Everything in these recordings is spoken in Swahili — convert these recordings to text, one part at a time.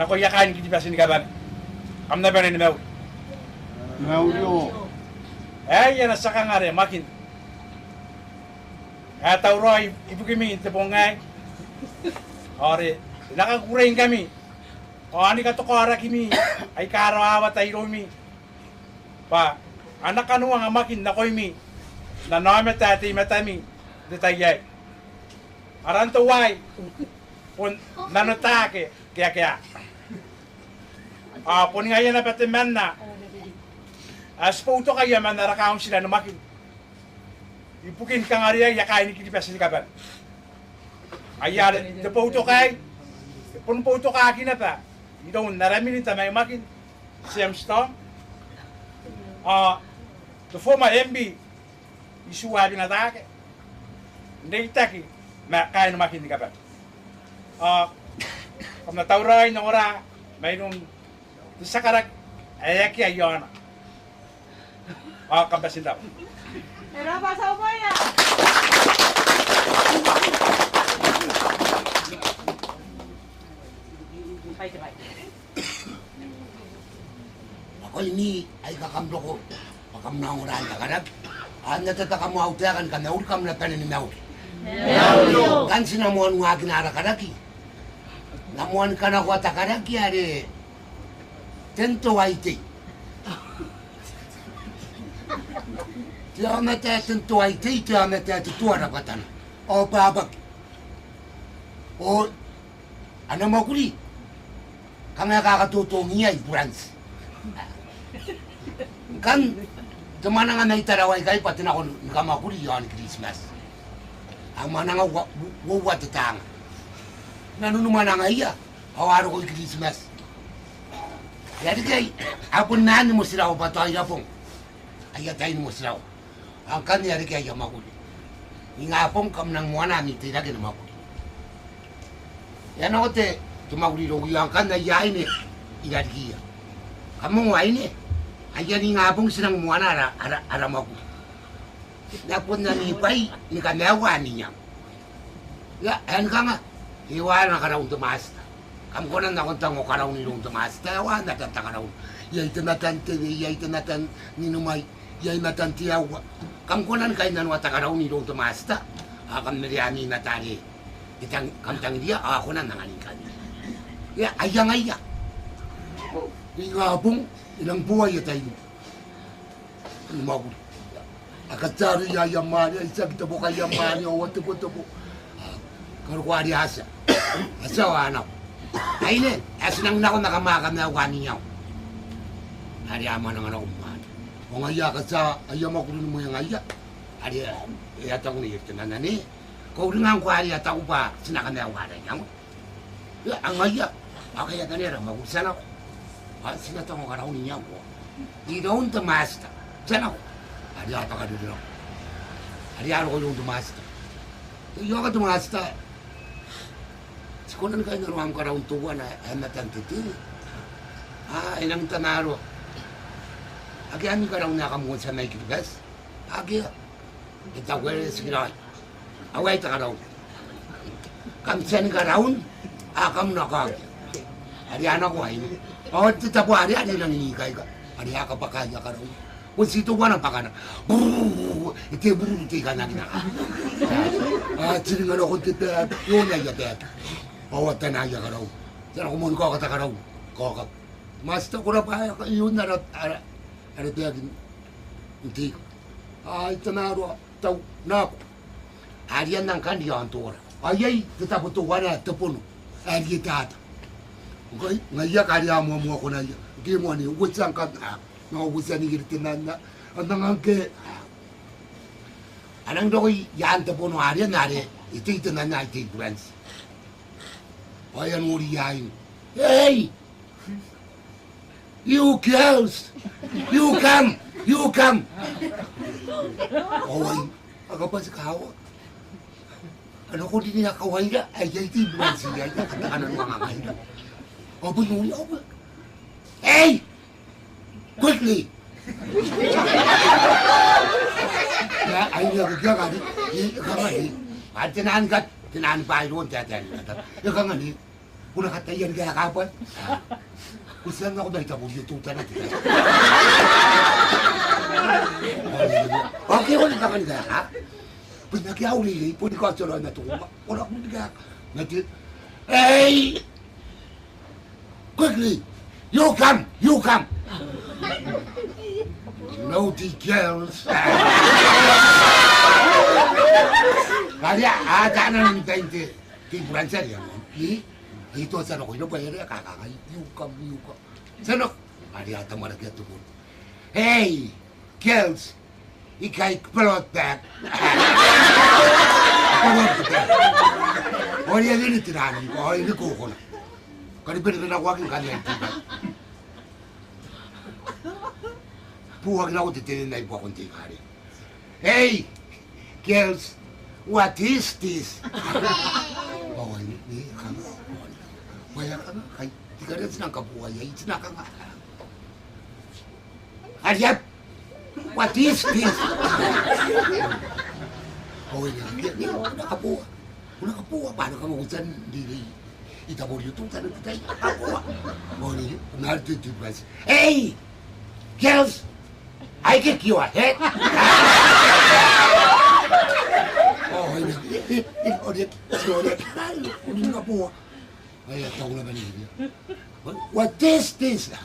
Nako yakain kiti pasin kaban. Am na benen mew. Maulo. Yana saka ngare makin. Tauro ibu kami te pongai. Ore nakakureng kami. Ani ka to kara kimi ay karo awat ay romi. Pa anak kanu ang makin na koimi. Na nome tati matami detayay. Aranto wai. Pun nanotake kaya. Pun ngayon na patiman na. As po ito kaya man narakaon sila na makin. Ipukin ka nga riya yakain ni kitipasin kaban. Ayar, te po ito kay. Pun po ito kaki na pa. Ito naramin ito may makin. Same storm. The former MB. Isuwabi na take. Hindi itaki. Kaya na makin ni kaban. Kung natauray na ora, mayroon sa karak, ayaki ayon. Kabasin daw. Pero pasaw mo ya. Ako ini ay kakamdo ko. Makamnaungan ka kanag. Natataka mo autakan ka na ulkam na tanin ni Mew. Kan sinamuan nga ginara kanaki. Namuan ka na ko atakanaki ari. Tento waiti. Tiya mata tento waiti, tiya mata tutuara patan. O babak. O ano mo kuli? Kami kakatutungi ay Burans. Kan tumana nga naitaraway kay pati na ko nakamakuli yon Christmas. Ang mana nga wawatatang. Nanunuman nga iya. Awaro ko Christmas. Jadi kay apun nani mo sila pa to ayapong. Ayatayin mo sila. Ang kanya rin kaya makuli. Ingapong kam nang mwana ni tira gina makuli. Yan ako te tumakuli ro yang kanya yain igadiya. Kamu wain ayan ingapong silang mwana ara makuli. Napun na ni pai ni kanawa niya. Ya an kanga iwan na karaw tumas. Kamu konan na kontang mo karaw ni rong tumas. Tawa na tatakaraw. Yay tanatan TV, yay tanatan ni numay, yay natan tiyawa. Kamu konan kay nan watakaraw ni rong tumas ta. Akam meriani na tali. Itang kamtang dia ako na nangalingan. Ya ayang aya. Ingapong ilang buhay tayo. Lumagod. Akatari ya yamani, isang tabo kay yamani, o watubo-tubo. Karukwari asa. Asawa anak. Ayun asinang nako nakamakam na wani niyaw. Hari ama nang anak umman. Kung aya ka sa ayam ako rin mo yung aya. Hari yata ko niyirti na nani. Kung rin ang kwari yata ko pa sinakan na wala niyaw. Ang aya. Akaya kanira magusan ako. Sinatang ko karaw niyaw ko. Di doon tamasta. Diyan ako. Hari ata ka doon ako. Hari ano ko yung tumasta. Iyo ka tumasta. Sikunan kayo naruham ka raong tuwa na hematan titi. Inang tanaro. Agi ani ka raong nakamungon sa may kibigas. Agi. Itawere sigiray. Away ta ka raong. Kamsen ka raong. Akam na ka. Hari anak ko ay. O titapo hari ani lang inikay ka. Hari ka pa kaya ka raong. Kung sito ka ng pakana. Iti ka na ginaka. Siningan ako tita. Yun ay yatet. Bawat tanaya ka raw. Sana kumun ko ka raw. Kokak. Masta ko na pa yun na tiyagin. Hindi ko. Tanaro. Taw. Nako. Ariyan ng kandiya ang tura. Ayay. Tataputuwa na. Tapuno. Ari tata. Okay. Ngayak ariya mo ako na. Hindi mo ni. Witsang ka na. Naubusan ni Girtinan na. Ang nangangke. Anang dokoy. Yan tapuno ariyan na rin. Ito itanan na ito Burans. Ayan mo riyahin. Hey! You girls! You come! You come! Kaway. Aga pa sa kawa. Ano ko din nakaway na? Ay, ay, di buwan siya. Ay, nakatakan ng mga ngayon. Aba, nuli ako. Hey! Quickly! Ay, nagagagani. Ikangani. At tinaan ka. Tinaan pa yun. Ikangani. Kuna kata yan kaya kapan. Kusan ako na itabo yututan natin. Okay, wala ka man kaya ka? Pag nagyauli, pwede ko at na ito. Wala ko kaya ka. Hey! Quickly! You come! You come! Naughty girls! Kaya, ada na ng tayo tiburan sa riyan. Ito sa ako, ino ba yun? Kakakay, you come. Sana, ari ata maragyan ito po. Hey! Girls! Ikay pelot back! Pelot back! O niya din itinani ko, o ini kuko na. Kanipin na ako aking kanyang tibay. Puwag na ako titinin na ipo akong tingari. Hey! Girls! What is this? Oh, ini kami. Wala ka nga, kay di ka rin sinang kabuhay, ay sinaka nga. Aryap! What is this? Oh, ini nakabuha. Kung nakabuha, paano ka makusan? Hindi itabor yung tutan at tayo nakabuha. Oh, ini, narito yung price. Hey! Girls! I kick you ahead! Oh, ini, ini nakabuha. Ay, taong naman niya. What is this?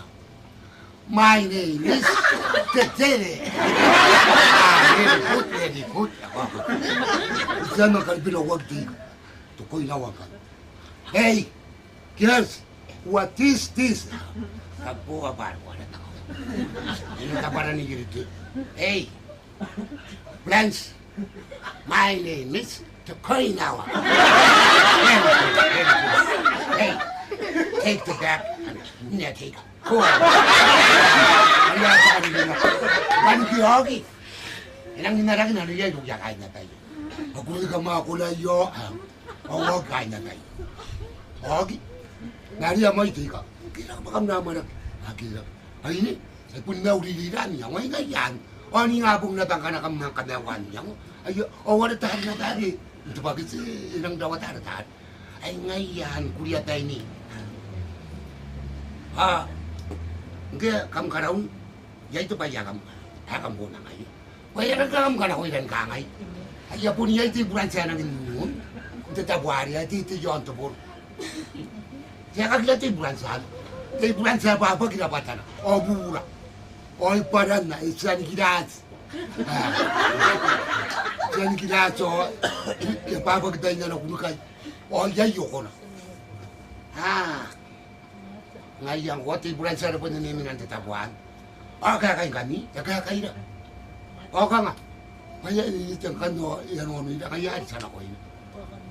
My name is Tetele. Very good. Saan man kayo pinawag dito? Tukoy nawagan. Hey, girls, what is this? Kabuha ba? Wala na ako. Hindi ka para ni Girito. Hey, Blanche, my name is Tukoy Nawa. Hey, take the gap. Yeah, take it. Cool. Banki-hoki. Ilang ninaragin na niya, yung kain na tayo. Ako na ka makulayo. Oo, kain na tayo. Hoki. Nariya mo ito ka. Kailangan ba kang naman ang hakilang. Ay, ini. Sa punaw liliran niya. Ngay ngayon. O, ni nga pong natangka na kang mga kanawan niya. Ay, o, wala tahan na tayo. Ito bakit ilang dawa tahan. Ay, ngayon, kuliah tayo ni. Kaya kam karaun, ya itu pa yakam, hakam po na ngayon. Kaya nagkakam ka na ko ilan ka ngay. Ay, po niya iti bulan siya ng inyong. Ito tabuari, iti yon to po. Kaya kagla iti bulan siya. Iti bulan siya pa pa kinapatan na. O bura. O iparan na, isa ni kinas. Isa ni kinas, o ipapagday na na kunukay. O yayo ko na. Ngayon ko, tibulan sa po nanimin ang tatapuan. O, kakain kami, kakain na. O, ka nga. Kaya iniitang kano, yan o, mina, kaya sana ko yun.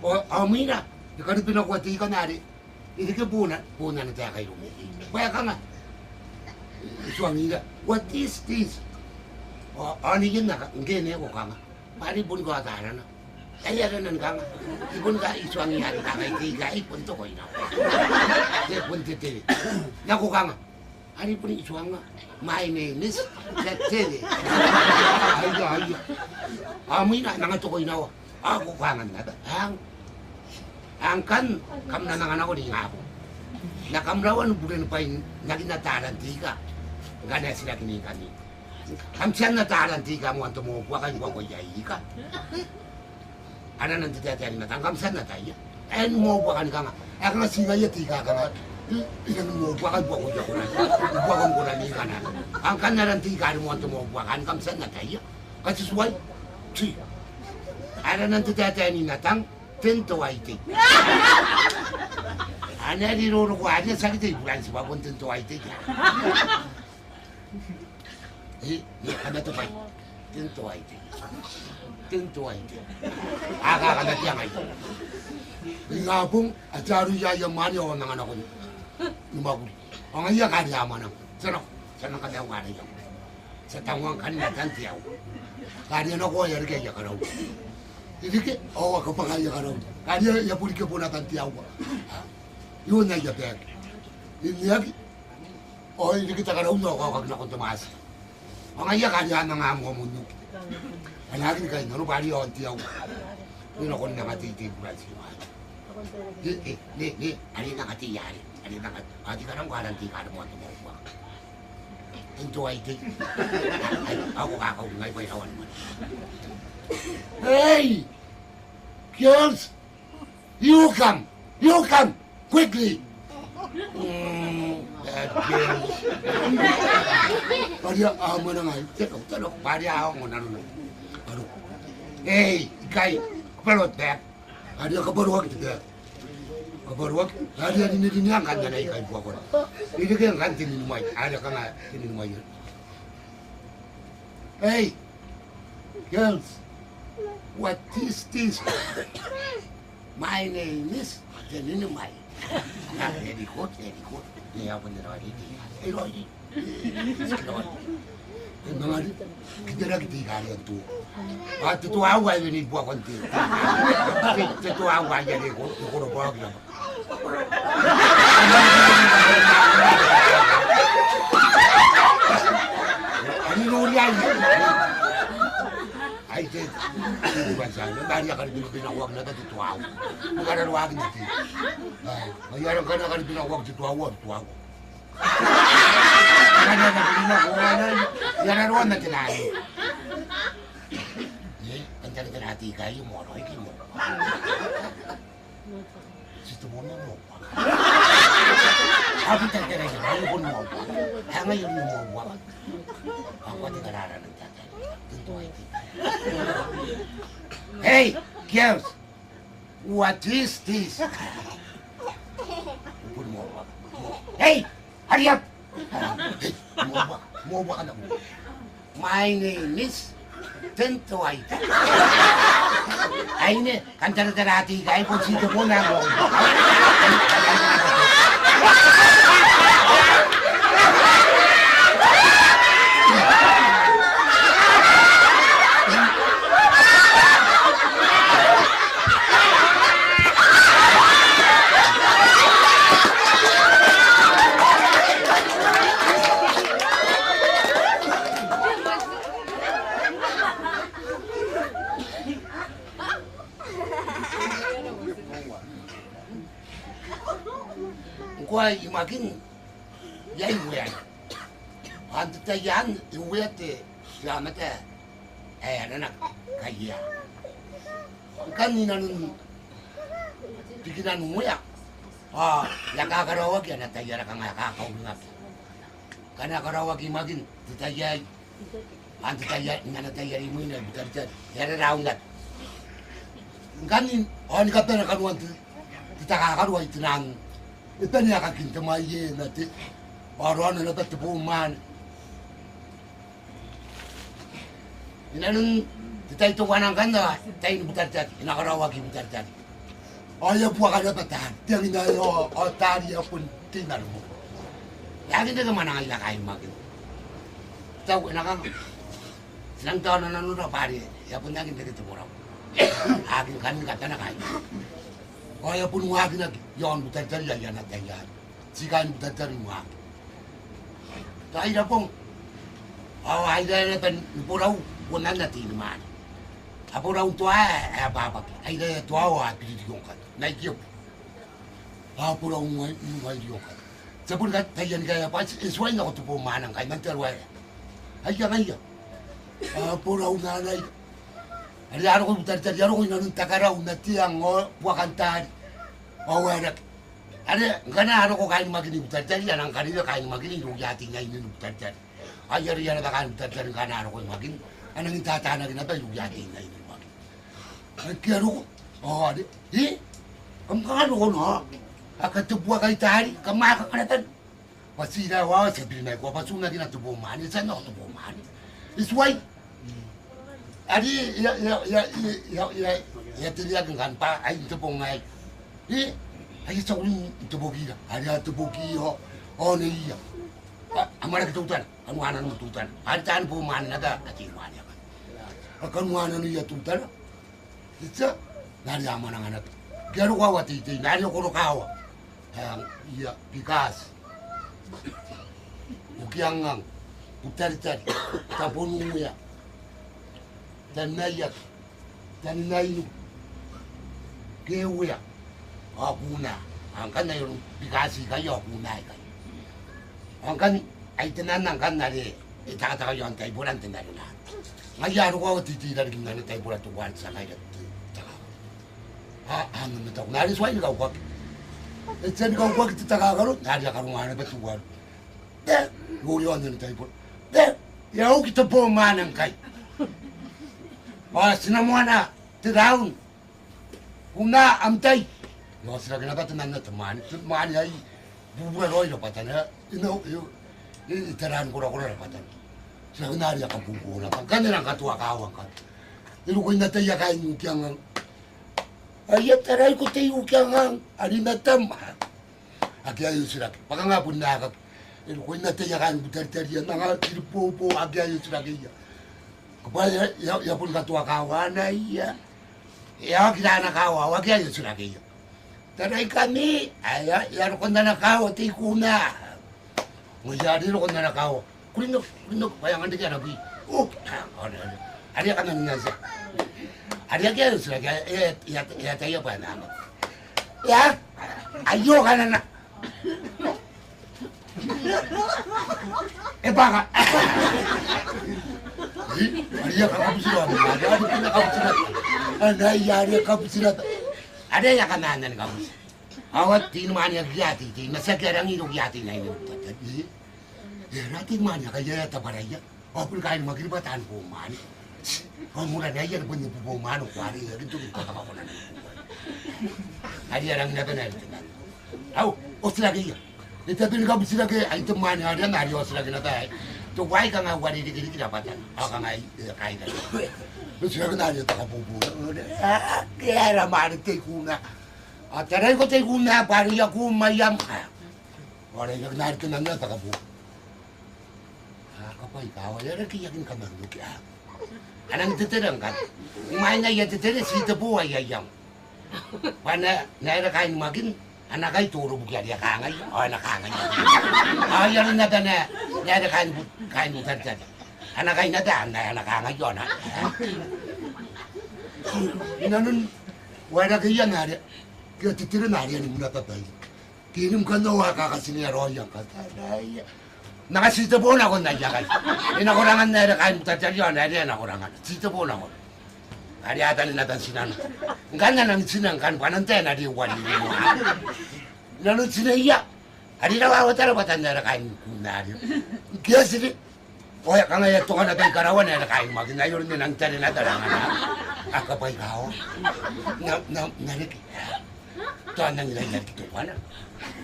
O, mina, ikano pinakwati ka na rin. Hindi ka punan na tayo kayo. Kaya ka nga. Suwangina, what is this? O, ano yun na, hindi ko ka nga. Paribun ko atara na. Kaya ganun ka nga. Ibon ka isuang yan ka kay tiga, ipunto ko yun ako. Kaya puntitili. Naku ka nga. Ano po ni isuang nga? My name is Tetele. Ay. Amoy na, nangato ko yun ako. Ako ka nga na. Ang kam na nangan ako ni nga ako. Nakamrawan bulan pa yung naginataran tiga. Gana sila kinikani. Kamsiyan nataran tiga mo ang tumubuwa kayo ko yayi ka. Ano nang titayari na tangkamsan na tayo? Eh, umuupa ka nga. Eh, kung singaya tika ka nga, ilang umuupa ka, buwag ko na. Buwag ko na ka na. Ang kanaran tika mo ang tumuupa ka, kamsan na tayo. Kasi suway, si. Ano nang titayari na tang, tinto ay tik. Ano niruro ko, ano sakit ay bulan si Babon tinto ay tik. Eh, ano to pa? Tinto ay tik. Tinto ay tik. Akakalat yan ay. Nga pong, at saro yayamani ako ng anak ko. Lumaguli. Ang iya karyaman ako. Sana kadaw karyaw. Sa tawang kanina tantiyaw. Karyan ako ay arigay yakaraw. Hindi ka, ako pa kaya yakaraw. Karya yapuli ka po na tantiyaw ko. Yun na yapag. Hindi yagi. O hindi kita karaw na ako kag na kong tumaas. Ang iya karyaman ng amo mo nyo. Alagin kayo, ano pari yung tiyaw. Yun ako na matitibulan si Juan. Ni, ali na kati yari. Ali na kati. Ati ka nang garanti ka mo mo ba. Enjoy it. Ako kakawingay pa yawan mo. Hey! Girls! You come! You come! Quickly! That girls. Pari amo na nga. Tanok, pari ako mo na nun. Ano? Hey! Ikay! Kapalot back! Adi ka baruwag ito back. Kabaruwag? Adi din yang kanya na ikay buwa ko na. Hindi kaya kan tininumay. Adi ka nga tininumay yun. Hey! Girls! What is this? My name is Janinumay. Very good, very good. Kaya po nila rin. Hey, Roy. Mga kita lagi tiga hari itu. Itu awal ini buat konti. Itu awal jadi kurang bolak lah. Ini Nurian. Aje, bahasa. Dari akan bilang awak nanti itu awal. Bukan ada awak nanti. Ayah orang kan akan bilang awak itu awal, itu awal. Kada na pina ko na yan ron na tinay. Ang talaga natin kayo mo roy mo. Sito mo na mo. Abi talaga na yan ko mo. Ha ngayon mo mo. Ako di karara ng tatay. Dito ay. Hey, girls. What is this? Hey, hurry up. Mo ba ka na mo? My name is Tento Aita. Ay ne, kantar-tarati ka ay kung sito mo na mo. Qua imagine yai wean. Ante tayan iwete yamate anak kaya. Kan nan pikiran muya. Nakakarawag yan at tayo na nakakaungat. Kanakarawag imagine tayay. Ante tayo na tayo mo na bitar yan raungat. Kanin on ka na kanuan kakakarawag tinang ito niya kakintamaye natin. Araw na natatapuman. Inanong tayo tuwanan ka na, tayo nabutartan, inakarawag yung butartan. Ayaw po ka napatahan, tiyang inayo, o tari apun, tinan mo. Lagi na naman ang ilakay magin. Taw, inakang, silang taon na nanuna pari, yapon naging dito mo raw. Aking kanin kata na kayo. Ayaw po nung akin na, yon butartan yan at yan. Sikain butartan yung akin. Tayo na pong, ay na natin, puraw, wanan na tinaman. Apo raw ito ay babag. Ay na ito ay pinitiyong ka. Naikiyok. Apo raw ngayon ka. Sabon ka, tayan kaya pa, isway na ko ito po manang kay Mantarway. Ay ka ngayon. Apo raw nanay. Ari araw ko butartan, araw ko inanong takaraw na tiyang wakantari. Awarak. Ari, gana araw ko kain maginig butartan, yan ang kanina kain maginig, yung yati nga inin butartan. Ay, ari yan na kain butartan, gana araw ko maginig. Anong itatanagin na tayo, yung yati nga inin maginig. Ay, kero ko. Ang kakano ko na, akatubwa kay tari, kamakakanatan. Pasina wa, sabihin na ko, pasuna din ang tubuman, saan ako tubuman? Isway. Ari, tiniyagan kan pa, ay tubong ngay. Ay, sa uling tubugi na. Ari, tubugi ho, na iya. Amara kitutan, anuanan mo tutan. Ari, taan po man na da, katiruan niya kan. Akanuanan niya tutan. Isa, nari ama ng anak. Kaya kawa titi, nari ko kawa. Iya, pikas. Ukiangang, utari-tari, tapunong mo ya. Tanayak, tanayin, kewa. kuna angkan na yung bigasi kayo kuna kayo angkan ay tinanan kan nari itakataka yung tayo bulan tinari na ngayon ko titira rin na tayo bulan tuwan sa kaya ano mo ito nari sway ikaw kwak ito ikaw kwak titakakaro nari akarungan na ba tuwan de guli on na tayo bulan de yaw kita po manang kay sinamuha na tiraon kuna amtay yo sila kinabatan na teman ay bubulan oy lapatan na itaran ko lapatan sila kinari ang kabubulan kanila ang katuwa kawang ka ilukoy na tayo kain yung kiyang ayat taray ko tayo kiyang alinatam agyayo sila pagangapon na akak ilukoy na tayo kain butar-tariyan nga silipo-po agyayo sila kaya kapaya yapon katuwa kawan na iya kita na kawa agyayo sila kaya taray kami yaro ko na nakawa tayo kuna ngayon ko na nakawa kulinog payangan di ka nabi ari ka na nasa ari agyayo sila kaya iya tayo pa naman ayo ka na baka Ariya kapusirat, Ariya kapusirat. Ada yang kanan kapus. Awat tinman yang giati, masakerang itu giati na ini. Natin man kaya taparaya. Apun kain magribatan po man. Mula na yan punya po man o kwari itu katapakunan. Ariya lang na benar. Aw, oslagi. Itabil kapusirat ay teman ada na ariya oslagi na tayo. Tuwai ka nga wari dikit dapatan. Ka nga kain ka. Sila ka na rin takabubo. Kaya naman tayo kuna. At taray ko tayo kuna, pari ako mayam ka. Wala yung narito na nga takabubo. Kapay ka, wala rin kiyakin ka man. Anang titirang ka. Umayin na yung titirang, sita po ay ayam. Pana, naira kain magin. Anak ay turo bukya dia kangay. Anak kangay. Yan na ta na. Naira kain butar dyan. Anak ay nadaan na anak kangay yun. Inanon, wala kaya na rin. Kaya titira na rin muna tatay. Kinim ka na waka kasi niya royang ka. Nakasita po na ako na dyan kayo. Inakurangan na rin kain butar dyan yun. Naira nakurangan. Sita po na ako. Ari ata ni natan sinan. Ngana nang sinan kan panante na di wali mo. Nanu sinaya. Ari na wa tara batanda na kain kunari. Kaya sini. Oya kanga ya to kana tay karawan na kain magin ayon ni nang tare na tarangan. Akapay kao. Na nalik. To nang ilay na kito pana.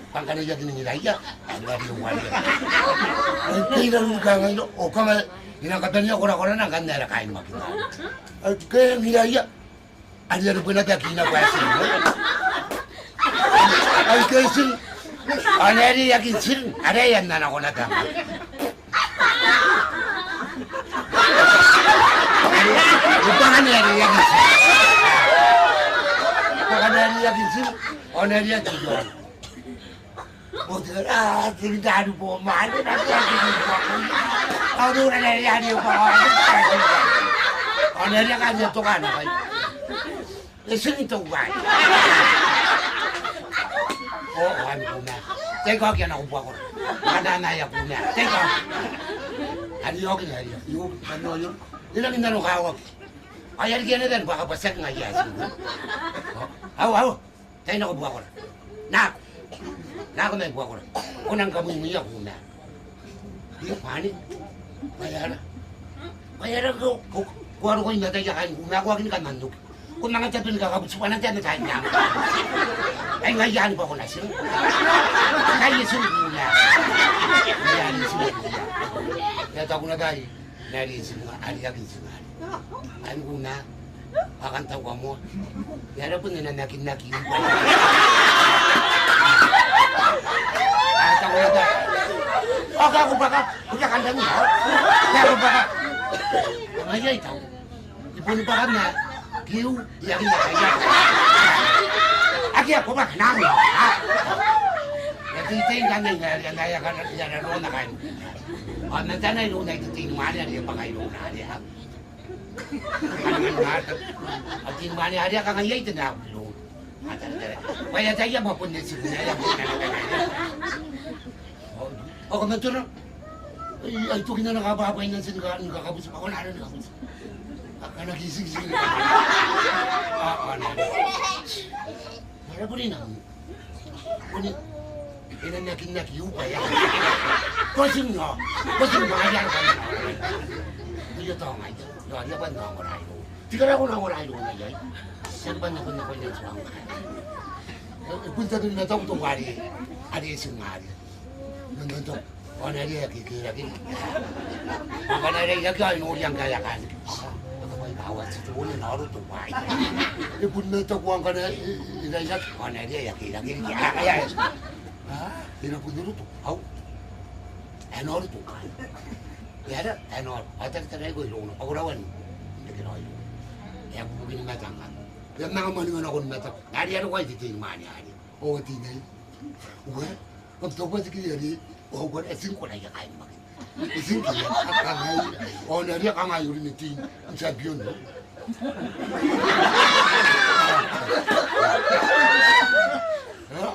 Pangkano ya kini ilaya. Angari wali. Ay tira lu kanga o kanga inakatanya kora-kora nang kan na kain magin. Kaya ngilaya, ada yang pernah tak kena kuasin. Ay kesin, ada yang sin, ada yang nana kona tak. Bukan ada yang sin, bukan ada yang sin, ada yang jual. Bukan tidak ada boman, nanti ada boman. Aduh ada yang boman. Ano rin ka niya ito ka na kayo? Saan ito ka? Oo, ano po na. Teka, kaya nakupo ako. Madanaya po na. Teka. Ano yung kaya? Yung ano yun? Ilang inanukawag. Ayan kaya na din, baka basak nga yasin. Aw. Tayo nakupo ako na. Nako na ipo ako na. Unang kamumiya ko na. Yung panik. Bayaran ko. Kung ano ko yung natay kain, kung nakuha ka mandok. Kung mga tatun ka kabusuan natin na kain namin. Ay ngayon pa ako na sila. Kaya sila muna. Ngayon sila muna. Kaya ako na tayo. Nariin sila, ariyakin sila. Ano ko na, kakantaw ka mo. Yara po na nanakin-nakin. At ako na tayo. Oka ako baka, kanta mo na. Kaya ako baka. Ngayon ito. Ipon pa ka na, kiyo, iyakin na kaya. Aki ako ba, kanami, ha? Natitain ka na yung naya ka na roon na kayo. O, nantanay roon na ititin mo niya, yung pakayo roon na niya, ha? At yung mani, hariya ka ngayon, ito na ako roon. Kaya tayo mapunta siguro. Ako na ito na. Ay, ito kina nakababay na sila nakakabusap. Ako na nakabusap. Ako nagising sila. Ano? Para po rin ako. Kunin. Inanakin pa yan. Kosing nga. Kosing mga yan. Iyo to nga ito. Yo ba na ako rayo? Tigara ko na ako rayo na yan. Saan ba na ko yan sa mga? Punta doon na itong tungwari. Ari sumari. Nandun to. Onari kikiraki. Onari yaki nuriang kaya kan. May bawat sa tuloy na aro tungwari. Punta to kuang kana ilayak. Onari yakiraki. Kaya. Pinapunta to. Aw. Ano to? Kaya ano, atak taray ko ilong pagurawan. Hindi kinoy. Kaya bubugin na tanga. Kaya nangaman ako na tak. Ari ano kay titin mani ari. O tinay. Uwe, ang topa si kiyari. O ko asin ko na yakay mak. Asin ko akangay. O nari akangay uri ni tin. Ang champion no.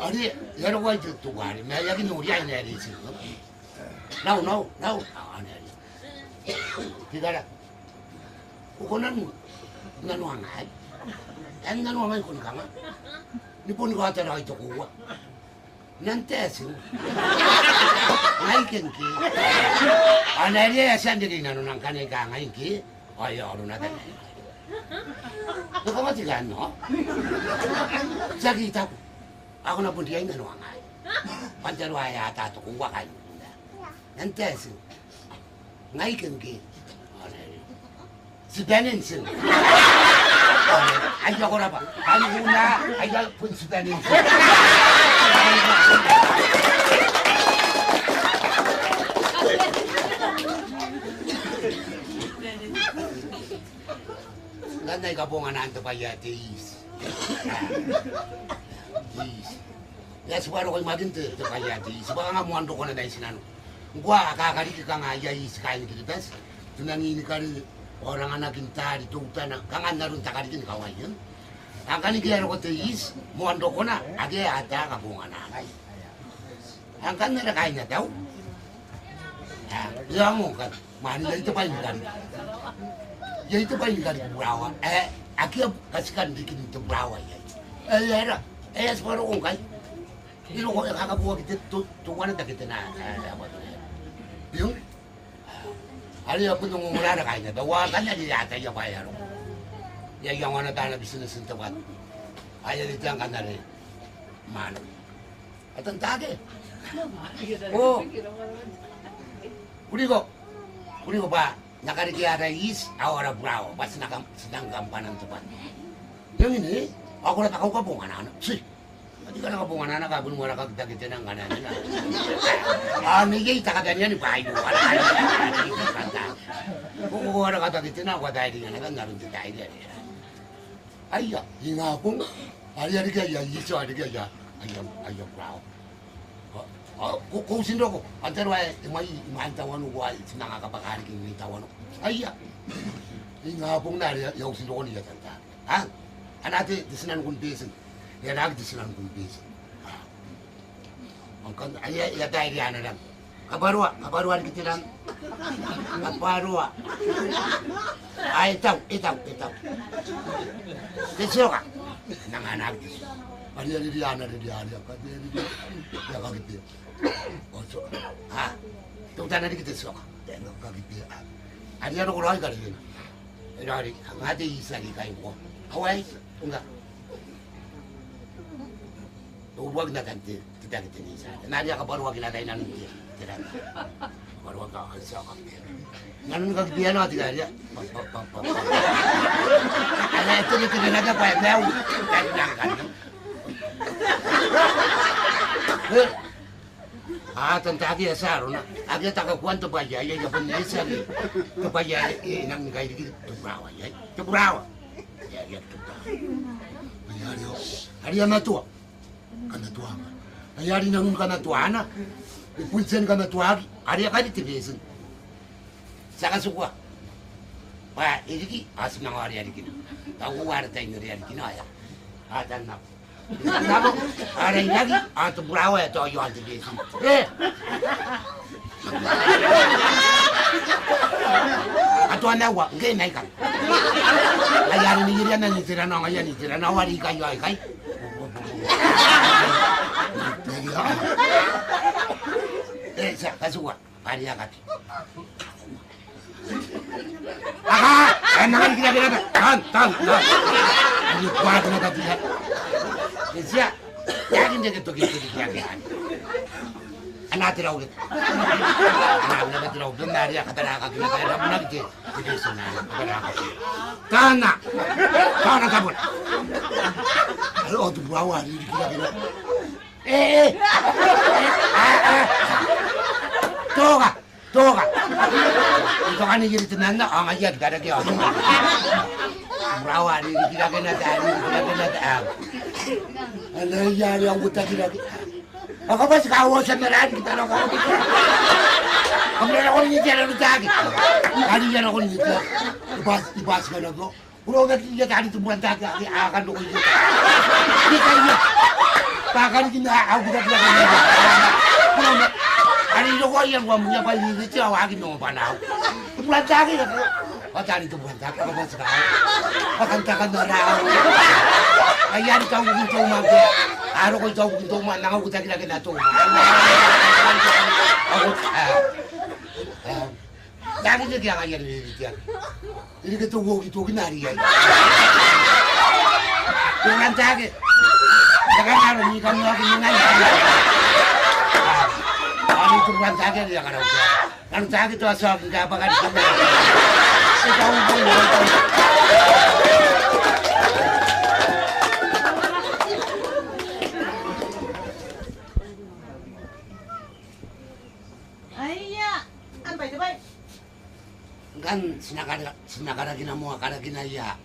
Ari, yaro kay tuwari. May yakin uri ay nari sin. No. Ano ari. Tigara. Ukunan nanuangay. Ang nanuangay ko nga. Nipon ko ata na ito kuwa. Nantesin. Ngaikin ki. Anari asan diri nanunang kanay ka ngayon ki. Ay, aro na tayo. Nakamatigan, no? Sa kita ko. Ako na punti ay nanuangay. Pantalo ay ata ito kuwa kayo. Nantesin. Ngaikin ki. Si Beninsin. Ayaw ko na ba? Ayaw na. Ayaw pun si Beninsin. Nanay ka po nga nanto pa yate is. Yes, wala ko maginte to pa yate is. Baka nga muando ko na dahil sinano. Gua kakari ka nga is kain kilitas. Tunangini ka rin. Orang anak kita di tutan kangan narun takari kin kawayan. Angkani kaya ko teis muando ko na age ata ka bunga na. Angkan na kain na daw. Ya mo kan mani itu pa kan. Ya itu pa kan brawa. Aki kaskan dikin itu brawa ya. Era separo ko kai. Ilo ko kakabuwa kita tuwan na kita na apa to. Yung Ari ako nung umula na kanya, dawa ka niya yata yung bayaro. Yung ano tayo na business ng tapat. Ayaw dito ang kanari. Mano. At ang tage. Oo. Kuli ko ba, nakarikiyara is, awara bravo, pas sedang gampanan tapat. Yung ini, ako na takaw ka po nga na. Si, Hindi ka nakabungan na kabun mo nakagdagitin ng kanan nila. Nigay takaganyan ni Payo. Kung kukuha na kadagitin ako dahil nga nagan naroon din tayo din. Ay, hingapong. Ari kaya, iso ari kaya. Ayam bravo. Kung sino ko, antero ay may imantawan ko ay sinangakapakari kong itawan ko. Ay, hingapong na yung sino ko niya tanda. Ha? Anate, disinan kong besin. Yan agad disinan kong besin. Ay, dahil yan na lang. Kabarwa kita lang. Kabarwa. Ay, itaw. Desyo ka. Nanganak desyo. Ari diana. Ya kagiti. Oso. Ha. Tuta na dikit desyo ka. Deno kagiti. Ari ano ko ray ka rin. Ari, ngati isagi kayo ko. Away, tunga. Huwag na ganti. Kita ni isa. Nari ka barwa kinatay na nung dia. Barwa ka sa ka. Ganun ka piano ati kaya. Ala ito dito na naga pa daw. Kaya lang kan. Tantagi asaro na. Agya taka kwanto ba ya ya pun isa ni. To ba ya nang kay dito brawa ya. To brawa. Ya to. Ari na to. Kana to. Ayari nang kana to ana. Ipunsen kana to agi. Ari ka dito besin. Saka suka. Pa, ini asim nang hari kini. Tahu war tayo hari kini ayah. Ada nak. Nabo, ada lagi, atau berapa ya tuh jual di sini. Atau anda wa, enggak naik kan? Ayah ini dia nanti tidak nong, ayah ini tidak nawari kayu kai. Saya kasih gua, pari agak. Enak kita tahan. Ini kuat kita tidak. Siap, yakin dia gitu dikian. Anak tidak ulit. Anak tidak ulit. Benar ya kata nak kita tidak benar je. Jadi sana tanah kabur. Kalau tu bawa ni kita. Toga. Itu kan jadi tenan nak aja ada ke orang. Berawa ni kita kena tak. Ada yang buta kita. Ako ba si kawasan na rin kita na ako dito? Kami na ako niya na lutagi. Kali yan ako niya. Ibas ka na ko. Ulo na niya tadi tumbuhan taga akan ko niya. Di kaya. Pakan kina ako na niya. Ulo na. Ani lo ko yan wa munya pa ni ti awagin no pa na. Tumbuhan taga ko. O tadi tumbuhan taga ako ba sa ka. Pakan taga na raw. Ayan ka ko dito magde. Araw ko jauh gitu mah nang aku tak kira tu. Aku dah ni dia aja ni dia. Ini kita gitu nari ya. Jangan cakap. Jangan ada ni kan lagi ni nari. Ani tu bukan cakap dia kan aku. Kan cakap tu asal enggak apa kan. Kan sinakara mo akara kinaya.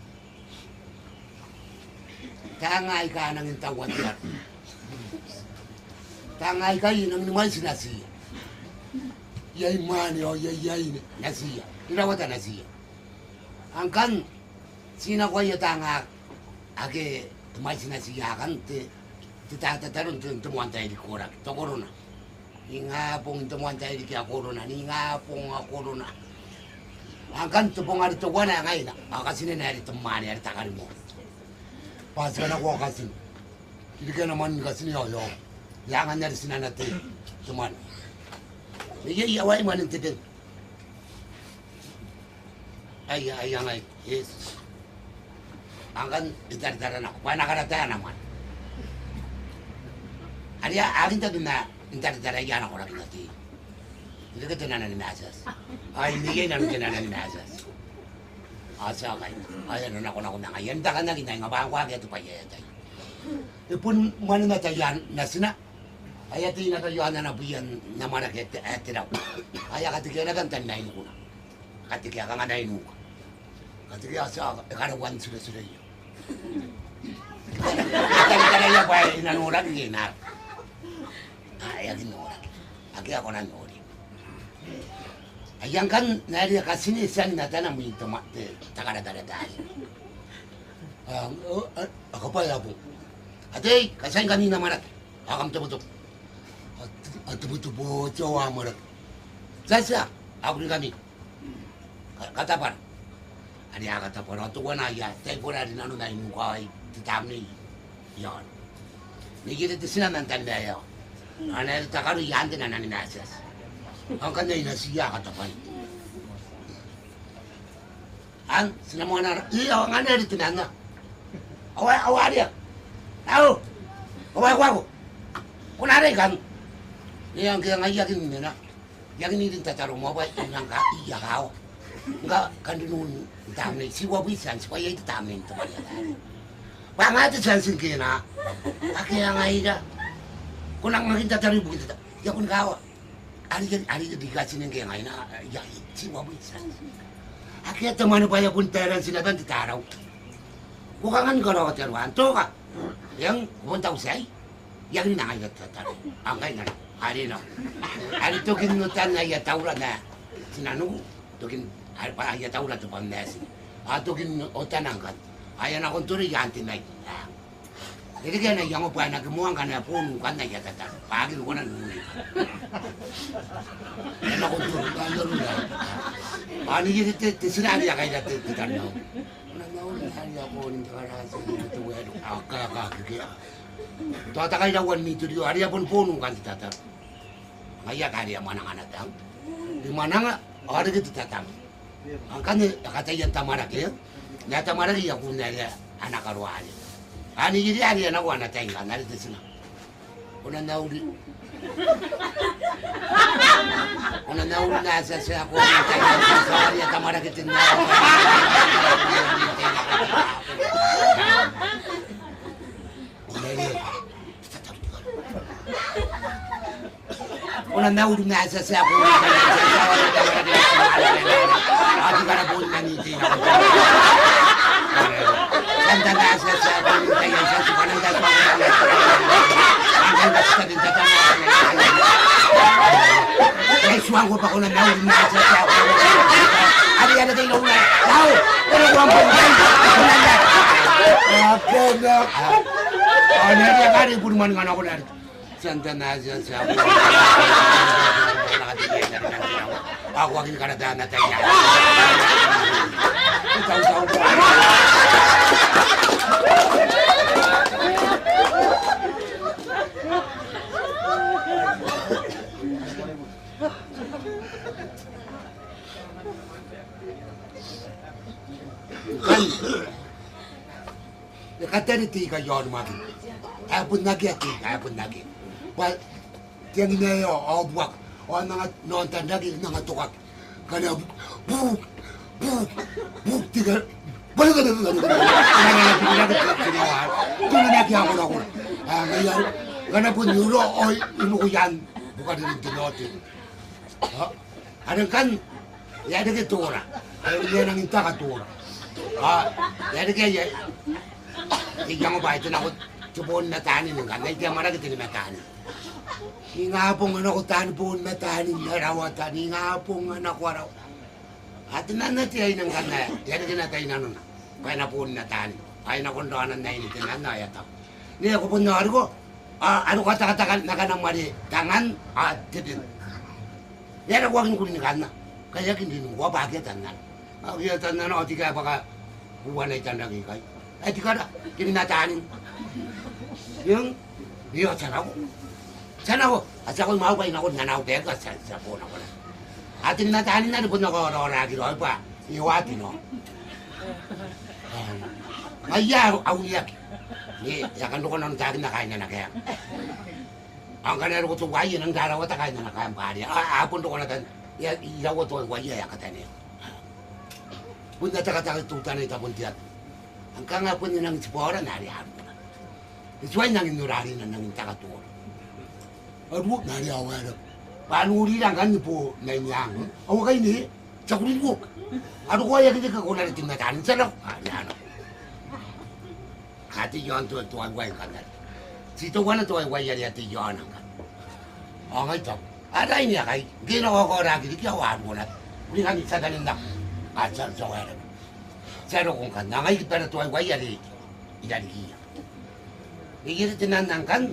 Tangay ka nang intawat yan. Tangay ka yun ang naman sinasiya. Yay mani o yay nasiya. Inawata nasiya. Ang kan sinakwaya tanga ake tumay sinasiya kan titatatarun tumuan tayo di kurak. Ito korona. Nga pong tumuan tayo di kaya korona. Nga pong korona. Angkan tepung hari tu wana ngai na, akasin ni hari teman hari takari mo. Pas kana ko akasin. Hindi ka naman kasin yo. Yangan na sina natin teman. Iya awai man tete. Ay ngai. Yes. Angkan itar na, wana kada ta naman. Ari agin ta duna itar yana ko ra kinati. Hindi ka tinanan ni Masas. Ay, hindi kayo namin tinanan ni Masas. Asa kayo. Ay, ano na ako na ngayon. Dakan na kinay nga ba ang kwagi ito pa yatay. Ipun man na tayo na sina. Ay, ito yung natayuan na nabuyan na manakit at tiraw. Ay, katikya na gantan na ino ko na. Katikya ka nga na ino ko. Katikya sa karawan sila yun. Katikya na pa inanurag yun na. Ay, aginurag. Agi ako na nuri. Ayang kan nari kasini sang nata na mo ito mate takara-tara dahil. Ako pa yabo. Ate, kasain kami na marat. Akam tubutok. At tubutubo jawa marat. Sasa, ako rin kami. Katapar. Ani katapar. At wana ya, temporary na na imukay titamni. Yan. Nigit ito sinanantan dayo. Ano takaru yan din na naninasas. Ang kanya inasiya katapan. Ang sinamuan na, iya, ang ano dito na nga. Awari ya. Tao, awari ko. Kunari kan. Yang kaya nga yakin nila. Yakin nila tataro mo ba, yung ka, iya kao. Nga, kandunun, tamne, siwa bisan, siwa yay tamne, tamane. Pangati sansin kaya na. Kaya nga iya. Kunang maging tataro yung bukit. Yakun kawa. Ari dikasih neng kaya ngayon na, si wabu isa. Akyat teman pa ya puntaran sinatan titaraw. Bukangan ko raw kateruan, to ka. Yang punta usay, yang nangayat tataraw. Ang kaya na, ari no. Ari to kinutan na yatawra na, sinanu, to kin, ari pa yatawra to pang nasi. Ato kin otanangkat, ayan akong turi yantin na. Jadi kena yang apa nak kemuang kana pun kan nak kata tak. Pagi lu kana lu. Nak kau tu kan lu lah. Ani jadi te sini dia kaya te te kan lu. Nak lu hari aku ni cara sini tu ada agak ke. Tu tak kaya wan ni tu dia hari pun kan kita tak. Maya kaya mana anak tang. Di mana ada kita datang. Angkanya kata yang tamara ke. Nya tamara dia aku ni anak karuan. Ani jadi hari anak wana tengah nari tu sana. Ona nauri. Ona nauri nasa saya aku tengah hari tamara kita ni. Ona nauri nasa saya aku tengah hari tamara kita. Adi kana pun nani tengah. Tanda nasa sa kaya sa sukanan sa ang basta din tata ay suwang ko pa ko na naul nasa sa ari ada tayo na tao pero ko ang pagkain ako na ano dia kari purman nga ako na Santa nasa sa ako aking karadaan na tayo tahu kan kata ni tiga yon makin apun lagi Pak tiang ini yo buat orang nonton lagi nang tukak karena buk tiga boleh kan lagi aku nak ngayar karena pun nyuruh ibu kuyan bukan dari dinoti ada kan ya ada gitu orang dia nang minta kat orang ya ada kayak yang apa itu nak coba natani nih kan dia marah kita natani ngapong anak ko tani pun natani narawatan ngapong anak ko raw at nanati ay nang kana yan kinatay na nun kaya na pun natani ay nakondoanan na ini tinan na yata niya ko pun nari ko ano kata-kata na kanang mari tangan at titin yan ako ang kunin kana kaya hindi nung wabagyatan na agyatan na no tiga baka buwan ay tandang ikay ay tiga na kinatanin yung niyo sana ko at ako'y maupay na ako nanaw teka sa phone ako na atin natanin na pun ako roragi roy pa iwati no Maya ang iyak ni yakan ko nang tagin na kain na kaya ang kanero ko to wayin ang darawa ta kain na kaya pari apon ko na tan ilaw ko to waya yakatan ni punta ta kata tutan ita puntiat ang kanga pun nang spora na ri hapon isuay nang inurari na nang takaturo aduh nari awal panuri lang kan po na inyang awa kayo ni sakunin ko ano ko ayaw kita ko naritim na tanin sa lang ano hati yon to ay way kan sito wana to ay way yari hati yon ang kan ang ay top aray niya kay ginawa ko ragi di kawan mo na uli kang isa ganin na sa wala pero kung kan nangay kita na to ay way yari idari hiya igiritin nang kan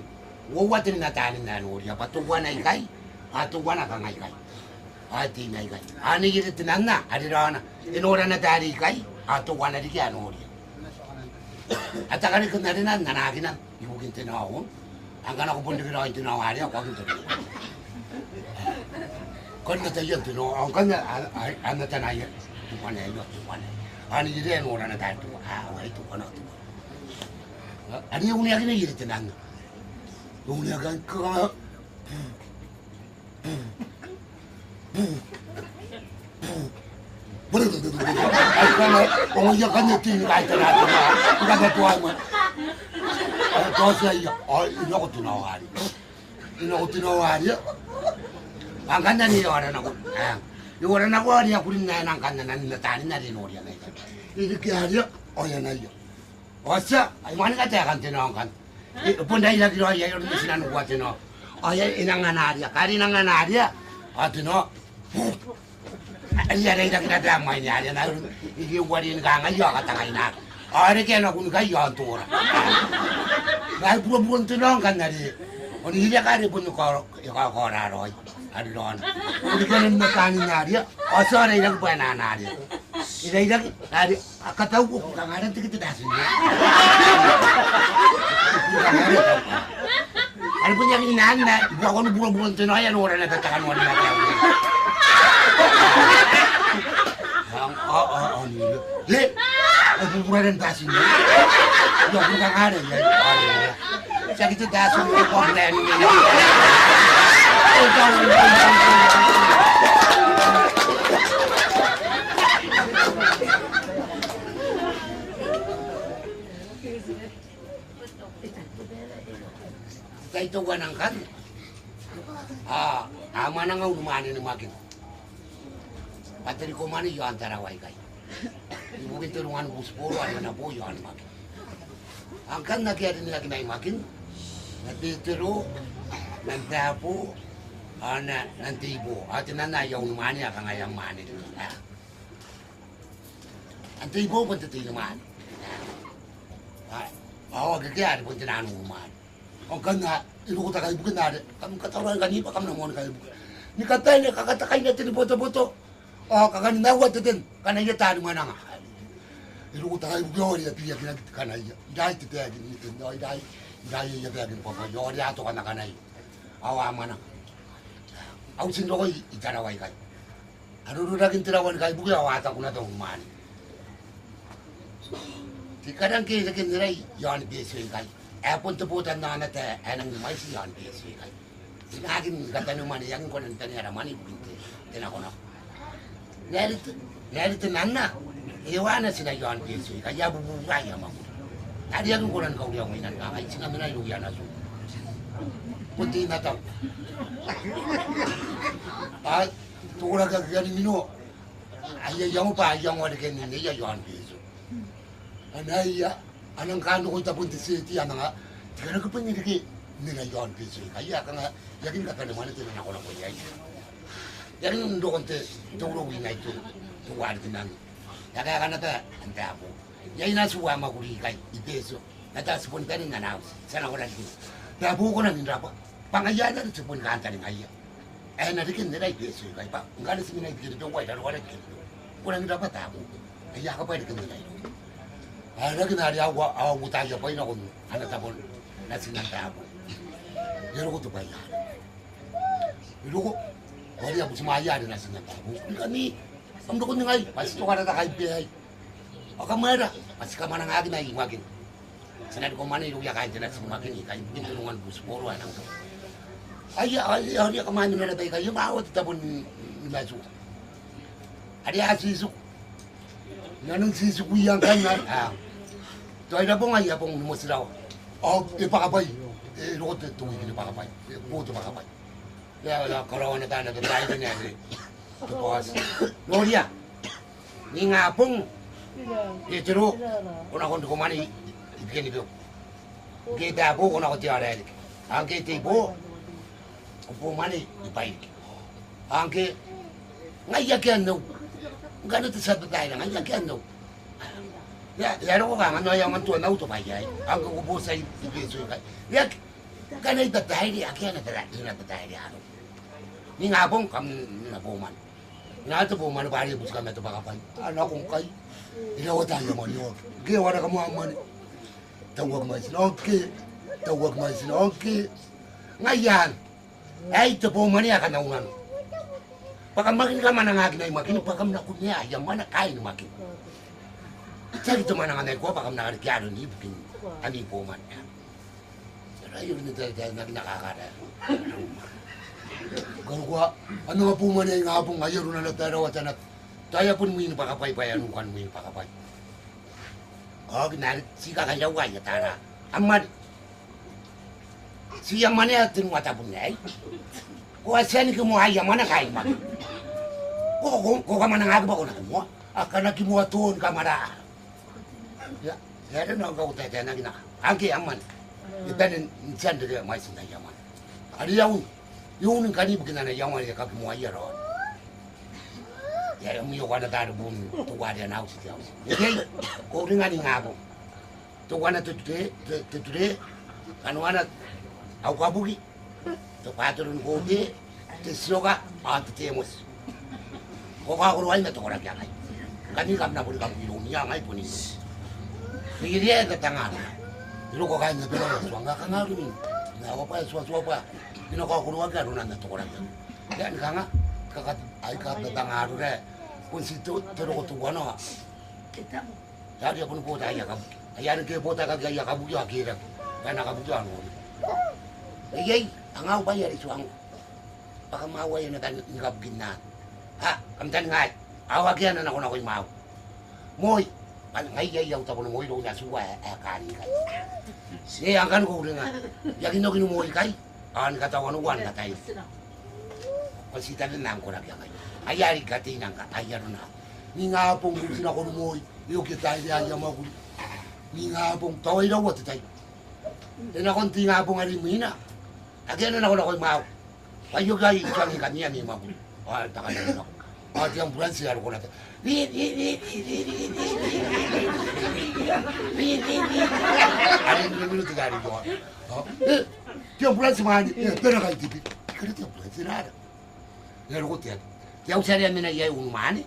wawatin na tanin na nuri patuwa na ikay atuwa na kang ikay ati na ikay ani igiritin na adirana inora na tari ikay atuwa na di kaya nuri at akari ko na rin nanakinan ibugin tinawon ang kana ko pundi kinawa yung tinawari ako ang tinawon kan na tayo yung tinawon ang kana ang natanayan tuwanay ani igiritin inora na tari tuwa away tuwa na tuwa ano yung uniyakin na igiritin na uniyakan ka ay kana uniyakan niya tinigay ka natin na nagatuwa mo kasi ina ko tinawari ang kanya niya oran ako yung oran ako ariya ko rin na ang kanya na ninatanin na rin oriya na ito ikikiharya o yan na yun o siya ay mga nagatayakan tinawang kan punday lagi roy ayo ni sinan ko tino ay inanganarya kari nanganarya atino ay yare ida kita damay niya na iki warin ka ngayo katangay na Are kena kun kai yan tora. Dai bulan tunang kan dari. Oni dia kare pun ko raroi. Ari ron. Oni kan makani nari. Asare yang pana nari. Ida ida nari akatau ko kangaran tikit dasin. Ari punya inanda, bukan bulan tunang ya orang nak katakan orang nak tahu. Oni le. Bukan dasin. Yo bukan ada ya. Jadi itu dasun itu komplain ini. Kita itu wanangkan. Mana ngau rumah ini makin. Patri komani yo antara waikai. Ibu kita rumah bus poro ada na boyo an makin. Angkan na kaya din lagi na makin. Natitiro, nantapo, nantibo. At nanayaw naman niya kang ayang mani. Antibo pun titilo man. Gagayari pun tinanong man. Angkan na, ilukuta kayo bukan na. Kamu katawan kanipa kam namon kayo bukan. Ni katay na kakatakay na tiniboto-boto. Kakanin nawat din. Kanaya tano man nga. Ilukuta kayo bukan ya piya kanaya. Dahil titagin ito. Dahil ya titagin po. Yori ato ka na kanay. Awa man nga. Aw sindo ko itaraway kayo. Arururagin tirawan kayo bukan awatan ko na itong umani. Si kadang kaya kindiray, yan besoy kayo. Punta-putan na natin, anang lumaysi yan besoy kayo. Sinagin katanuman, yan ko ng taniraman, tinako na. Narito na. Iwanan sila yan besoy, kaya bubugay ang mga. Nariyan ko ng kauliyang may nangangay, sinabi na iluyan na so. Punti na ito. At tukula kagaling nino, ayaw mo pa, ayaw mo rin niya yan besoy. Anaya, anang kano ko tapon ti city ana nga. Tigara ko pa ni kay nila yon piso. Kaya ka nga yakin ka naman ito na ako na ko yai. Yakin ndo konte turo wi na ito. Tuwar tinan. Kaya ka na ta anta ako. Yai na suwa maguri kay ipeso. Nata supon ka rin na naus. Sana ko lang din. Tabu ko na nindra pa. Pangaya na supon ka anta rin aya. Na dikin nila ipeso kay pa. Ngala si minay dito wai daro wala kin. Kulang nindra pa tabu. Kaya ka pa dikin nila ito. Naginari ako tayo pa yun ako tabon na sinantabo. Pero ko ito pa yan. Pero ko, wali ako sumaya rin na sinantabo. Kami, ang dukon nga pas ito ka na nakaibihay. Aka mara, pas ka man ang agin na imagin. Sanad ko man iluya kahit na sumagin, kahit pinulungan bus poro anang to. Ay, ka man yung nalatay kayo, maawat tabon ni Masu. Adi asisuk. Nanong sisukuyang ka nga. Tuay na po nga iya pong lumusiraw. Ipakabay. Lukot na tuwig ipakabay. Puto pakabay. Kaya karawan na tayo na tayo na niya. Tupuas. Gloria. Ni nga pong. Itiro. Kung ako kumani. Ibigyan ito. Kita po kung ako tiyara. Ang kita po. Kung pumani. Ipahig. Ang kita. Ngayon no. Gano'n ito sa tayo na ngayon no. Ya ko ka ano yung antuan na ito pa yay. Ang kukubusay ipiso yung kay. Yak, kanay tatay di akya na tatay di ano. Ni nga pong kam na puman. Nga ito puman na pari bus kami ito pakapay. Ano kong kay. Ilawa tayo man yun. Gawa na kamuhaman. Tawag mo isin, okay. Tawag mo isin, okay. Ngayon, ay ito puman niya ka na ungan. Pagkamakin ka man ang akin ay makin, pagkam na kunya, yung man na kain makin. Sa ito man ang anay ko, pakam nakarikyano ni Ibukin, ani po man. Pero ayun nito tayo nakakara. Garwa, ano nga po man ay nga pong ayun na nataraw at anak. Tayo po mo yung pakapay-pay, anong kan mo yung pakapay. Ginalit, si kakayaway at tara. Amad, siya man ay tinumata po niya eh. Kung asan ko mo ay yaman na kain man. Kung ka man ang agba ko na mo, aka na kimuatuon ka mara. Ya rin ang kautay tayo na gina. Ang kiyaman, ipanin siyan dito may sinta yaman. Ari yung kanibig na yaman ya kakimuay yaron. Ya yang mio wana taru bun tu wadi anau si tiao. Jadi kau dengar ni ngapo. Tu wana tu kan wana au kabugi. Tu paturun kau de te sioga atu temos. Kau kau ruai na tu orang yang ai. Kami kam na buri kam ilo ni yang ai puni. Ni dia ke tangan. Ilo kau kan na pera suanga kan ngaru ni. Na apa suapa. Ino kau ruai kan runan na tu orang yang. Dan kanga kakat ai kata tangan re. Pun situ terus tu wana. Ya dia pun kota ya kamu. Ayah ni kota kagak ya kamu juga kira. Karena kamu juga anu. Iya, angau bayar itu angau. Baka mau ayo na tan ngap ginna. Ha, kam tan ngai. Awa kaya na ako mau. Moy, pan ngai ya yaw tapon moy do na suwa kan kai. Si ang kan ko ringa. Ya kino moy kai. An katawan wan na tay. Pasi tan nang ko na kaya kai. Ayari kati nang ka ayar na. Ni nga pong sina ko moy. Yo kita ya ya mo ko. Ni nga pong toy daw wat tay. Ina kon ti nga pong ari mina. Agyan na ako mau. Ayo guys, jangan kanya ni mau. Ah, tak ada nak. Ah, yang bulan sih aku nak. Ada ni minum 3 hari doang. Yang bulan semua ni, terus kali tipi. Kerana yang bulan sih ada. Ya aku tiap. Tiap hari ni nak ia umani.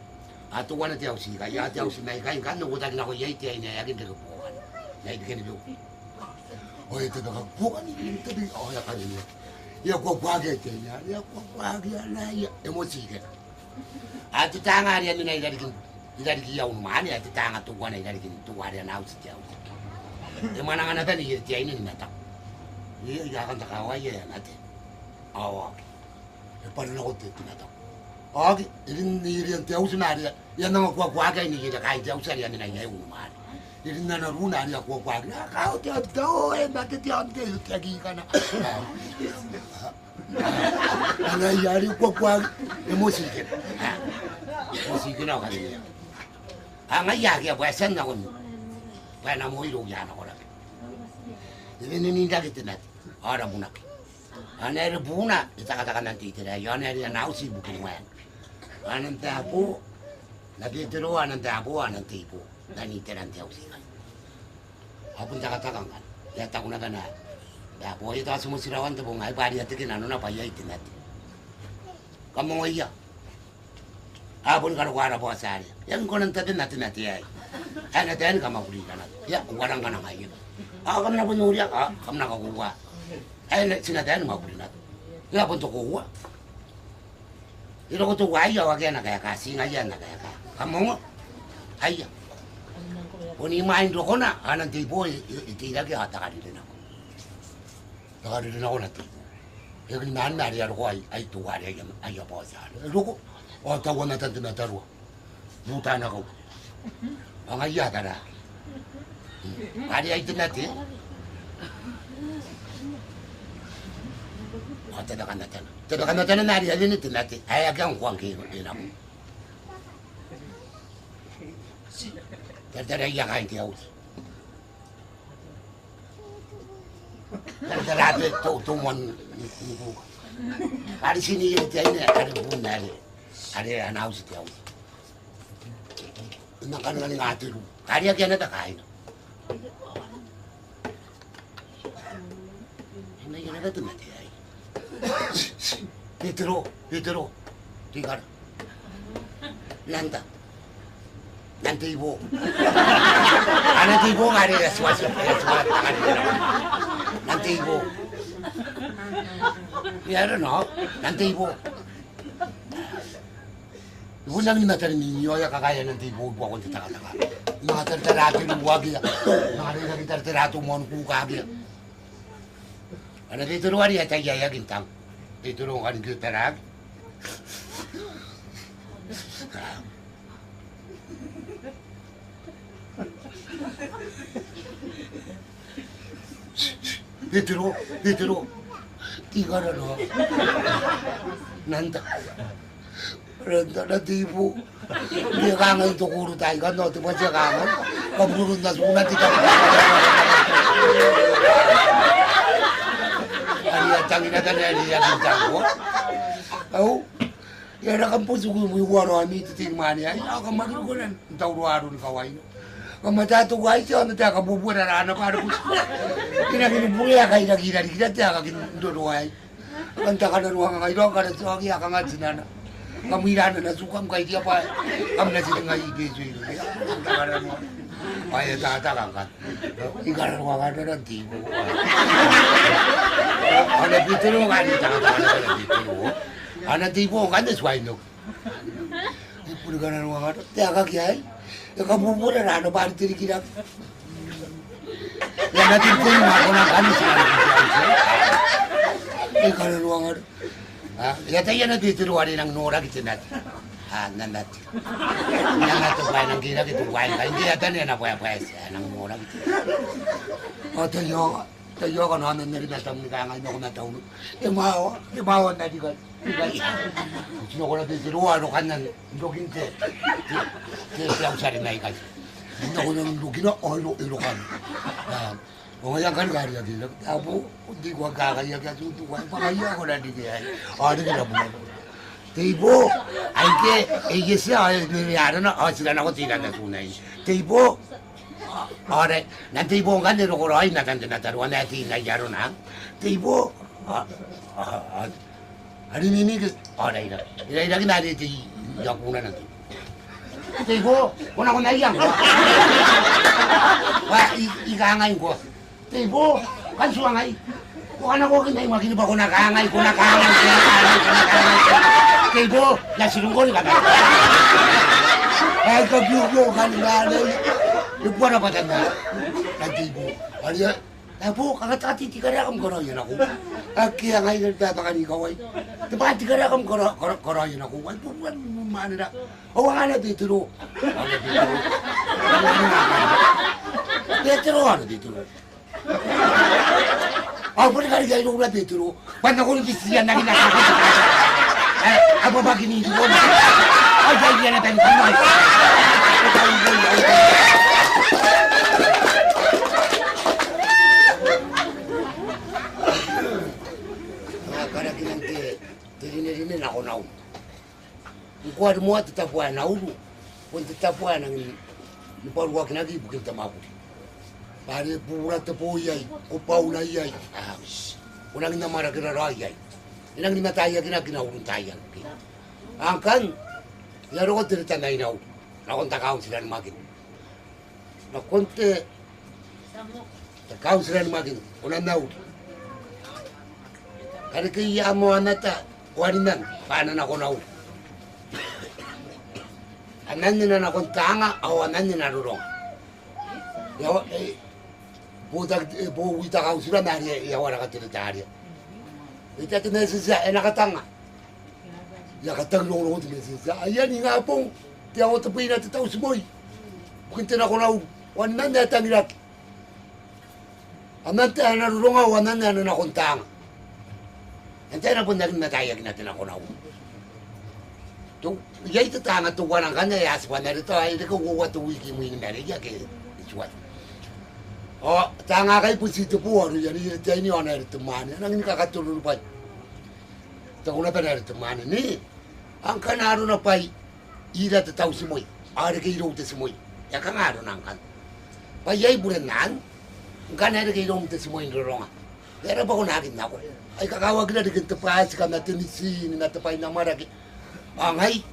Atau wana tiap sih, kaya tiap sih naik kain kan, aku tak nak ia tiap ni, yakin dia kebukan. Naik kini dulu. Oh itu dah kebukan ni, tadi oh ya kali ni. Ya kau bagai tanya, ya kau bagai lah ya emosi kan. Atu tanga dia ni dari kau mana? Atu tanga tu gua dari tu ada nau sejauh. Yang mana kan ada ni dia ini nak tak. Ia jangan tak kawai ya nanti. Awak. Lepas nak kau tu nak tak. Awak ini yang jauh senar dia. Yang nama kau bagai ni kita kait jauh sekali ni nak jauh mana. Jadi nana runa dia kau bagai. Kau tiap tahu nanti tiap lagi kan. Anak yari kuat emosi kan, emosi kan orang ni. Anak yari apa sen nak pun, mana mau hidup ya nak orang. Jadi ni dah kita nanti, orang bunak. Anak ada bunak, kita katakan nanti tidak. Anak ada nausi bukan mana. Anak tahu, lagi terus anak tahu anak tipu, dan itu nanti nausi kan. Apa kita katakan kan, ya tahu nak kan. Ya, boleh tak semua sirawan tu bungai padi hati kita nana payah itu nanti. Kamu mau iya? Apun kalau gua ada puasa ni, yang kau nanti nanti ya. Nanti kamu beli kan? Ya, orang kan nak iya. Kamu nak punya dia, kamu nak kau gua. Sini nanti mau beli nanti. Ya, pun tu gua. Itu kau tu gua iya, wakai nak kaya kasih aja nak kaya. Kamu mau? Iya. Pun imain tu kau nak, nanti boy tidak kaya tak ada ni nak. Tak ada nak nanti. Yang ni mana dia ruai, itu ada yang ayah pasal. Ruko, oh tahu nanti nanti ruah. Buta nak kau. Ang ayah tak ada. Ada itu nanti. Oh tidak nanti nanti ada ni nanti. Ayah kan kuang kiri ni nak. Tidak ayah kain dia. Terhadap tu mon, ada sini dia ni ada pun ada anak usia dia. Nak kan ni ngati lu, karya kian ada kain. Ini yang ada tu nanti. Petro, tiga, nanti ibu, anak ibu ada sesuatu nanti ibu, ya no, nanti ibu nang ni natar ni yo ya kakaya nanti ibu buat kita katakan, natar teratu lu wagi, natar teratu mon ku kagi, anak itu luar ya caya ya gintang, itu lu kan kita terag. Petro, tiga no. Nanta nanti ibu dia kangen tu guru tahu kan, tu macam kangen. Kamu nak sunat tidak? Ada canggih ada dia bintang. Tahu? Era kan po sugu mo waro ani titing mani ay ako magkukulan tawruarun kaway no. Kamatato guys ano ta kabubura na ano para kus. Kinaginibuya kay nagira kita ta kagindoruay. Kanta ka na ruang ngay do ka na so kaya ka nga sinana. Kamira na sukam kay dia pa. Kam na sila ngay ibejo ino. Kanta ka na mo. Ay tata ka. Igara ruang ano na tibo. Ano bituro ka ni tata na bituro. Ana tibo kan de swaino. Ipur kana ruang ano. Te aga kiai. Ya kamu mura na ano ba tiri kira. Ya natin ko na ako na kan sa. Igara ruang ano. Ya tayo na bituro ari nang nora kitinat. Nanat. Nanat to bay nang kira kitu bay. Hindi ata na po pues nang nora kitu. O tayo ka na nari na tam ni ka ngai no na taw. Mao na di ka. Sino ko na bituro ano kanan login te. Yang sari naik aja. Hindi ko nang lugin na ilo kan. O ngayon kan gari lagi. Apo hindi ko kakaya kaya sutu ko. Pakaya ko na di kaya. Ano kaya mo? Tibo, ay ke, siya ay niliyaro na. Sila na ko sila na sunay. Tibo, ore, nan tibo nga nilo ko rin natataruan natin na yaro na. Tibo, ano nini ka? Ore, ilagin natin ito yakunan natin. Tibo, kuna ko naiyang ko. Ikangayin ko. Tibo, kansuang ay. Kung ano ko kinay maging ba kunakangay. Tibo, nasilong ko ni kata. Ay kabyugyo kanilanay. Yung para pa tanda. Tibo, ano Tapo, kakatati tikarakam karayan ako. Kaya ngayon nagtataka ni Kaway. Diba tikarakam karayan ako. Ay, pupuan mo maano na. Hawa nga na dito ro. Dito ro, ano dito ro. Ako na kaligay ro na dito ro. Ba't ako nagisiyan na ginakakita? Ako ba ginito ko na? Ay, dahil yan na tayo kumay. Tiri na ako na ako. Kukuha mo at tatapuan na ulo. Kung tatapuan ang niparuwa kinagibukin tamapo. Pare pura tapo yay, upaw na yay. Unang namara kiraray yay. Inang nimataya kinaginawurong tayan. Angkan, yaro ko tiritan na inaw. Nakontakaon sila ng magin. Nakonte, takaon sila ng magin. Unang naw. Kaya kaya mo anata. Warinan, paano na ako na ulo? Anan nyo na akong tanga, o anan nyo na rurong. Buwita ka usura na rin, yawara ka tinatari. Ito tinasisa, nakatanga. Nakatang lolo ko tinasisa. Ayan, yung nga pong, di ako tapuin natin tao sumoy. Bukintin ako na ulo. Wanan na tangilak. Anan tayo na rurong, wanan na akong tanga. Nanti na po naging natin ako na ulo. Yay ito tanga tuwa ng kanya, yaswa na rito, ay hindi ko kuwa tuwiki mo yung narigya kay Iswat. O, tanga kay po sito po, ano yan, tayo niyo na rito mani, anong hindi kakatulong pa. Ito ko na pa na rito mani, ni, ang kanaro na pa'y, ira tataw si Moy, ari kay Rota si Moy, ya kangaro na ang kan. Payay buranan, ang kanaro kay Rota si Moy nironga. Pero pa ko nakin na ako. Ay kakawag na rin tapas ka na tinisin na tapay na maraki. Angay,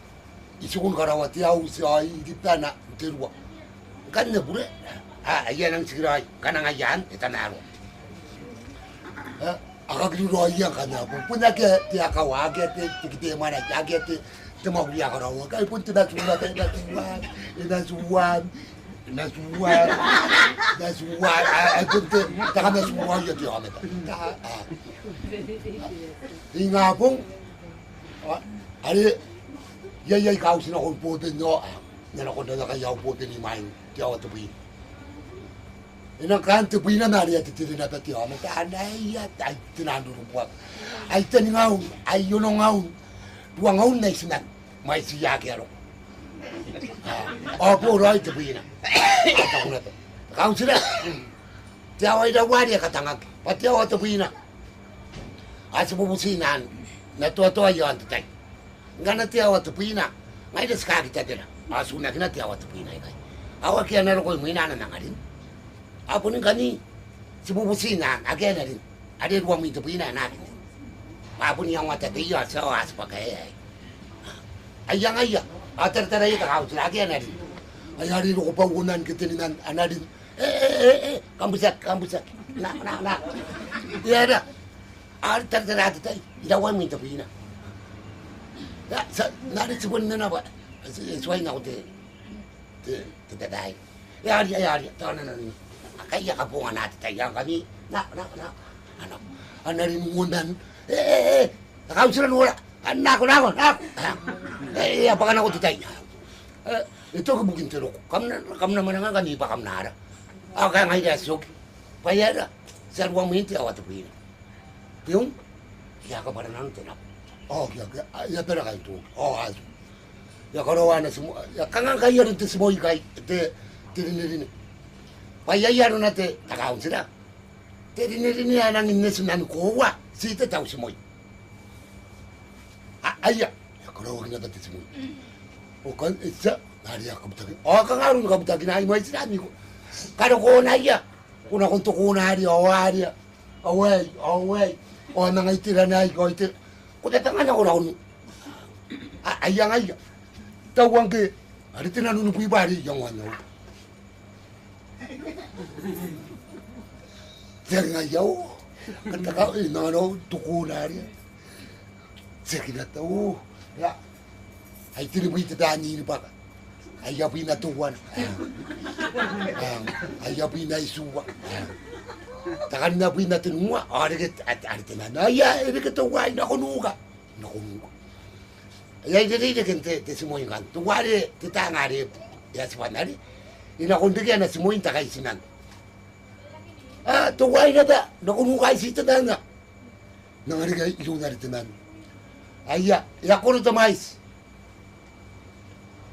isukun karawat yaw siya igita na tirwa. Kan na bure. Ayan ang siray. Kanang ayan, itanaro. Akagluroy yan ka na. Puna ka tiyakawag, tikiti manak, agit tumagli akarawag. Ay punta na sulat, inasuwan. Nasuwan. Ay punta, taka nasuwan yan tiyo kami. Nga pong, ari, yay kausin akong putin nyo. Yan ako na nakayaw putin ni Main, tiyo ako tupi. Inang kan tupi na nari at titili na tiyo kami. Tanay ay tinanurong po. Ay taningaw, ay yunongaw. Duwangaw na isinan, may siyagi aro. Opo, roy tupi na. At ako na to. Kausin na. Tiyo ay dawari katangag. Pati ako tupi na. At sa pupusinan, natuwa-tuwa yun tatay. ngana te awa tu pina ngai des ka kita tera asuna kina te awa tu pina kai awa kia na ko muina na ngarin apo ni kani sibu busina agena rin ade ruwa mi tu pina na rin apo ni yang wata te ya sa as pa kai ayang aya atar tara ita ka usra agena rin ayari ko pa unan kitininan anadin kambusak na ya da atar tara ita ida wa mi tu pina ya sa nari sibun na ba suai na te dai ya ta na kai ya kapungan natin tayo kami na anarin mundan nakausulan wala nako apakan ako titay ito kabukin tiro kam naman nga kanipa kam nara ako kaya ngayon asok payara sa ruang minti awat pina yung ya ka para nang tinap ya pera kayo to aso ya karawa na semua ya kangang kaya rin te semua kay te tinirin payayaro na te takaon sila te tinirin niya nang innesunan ko wa si te tao semua aya ya karawa na te semua o kan isa hari akabutagi o kangarun kabutagi na ay sila ni ko karo ko na iya kuna kunto ko na hari away o nang itira na ay ko ite ko te tanga na ko raun ayang tawang ke hari tinanunu pibari yang wano jangan jauh kata kau nano tukunari sekira tahu ya ai tiri tani ni pak ai api na tuan ai api na isuwa takan na api na tinua ada tinana ya ini ketua na kunuga ya jadi dia kente te semua yang kan tuare kita ngari ya sebenarnya ina kundiga na semua yang takai sinan tuwai nada na kunuga isi tanana ngari ga ilu ngari tanan ayya ya kono tamais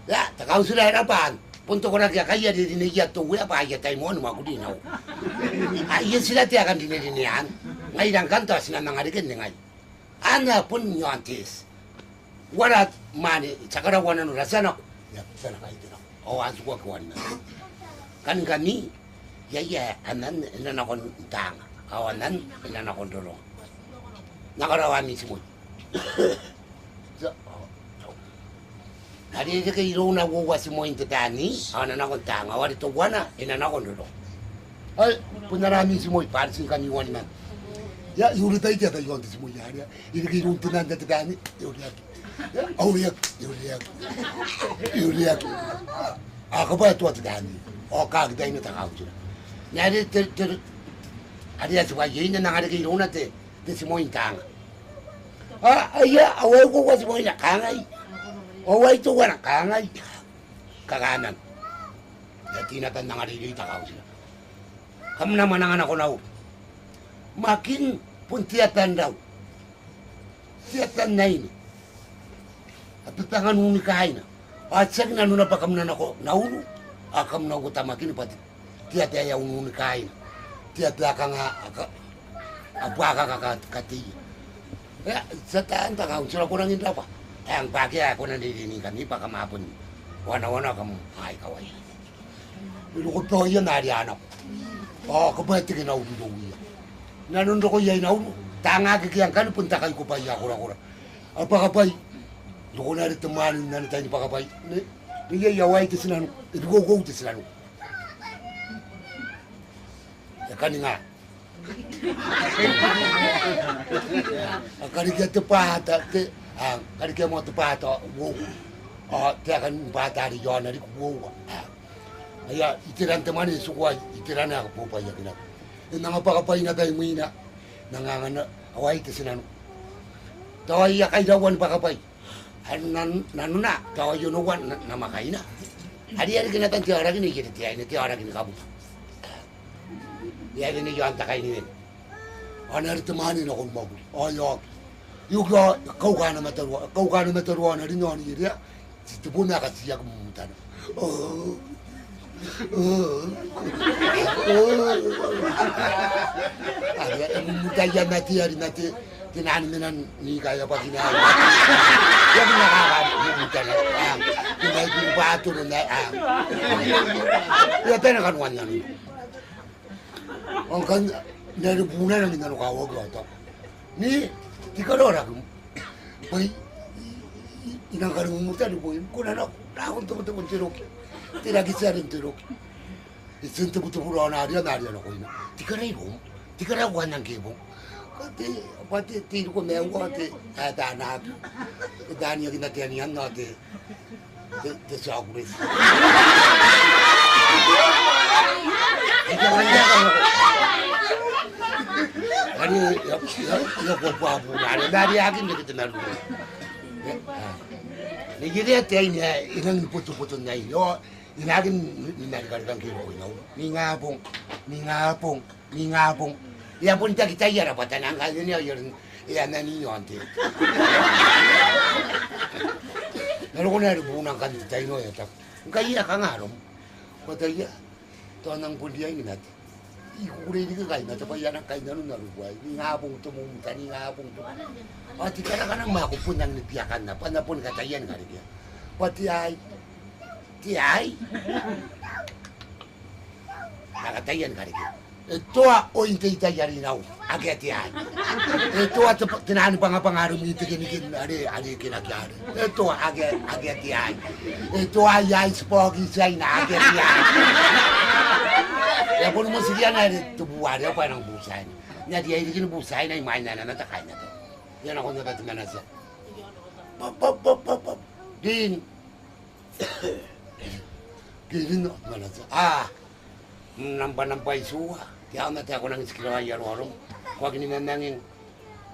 ya takau sudah harapan punto kona kaya di dini ya tuwe apa ya taimon ma kudi nau ayya sila ti akan dini dinian ngai dang kanto sinan ngari ken ngai ana pun nyontis warat mani cakara wana no rasana ya sana kai tira o asu ko wana kan kami ya anan ina na kon tang awanan ina na kon dolo nakarawani semua hari ini kai ro na wo wa semua intani ana na kon tang awari to wana ina na kon dolo ai punarami semua parsin kami wana ya yuri tai dia tai yonti semua ya ini kai ro tunan da tani yuri Yuliak. Ako ba ito at gani? O kagday na takaw sila. Nari ada suka yun na nangari kayo na te si mo intang. Aya away ko si mo inakangay. Away to wa nakangay. Kaganan. Dati natan nangari kayo takaw sila. Kam naman ang anak ko na makin puntiatan daw. Tiatan na ini. At tangan nung nikahay na. At siya ginano na pa kam na nako. Nauno. Akam na ko tamakin pati. Tiya ayaw nung nikahay na. Tiya ka nga. Abaka kakati. Kaya sa taan takaw. Sila ko nang indra pa. Ang paki ako nandidinig kami pa kamapon. Wana-wana kam. Ay kaway. Ilukot pa yan nari anak. Kapati kinaw dito. Nanundo ko yan nauno. Tanga kikiyang kan punta kayo ko pa iya kura-kura. Apakapay. Loko na rin tamanin na tayo ni pakapay. Niyayaway ito sila. Idugogo ito sila. Yakani nga. Karikya tepata. Karikya mo tepata. Wow. Tiya kan pata rin yun. Wow. Aya itiran tamanin sukway. Itiran na ako po pa yakin ako. Nga pakapay na tayo muna. Nangangana. Away ito sila. Taway yakay dawan pakapay. Nanu na, tawa yun uwan na makay na. Hari-hari kinatan tiara gini, tiara gini kabut. Iya gini yung takay ni Win. Anari temanin akong mabul. Ayok. Yung kau ka na mataruan na rin yun niya. Situpun na kasi siya kumutan. Mutayan na tiyari na tinaninan ni kaya pa kinaya. Yan ang nakakalimutan na. Pinagbato na yan tayo nakanuan yan. Ang kanya, naripunan ang inanukawag ata. Ni, di ka lora kung may inangkalimutan po yun. Kuna na akong tumutubong tirok. Tinagisa rin tirok. Isin tumutuburo na ariyan ako yun. Di ka na yun. Di ka na kuhan ng kibong. Pati tiro ko meron ko ati danap. Dani yung kinatianihan no ati. Te sogris. Ikaw ang yakan ako. Kani yung po na. Dari akin na kita meron ko. Nagiri at yan inang puto-puto na yun. Inagin ninagkargang kiro ko yun. Mingapong. Ya pun tak kita ya rapat tanang kali ni orang ya nani yonte. Lalu kau nak bunang kan kita ini ya tak. Kaya kang arom. Kata ya, tanang pun dia ini nanti. Ikure ini kaya nanti apa ya nak kaya nanu nalu buai. Ni ngapung tu mung tani ngapung tu. Pati kadang-kadang mak aku pun nang dipiakan apa na pun kata yan kali dia. Pati ai. Kata yan kali dia. Itoa o hindi yari now agad yan. Itoa tinahan pangapangarum nito kinikin ari kinakyari. Itoa agad yan. Itoa yay spogi say na agad yan. Ya pun mo siya na tubuwari pa ng busay. Nya di ay dikin busay na imay na natakay na to. Yan ako natatanda na siya. Pop. Din. Gilin na siya. Nampa suwa. Kaya mati ako nang iskirawa yaro-aro. Huwag ninanangin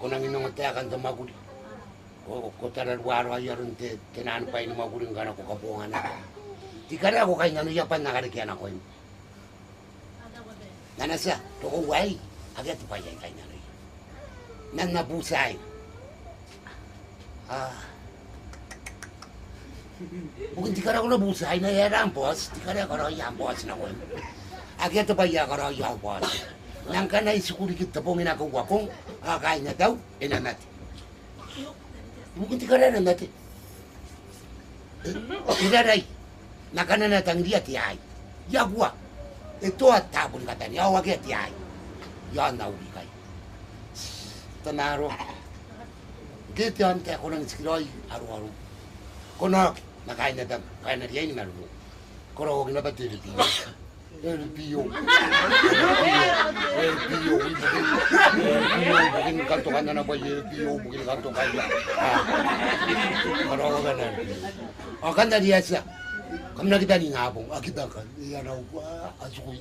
ko nang inungatyakan sa maguli. Ko tararwaro yaron tinaan pa yung maguling ka na ko kapungan na. Di ka na ako kayo nanuyapan nakarikyan ako yun. Nanasa, tukuway. Agad pa yan kayo na rin. Nanabusay. Bukan di ka na ako nabusay na yaran, boss. Di ka na ako yan, boss na ko yun. Agad pa yan ka rin yan, boss. Nang ka na isikuli kita pong inagawa kong kakain na daw, inanati. Bukan di ka na nanati. Iraray, nakananatang liya tiyay. Yagwa. Ito at tabon ka tani, awag at tiyay. Yan na uli kay. Tanaro. Kiti ante ako ng iskiloy, araw-araw. Kunak, nakain na daw, kaya na riyan ni Maruno. Kurog na ba tiripiyo? Tiripiyo. Bukin kantukan na ba tiripiyo, bukin kantukan na. Kurog na na. O kan na riyan siya. Kami na kita ni ngabong, kita kan. Iyan ako ba, asukoy.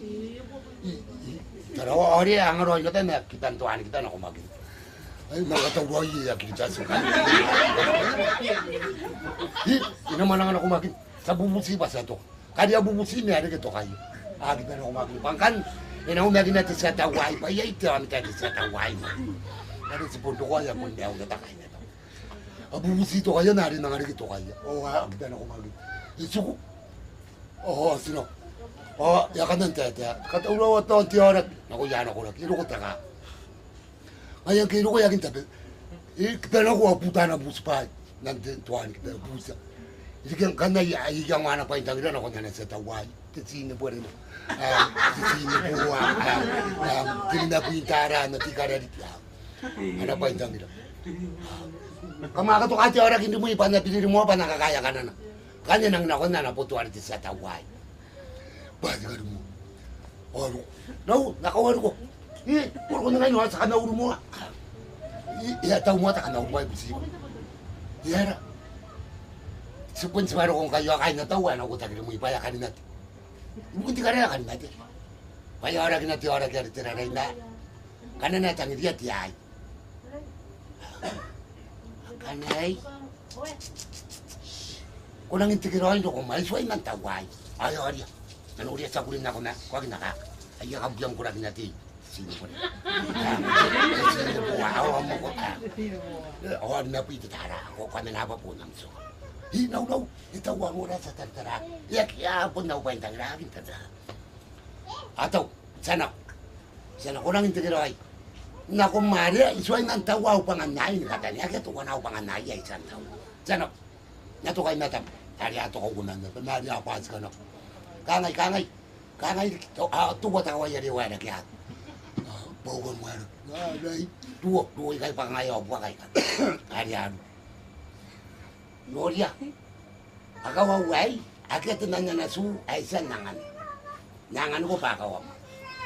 Tarawa, ori, ang aroy kita na, kita tuan kita na kumagin. Ay, nakatawa iya kita sa kanila. Ina man lang ako makin sa bumusi pa sa to. Kaya bumusi niya rin ito kayo. Kita na ako makin. Pangkan, ina umagin natin sa taway pa. Iya ito kami tayo sa taway mo. Kaya sa punto ko, kaya kung niya ako natakay na ito. Bumusi ito kaya na rin na rin ito kaya. O nga, kita na ako makin. Isuko. Oo, sino? O, yakan ng tete. Katulaw ito ang tiyarak. Naku, yan ako lang. Ino ko taka. Ngayon kayo ko yakin tabi. Kita na ko puta na buspa ng tuwan kita busa. Ikan kana ikan mana pa intang na ko na sa tawai. Tsine po rin. Tsine po tinda pintara na tikara dito. Ana pa intang ira. Kama ka to kati ora hindi mo ipan na pinili mo pa nakakaya ka na. Kanya nang nako na putuan dito sa tawai. Bakit ka mo? Oro. No, nakawaro ko. Puro ko na ngayon sa kanauro mo. Tahu mo ta kanauro mo ay busiko. Yara. Supun sa maro kung kayo kain na tawa na ko tagil mo ipaya kanin natin. Mungkin di karena kanin natin. Paya orang natin orang kaya tiraray na. Kanan natin ang diya tiyay. Kanay. Kunang intikiroin ko may suway ng taway. Ayaw ariya. Nanuri sa kulin na ko na. Kuwag na ka. Ayaw kabyang kurang natin. Sino po rin? Sino po, awa mo ko. Awa na po ititara ako, kami na pa po ng so. Hinaw, itawa mo na sa tantara. Kaya po na upay ang tangragin tantara. Ataw, sana ko nang intigiray. na kumare isoi nan tawa upangan nai ni katanya ke tu kana upangan nai ai san tau jano na to kai na tam ari ato ko gunan na na ari apa kana kangai to tu ko tawa ya ri wa na kya bo gon wa dai tu kai pangai op wa kai ari anu noria agawa wai akete nanya na su ai san nangan ko pa kawa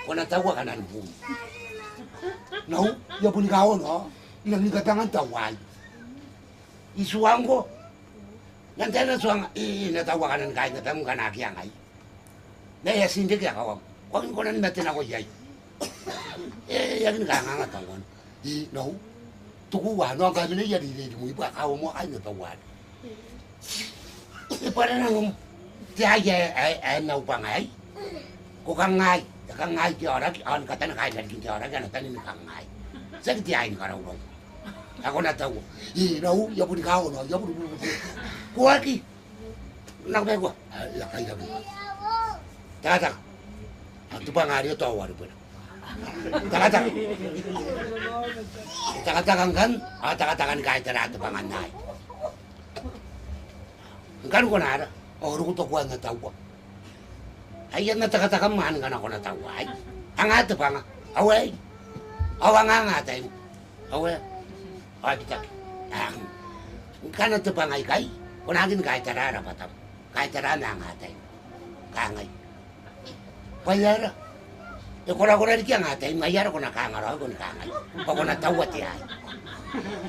ko na tawa kana bu no ya pun kau no ilang ni katangan tawai isuangko nanti na suang na tawa kanan kai na tamu kana kiang ai na ya sindik ya kawam ko nan natin ako yai ya ni ka nga tawon I no tuku wa no ka ni ya di mu pa ka mo ai na tawa para nang ti ai na upangai ko kangai ki ora on kata na kai ki ora kana tani ni kangai sa ki ai ni kara ulo ako na tawo I no ya pun kau no ya pun ko aki na ko ya kai da Tata, tu pangari tu awal pun. Tata kan kaya terat tu panganai. Kan ko nara, orang tu kuat na tahu. Ayat na tata man kan ako na tahu. Ay, angat tu panga, away, awang angat ay, away, ay kita. Kan tu pangai kai, ko nagin kaya terat apa tam, kaya terat na angat ay, kangai. Bayar. Ya kora dia ngatai, bayar kona kangaro kona kangai. Pokona tawat ya.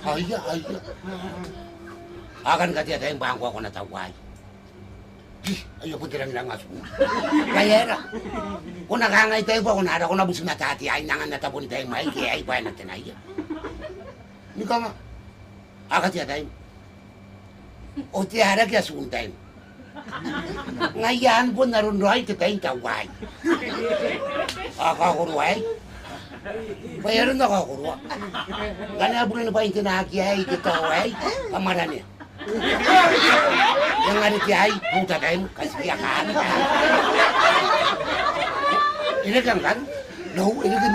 Ayah. Akan kati ada yang bangku kona tawai. Ih, ayo putirang lang asu. Bayar. Kona kangai tayo kona ada kona busna tati ay nangan na tapon tayo mai kaya ay pa na tanay. Ni kama. Akati ada. O tiara kaya suntay. Ngayon po narunroy kita yung taway. Akakuruay. Bayaran na kakuruwa. Gana po na pa yung tinakiyay kita way. Kamaran niya. Yang ada tiyay, puta tayo, kasiyakan. Ilagang kan? No, ilagang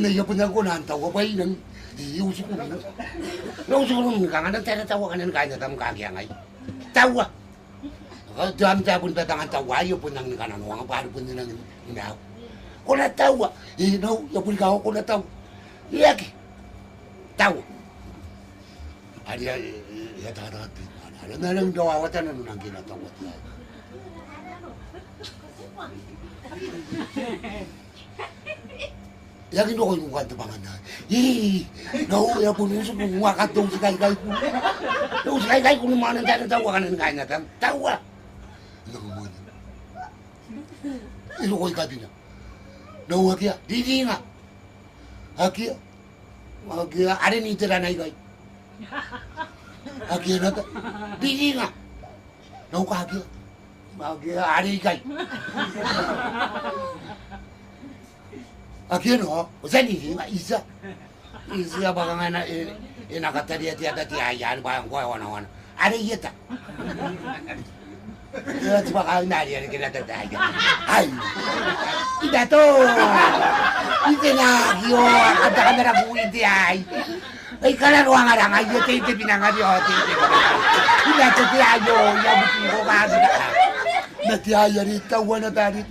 na yapon na ko na ang tawa pa yun. Iusok ko nyo. Iusok ko nyo, kanga nagtatawa ka na kaya na tamang kakiyangay. Tawa! Dam pun tangan tawa yo pun nang kanan wang apa pun nang inau. Ko na tawa. No, yo pun kau ko na tawa. Iya ki. Tawa. Ada ya tarat. Ada nang doa watan nang kina tawa. Yakin ko yung kanta pangalan. No, ya pun usok mo makatong sa kay ko. Yung sa kay ko naman ang tawa kanan kay na tawa. Ilo ko ikadina. No akia, didi nga. Akia ada ni tira na igay. Akia na ta. Didi nga. No ka akia ada igay. Akia no, usan ni nga isa. Isa baka nga na inakatariya tiada tiayan bayang ko wana. Ada iyata. Ya cuma kau nari yang kita tertarik. Hai, ida tu, ida lagi oh, kata ragu ida. Kalau ruang orang aja tu pinang aja tu. Ida tu dia ayo, ya bukan kau kata. Nanti ayah ni tahu mana tadi.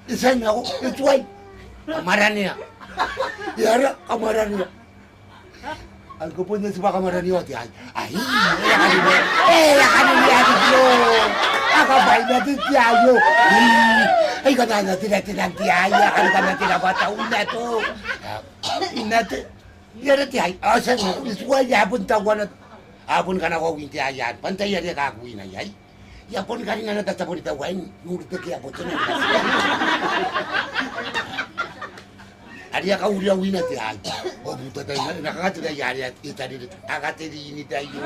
Saya aku cuai, kamarannya. Ya, kamarannya. Aku punya sebuah kamaran ni waktu ay. Kan lihat itu. Aku baik nanti tiayo. Kata nanti tiaya kan tidak tahu ina tu. Ina tu. Ya nanti ay. Saya semua ya pun tahu kan. Apun kan aku winti ayat. Pantai ya dia kaku ina ya. Ya pun kan ina tak tahu tahu ay. Nur tu kia pun tu. Ada kau dia wina tiay. Oh buta tayo nakakata tayo yari at kita dito. Akate di ini tayo.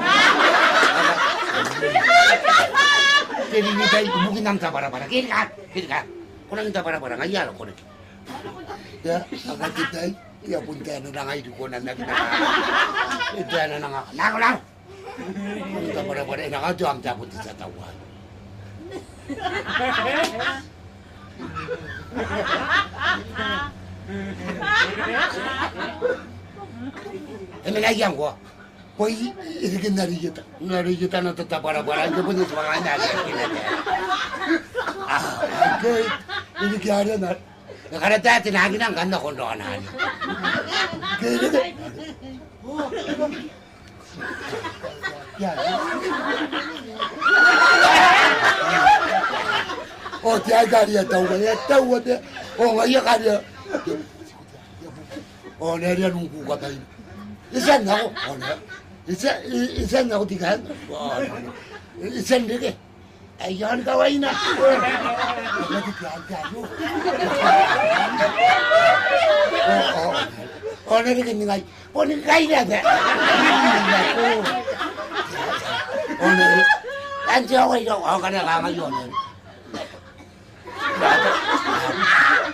Jadi ini tayo mungkin nang para kita. Kurang kita para ngayal ko rin. Ya akate tayo. Ya punta na ngay ko na nakita. Ito na nga. Nako. Kita para nakajam tapos sa tawa. Emela yango. Poi irige narijita na tata para yo puedo suara na. Okay. Ini kaya na. Nakara tati na gina ganda kondo na. Kaya. Ya. Oh, dia kaya tahu dia. Oh, ngaya kaya. Oh, dia nunggu kata ini. Isan ako. Oh, isan ako tigan. Oh, isan dike. Ayan kaway na. Lagi tiyan. Oh, narinig ngay. Oh, nagkaya na. Oh, narinig. Andiyo ako ito. Oh, kanaka ngayon.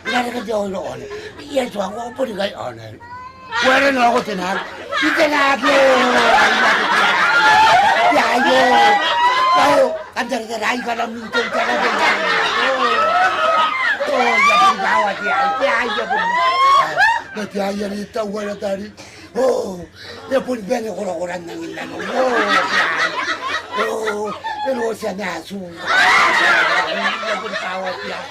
Narinig ako ito. Yes, ako po ni kayo. Oh, narinig. Wala na ako tinag. Itinagi! Yayo! Oh, kandar-daray ka lang minsan ka na din. Oh, yapong gawat yan. Yayo po. Natiyaya rita, wala tari. Oh, yapong bene kurakuran ng ilan. Oh, pero siya naso. Yapong gawat yan.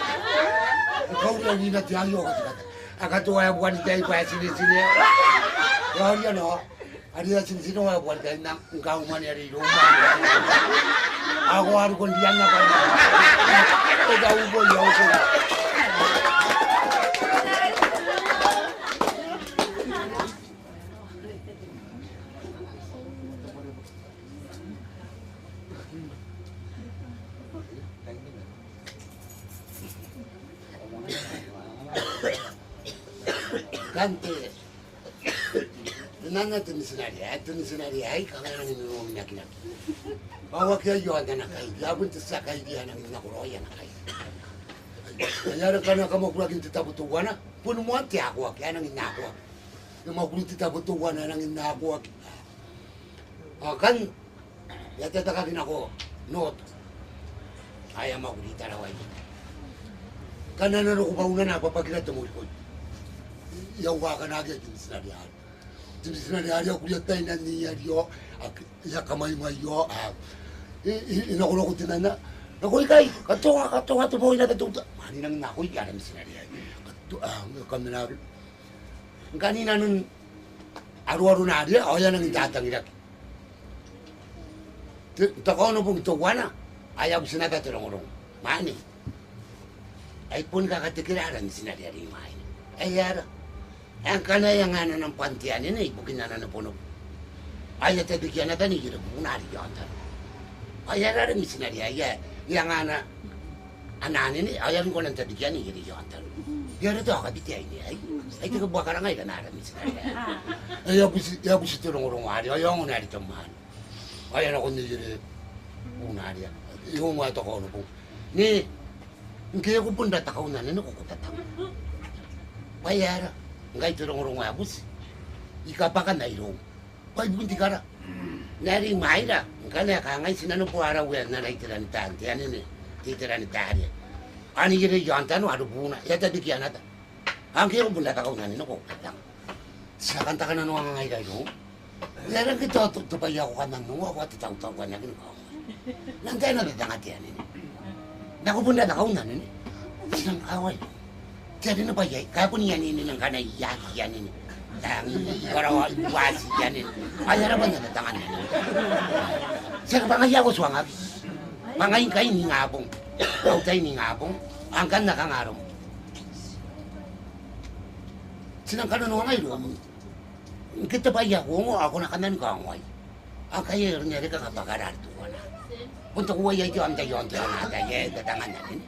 Ikaw lang yung natiyayo kasi kata. Akatuwa yung buwan tayo pa sinisini. Yun yan o. Ano yung sinisini yung buwan tayo na ikaw man yung rilo. Ako ano kung diyan na pa na. Ikaw po yung ako. Kante, nana tunisinari ay kaya nang inuwi na kinaki. Bawa kaya yun na nakay, labon sa sakay diyan ang nakuroya na kay. Kaya ka na kamakulagin titabutuwa na, puno mo ang tiyakuwa kaya nang inakuwa. Yung makulagin titabutuwa na nang inakuwa. Kan, yatatakakin ako, not. Kaya makulita raw ay. Kanana ko pa una na papagila tumulpod. Yawa ka na agad yung sinarihan. Yung sinarihan yung kuliyatay na niya yo, ya kamay mayo, inakulo ko tinana. Naku ikay, katunga tumoy na tatuta. Mani nang naku ikay yung sinarihan. Kami na, kanina nun, aru-aru na dia, o yan ang itatangilak. Takaw na pong ito, wana, ayaw sinatatirong-urong. Mani. Ay pun kakatikilaran sinarihan yung main. Ay yara. Ang kanayang ano ng pantiyan ini, bukin na na puno. Ay, ito bigyan na tani, gira bunari yun. Ay, yara rin misinari, ay, yung ananin, ay, ko nang tabigyan ni gira yun. Yara to, kabiti ay niya, ay, ito ka buwa ka na ngayon, kanara misinari. Ay, yabu si tulong-urong ari, ay, yung unari tamahan. Ay, ako ni gira unari, yung mga ito ko, ni, kaya ko pun datakaw na, nino ko kutatang. Ay, yara. Ngay turong-urong abus. Ika pa ka na ilong. Pag bunti ka na. Nari maira. Kaya ka ngay sinanong po araw yan na naitiran tan. Tiyan ini. Titiran tari. Ani gire yantan ado buna. Yata dikyan ata. Ang kaya ko bunda takaw na nino ko. Sinakanta ka na nung ngay kayo. Yaran kita tupaya ko ka nang nung ako at tataw-taw ka na ginawa. Nantay na natangat yan ini. Naku bunda takaw na nini. Sinang away. Jadi na ba yay? Kaya po niyan ini ng kanay yaki yan ini. Ang karawa iwasi yan ini. Ay na ba niya natangan yan ini? Siya ka nga ko suwangag. Mangayin kayo ni ngapong. Daw tayo ni ngapong. Ang kan nakangarong. Sinang kanon nga ngayon. Kita ba yako ako na kanan ka ngay. Ang kayo niya rin ka kapagarar tuwa na. Punta ko yay ito ang tayo ang tayo na tayo. Datangan na rin.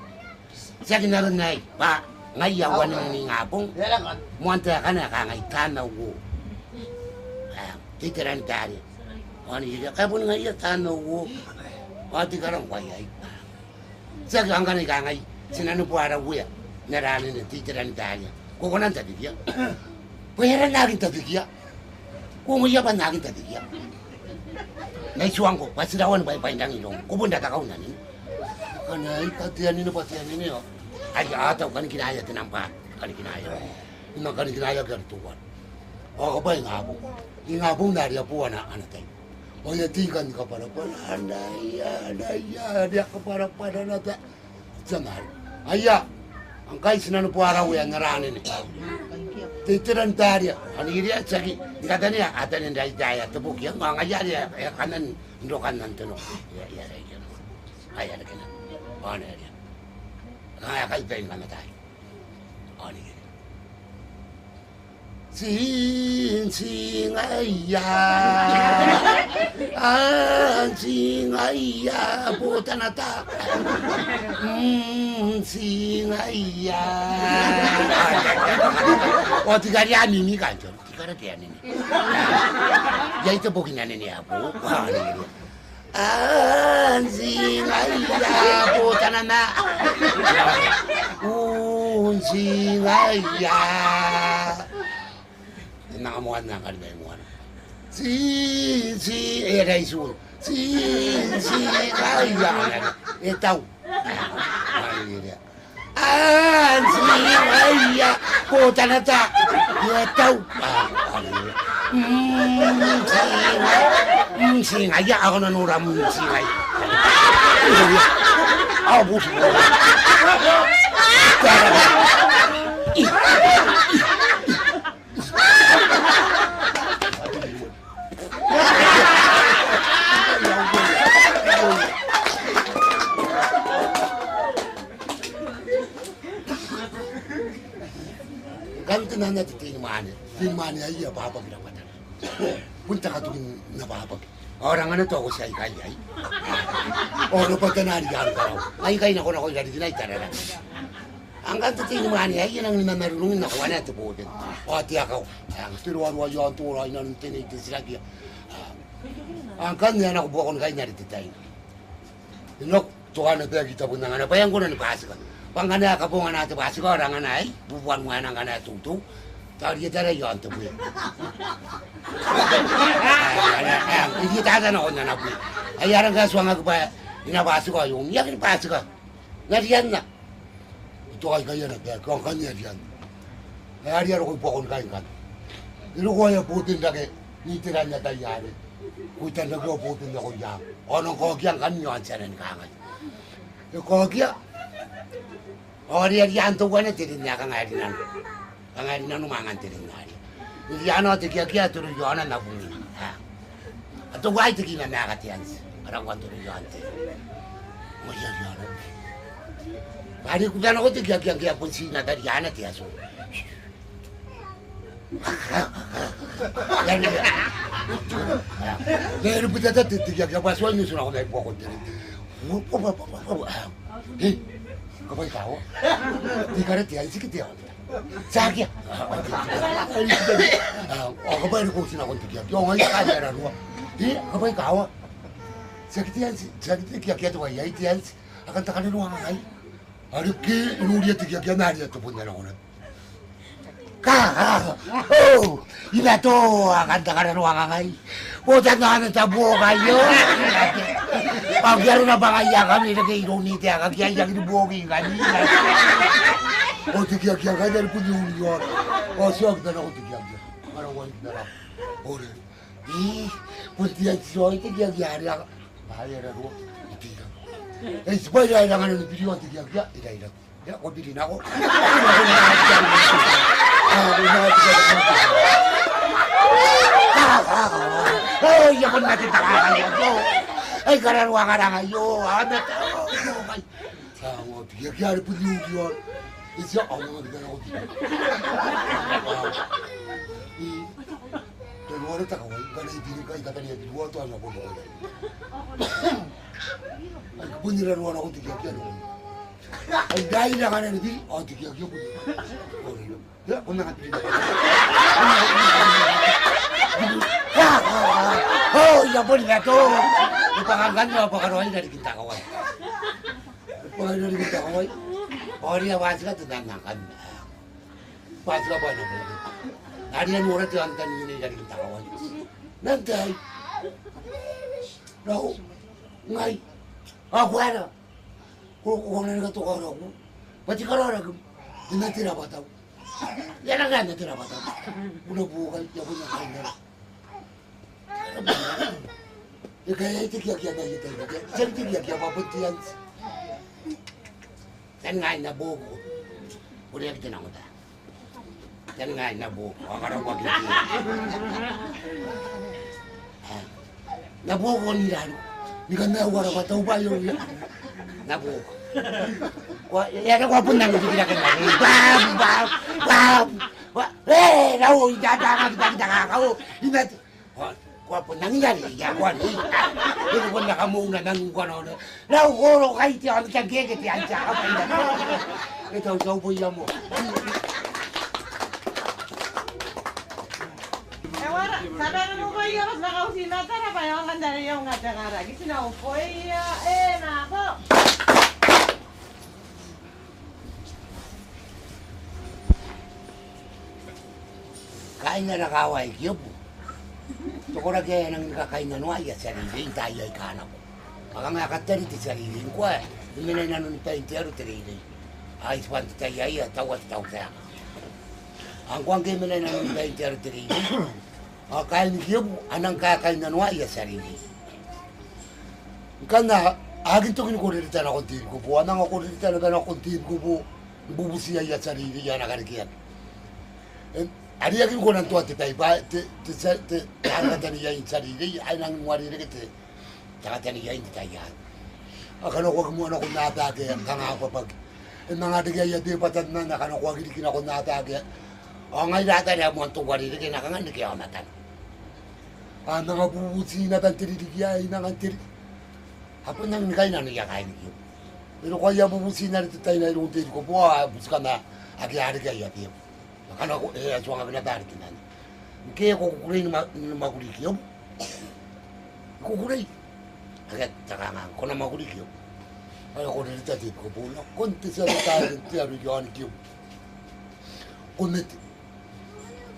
Siya kinaroon na pa. Ngayawan ng ngapong, muanta ka na ka ngay tanaw ko. Titiran tari. Ano yun, kaya po nga iya tanaw ko. Pati ka lang kwayay. Sa kang ka ngay, sinano po araw ko ya, naranin na titiran tari. Kung nang tadigya. Pwera naging tadigya. Kung iya pa naging tadigya. Naisuang ko, pasirawan ba ipahindang ilong, kubunda takaw na nin. Kanay, patianin na patianin niyo. Ay, ataw kan kinaya tinampa, kan kinaya. Nakani kinaya kertuan. O ba ngabo. Ingabo na ria po na anatay. O ya tingkan ka para andaya dia ka para na ta. Jamal. Aya. Ang kai sinano po araw ya narane ni. Titiran taria. Ani ria sagi. Katanya atan ndai daya tebuk ya ngaya dia kanan ndo kanan tuno. Ya ya ya. Aya na kana. Ana ria. Kaya kai kain kana tai. Ani. 亲亲哎呀，亲哎呀，不得那大，亲哎呀，我这个俩妮妮感觉，这个俩妮妮，也这不跟人家不话的。亲哎呀，不得那那，亲哎呀。Nakamuhan na kanina yung ano. Si, Eraisul. Si, kaya. Itaw. Si, kaya. Puta na ta. Itaw. Si, kaya. Ako nanuram. Si, kaya. Ako puso mo. Ganito na natin tinimani ay babag na pata. Punta ka doon nababag. Orang ano to ako siya ikay. Oro pagkanari ka raw. Ay kay na ko ilalagay tarara. Ang ganito tinimani ay yan ang namarunong na kuha natin po din. O ati ako. Ang tiruan wa yan turay na nung tinitin sila kaya. Ang kanya na ko buwan kay narito tayo. Inok, tuwa na tayo kita po na nga. Bayang ko na nipasa ka. Pangana ka po nga natin pasa ka. Orang nga ay, buwan mo nga nga na tutong. Tawag kita na yun ito po. Hindi tata na ko na na po. Ay yarang ka suwang ako pa. Inapasa ko yung yakin pasa ka. Nariyan na. Ito ay kaya na kaya. Kung kanya riyan. Ay ariyan ako buwan kayo ka. Inukuha yung putin na kaya. Nitiran niya tayo yari. Kuitan na ko putin na ko yan. Anong kogyang kanyo ang sanan kangan. Yung kogya. Oriyan to wana tirin niya kangarinan. Kangarinan umangan tirin niya. Iliano at ikiya turo yun na nabungin. At ito ay tikin na nakatiyan. Parang kwan turo yun. Mayan yan. Pari ko gano'n ko tikiya punsi na tariyan at yaso. Pero pita tikiya paswa niyo suna ko na ipokon tirin. Kapag ikaw, di ka rin tiyan, sige tiyan. Sakya! O kapag rin kong sinakon tiyan, yung ngayon kanya na ruwa. Kapag ikaw, sakit tiyan, sakit tiyan, kaya tuwa yay tiyan, akan taka na ruwa nga ngay. Ano ki, inuliya tiyan, nariya tupon na lang unan. Oh, ina to, akan taka na ruwa nga ngay. Putat na ka tabo kayo. Pag yaro na ba kaya kami nag-ironiti ang kagyan inubuhogin kanina. O tigyagyan ka dahil po yung yun. O siyag na ako tigyagyan. Parang walik na lang. O rin. Puntiyan siya, tigyagyan lang. Bahaya na ro. Itigan. Eh, sabay na lang ano nabili ang tigyagyan. Ilay lang. Ya, kung bilhin ako. Oh, yapon natin takakayo ko. Ay, kararwa ka na ngayo. Ano tao? Ay, tao, tigyagyan po yung yun. Isya, ako nga ganda ako dito. Dalawa na takaway, ganay din ka, ikata niya, dalawa to ang napuno ko. Ay, kapunilaruan ako tigyagyan. Ay, dahil na ka na natin, tigyagyan po. Ya, kung nakatili na. Oh, yapon na to. Ipanganggan mo, pakarohay na rin kita kaway. Pakarohay na rin kita kaway. Pakarohay wasi ka, tunangakan. Wasi ka ba na po? Nariyan mo rin ito ang tanong na rin kita kaway. Nantay. Naku, ngay. Ako na. Kung na rin ka ito karaw mo. Pati karaw na, hindi tira ba tao? Yan ang ganda tinapatan. Bunabukan, yabon ang kanya. Kaya itigyak-yak na ito. Saan itigyak-yak maputiyan? Saan nga nabuko? Puriyak din ako ta. Saan nga nabuko? Akarang wag ito. Nabuko nila. Hindi ka nawara ka tao ba yun? Nabuko. Yan ako pun nang hindi ka na. Bam! Bam! Bam! Eh! Naku! Idadaka kita kakao! Inat! Kuwapo nangyari, yawan. Hindi ko nakamuna ng gano'n. Naukuro kayo tiyo ang tagigit yan siya kapay na. Ito, sauboy yan mo. Wala, sabi mo ba yung nakausin tara pa yung kanda na yung nga tsakara. Gisinaupoy, nako. Kain na nakaway, kiyo po. Tukura kaya nang nakakain na nuwa, ya sarili, tayo ay kanak ko. Makangakatari ti sarili ko eh. Luminay na nun tayo intero tirili. Ayos pa ti tayo ay, tawas tao sa yaka. Ang kuwang kayo minay na nun tayo intero tirili. Kain kiyo po, anang kakain na nuwa, ya sarili. Kana, agin to kinukuririta na kontin ko po. Anang ako ririta na kontin ko po. Bubusiya ya sarili, ya nakarikiyan. Ari yakin ko nang tuwa titay ba te tani yain sarili ay nang wariri kete tani yain titay yan akano ko mo na ko natake ang kanga ko pag mga digay di patat na nakano ko gidi kina ko natake ang ay data na mo to wariri kina kanga ni kaya matan ang mga bubusi na tan tiri digay na ngan tiri hapon nang nikay na niya kain niyo pero ko ya bubusi na titay na ro tiri ko po buskan na agyari kaya tiyo Kana ko so nga binatari kinan. Kaya ko kukuray na magulikyo. Kukuray. Agad takangan ko na magulikyo. Ay ko rin tati ko pula. Kunti sa tayo tiaro yon kyo. Kunit.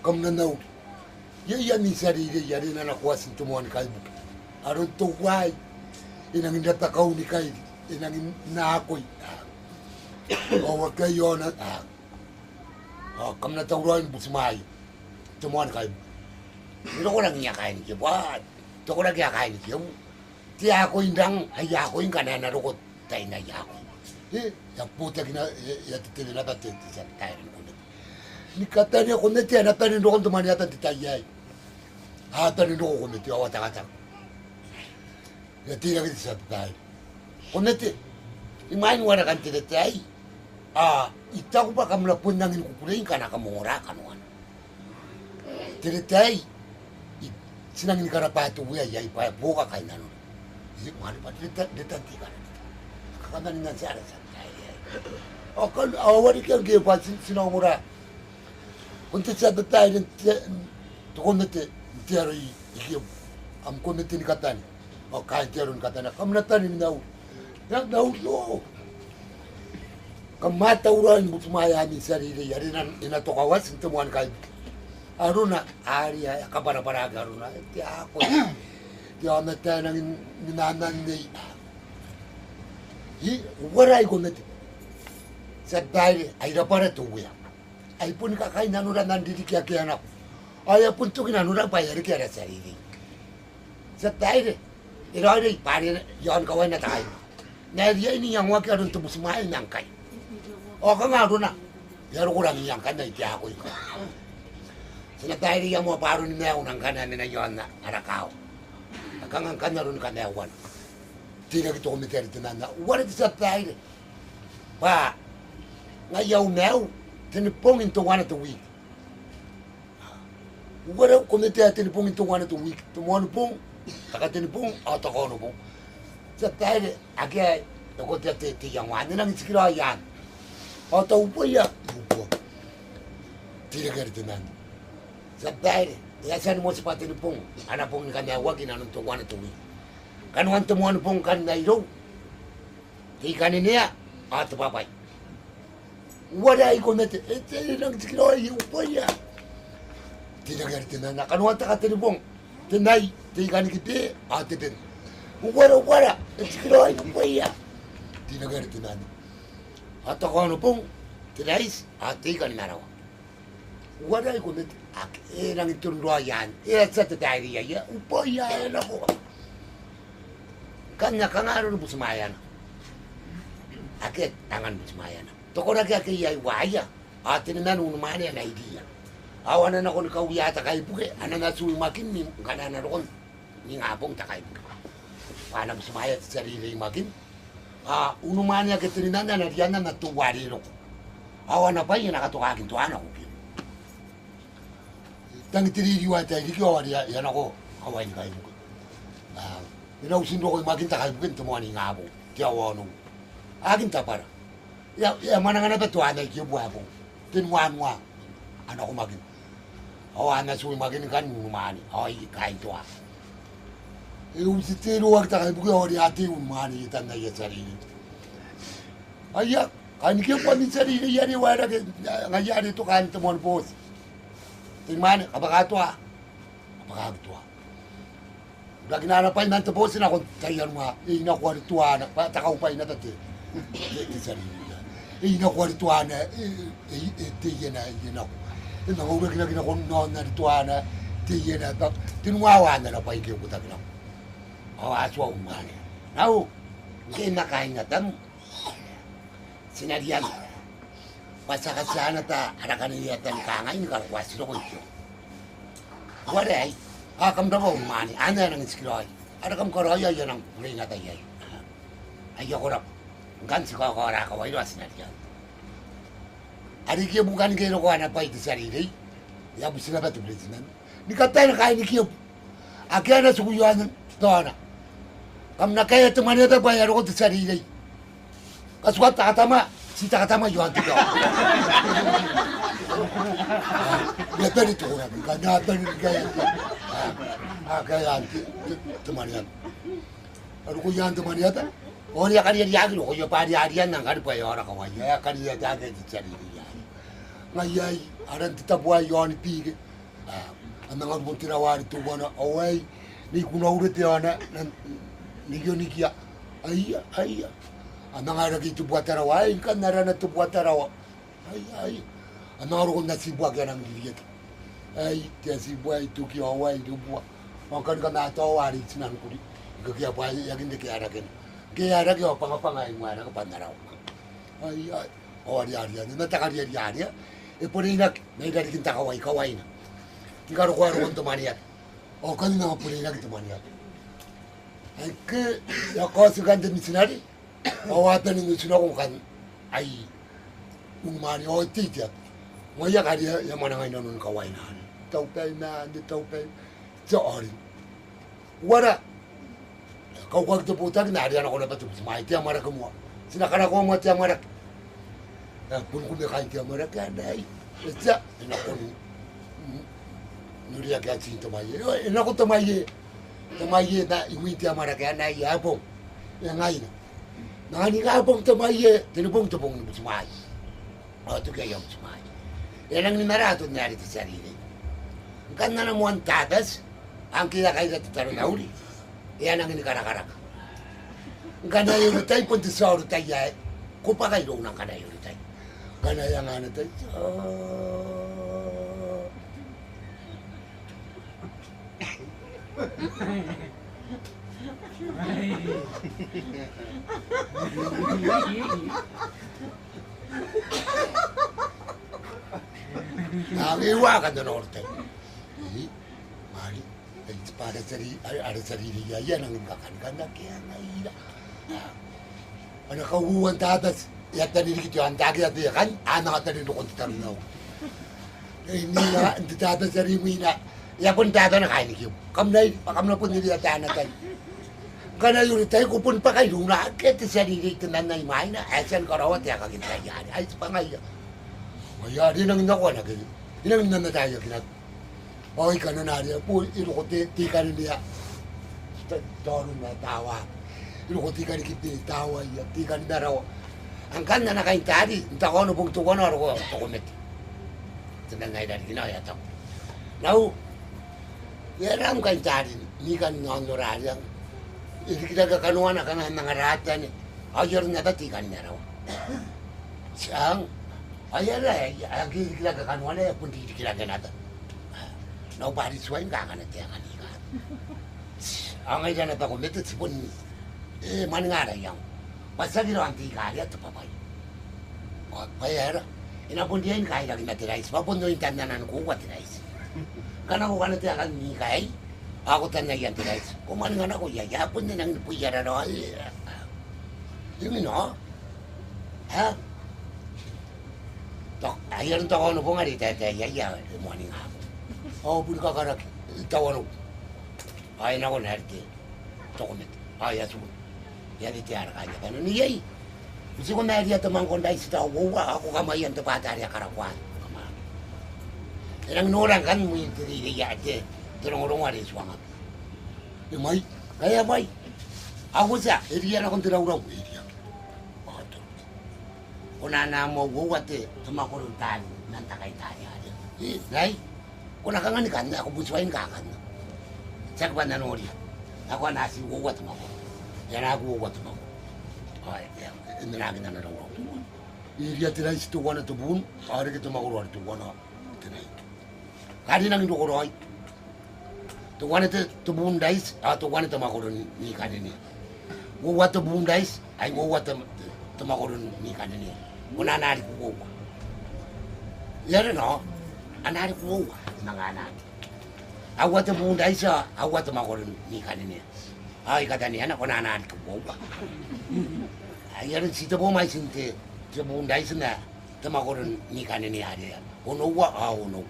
Kam na naw. Yan ni sarili yari na nakuha sin tumuan kay buk. Aron to why. Inang natakaw ni kay inang naakoy. O wag kayo na kam na tawuran busmay. Tumuan kay. Pero ko lang kain ki buat. To ko lang kain ki. Ti ako indang ay ako in kana na rukot tay na ako. Ya puta kina ya titili na tatte sa tayo ko. Ni katanya ko neti na tani ndo ko tumani ata titayay. Ha tani ndo ko neti awata kata. Ya tira ki sa tayo. Ko neti. Imain wala kan titay. Ita ko pa kamla pun nang inukukulay ka na kamura kanuan. Tiritay, sinangin ka na pa ito buya, yay pa buka kay nanon. Isip mo, ano pa, ditanti ka na. Kakamanin nga sa arasan tayo. Kan, awari ka ang pa, sinamura. Kung sa tayo, tukon na tiyaro ikiyom. Am kun na tinikatan. Kain tiyaro nikatan. Kamnatan ni naw. Nagnaw. Kamatauran mo tumaya ni sarili yari na inatokawas tumuan kay aruna ari kabara-baraga aruna ti ako ti ana tanang minanan ni waray ko nati sa dahil ay rapara tuya ay pun kakay nanura nandiri kaya kaya na ay pun to kinanura pa yari kaya sarili sa dahil irari pare yon kawan na tayo na ini yang wakil aron tumusmahay nang kay ka nga doon na. Pero ko lang iyang kanay, tiya ako yung sinatahiri yan mo paro ni Neo ng kanan ni Nayon na arakaw. Nagkangang kanya ron ka Neoan. Tinag ito kumiteri tinan na, walit sa tahiri. Pa, ngayaw Neo, tinipong into 1 at a week. Wala kumiteri tinipong into 1 at a week. Tumuano pong, takatinipong, atakono pong. Sa tahiri, agay, ako tiyang wani nang isikilo yan. Atau apa ya? Lupa. Tidak ada tenan. Sampai ya saya mau sepatu ni pun, anak pun kan dia wagi nanun tuan itu. Kan wan temuan pun kan nairo. Ikan ini ya, atau apa? Wadah ikut nanti, nang sikilo ya apa ya? Tidak ada tenan. Kan wan tak kata ni pun, tenai, ikan kita, atau ten. Wadah, sikilo apa ya? Tidak ada tenan. Atau kau nupung, tinais, ati ka ni narawa. Warai ko met ak nang itundwa yan. Sa tatay ya upo ya na ko. Kanya kangaro no busmayan. Akit tangan busmayan. Tokora kaya kaya waya. Atin na nung mani na idea. Awana na ko kauya ta kay buke. Ana na makin ni kana na ron. Ni ngabong ta kay buke. Pana busmaya sa sarili makin. Unumanya ke tininanda na riana na tuwari ro. Awana pa yun nakatukakin tuana ko. Tang tiri wata di ko wari ya nako kawai kai buku. Ina usin do ko makin ta kai buku temo ani ngabo. Dia wono. Agin ta para. Ya mana ngana betu ana ki bu abu. Tin wan wa. Ana ko makin. Ana su makin kan mu mani. Ai kai to. Usi tiro wa ta kai buku wari ati un mani tan na ya sari. Ayya kan ki ko ni sari ya ni wa ra ke ngayari to kan temon bos. Tingman, kapagatua. Kapagatua. Udah ginana pa nanta bosi na kon tayan ma. Ina ko ritua na pa takaw pa ina tate. Ina ko ritua na te yena yena. Ina ko gina kon no na ritua na te yena ta. Tinwawa na pa ike ko takina. Aswa umane. Nau. Kina kainga tam. Sinarian. Pasakasana ta arakaniya tan kangay ni kalkwasi ro ko. Waray, akam daw mani ana nang iskroy. Arakam koroya yan ang ringa tayay. Ayo ko rap. Gansi ko ra ka wai ras na yan. Ari ke bukan ke ro ko ana pa iti sarili. Ya busina ba tublinan. Ni katay na kay ni kiyo. Akena su yuan dona. Kam na kaya tumani ta ba ya ro ko sarili. Kaswa ta tama. Si takatama yuan tiga. Ya tadi tu orang, kerana tadi gaya, gaya temanian. Aduh ko yan temanian ta? Oh ya kan ya ko yo pari arian nang kan pa yo ora kawai. Ya kan ya jaga di cari dia. Ngai aran kita buai yon pige. Anang ang tirawari tu bona away ni kuno ulit yana ni yoni kia. Ai. Anang ara gitu buat tarawai kan narana tu buat tarawa. Ai. Anang ro na si buat ganang lihat. Ai dia si buat itu ki awai tu buat. Makan kan atau hari sinan kuri. Ke apa yakin de ke ara ken. Ke ara ke apa ngai ngara ke pandaraw. Ai. Awari ari na takari ari. E por ina na dari kinta kawai na. Tingaro ko aro to maniat. O kan na por ina to maniat. Ai ke ya ko su kan de misinari. Awatan ni sino kan ai umani o titia. Mo ya kari ya mana ngai non kawai na. Tau pai na de tau pai. Sorry. Wara. Kau to putar na ari ana ko na patu mai tia mara ko mo. Sina kana ko mo tia mara. Pun ko be kai tia mara ka dai. Ja ina ko nuria ka tin to mai. Ina ko to mai. To mai na iwi tia mara ka na ya bo. Ya ngai na. Nani ka bong tamaye, tinubong tubong ng busmay. O, ito kayo busmay. Yan ang ninarato nari sa sarili. Ang kanda na mo ang tatas, ang kinakay na tutaro na uli. Yan ang inikarak-arak. Ang kanda yun tayo, punti sa oro tayo, kupa kayo ng kanda yun tayo. Kanda yung ano tayo, Nangiwakan na norte. Mari, para sarili niya, yan ang kakan-kanak, kaya naila. Ano kauhuan tatas, yata nilikit yung antagi at yakan, anak at nilukon sa tarunaw. Hindi na, hindi tatas sarili na, yapon tata na kain niyo. Kam na po niliyata na tayo. Kana yun tayo, kupun pa kayo na, kaya sarili ito na naimay na, asan karawat, ya kakita yan, ay sa pangaya. Kaya rin ang nakuha na ganyan. Inang na tayo kinag. Okay ka na nariya po, ilukote, tika rin niya. Toro na tawa. Ilukote ka rin kiti, tawa, tika rin na raw. Ang kan na nakaintari, ang tako na pong tukon na ako, tukumit. Ito na ngay dari kinaya tako. Now, yaram kaintari, ni kan nandurari ang ikikagakanuan na kanang nangaratan. Ayaw na tika rin na raw. Siyang, Ayala, agi kila ka kanwana ya pun di kila ka nata. Nobody swing ka kana te ka ni ka. Ang ay jana ta ko metu sipun man nga ra yang. Pasagi ro anti ka ya to papai. O payara. Ina pun dia ka ila na tirais. Pa pun no intandanan ko wa tirais. Kana ko kana te ka ni kai. Ako tan na yan tirais. Ko man nga na ko ya pun din ang puyara ro. Yung no. Ha? Ayan to ano po nga dito, yaya, morning ako. Oh, pun kakarak, tawano. Ay na ko na herte. Tokomet. Ay asu. Yari tiara kanya kan ni yai. Musi ko na dia teman ko dai sita wa aku kamayan to patari karakwan. Erang norang kan mu intri ya te. Terong-orong ari suanga. E mai, kaya mai. Aku sa, dia na kon terong-orong. Kuna na mo guwate tumakurutan ng takay-taya. Nay, kuna ka nga ni kan, ako buswain ka kan. Saka ba nanori? Ako nasi guwat mo ko. Yan ako guwat mo ko. Ay, inanagin na na raw. Iriya tinay si tuwa na tubun, ari ka tumakuro ari tuwa na tinay. Kadi nang indukuro ay. Tuwa na tubun dais, tuwa na tumakuro ni kanini. Guwat tubun dais, ay guwat tumakuro ni kanini. Kuna nari kuwa. Yara no, anari kuwa mga anak. Awat mo dahil sa awat makoron ni kanina. Ay kata niya na kuna nari kuwa. Ay yara sito po may sinte. Sa buong dahil sa na tumakoron ni kanina niya. Uno wa uno.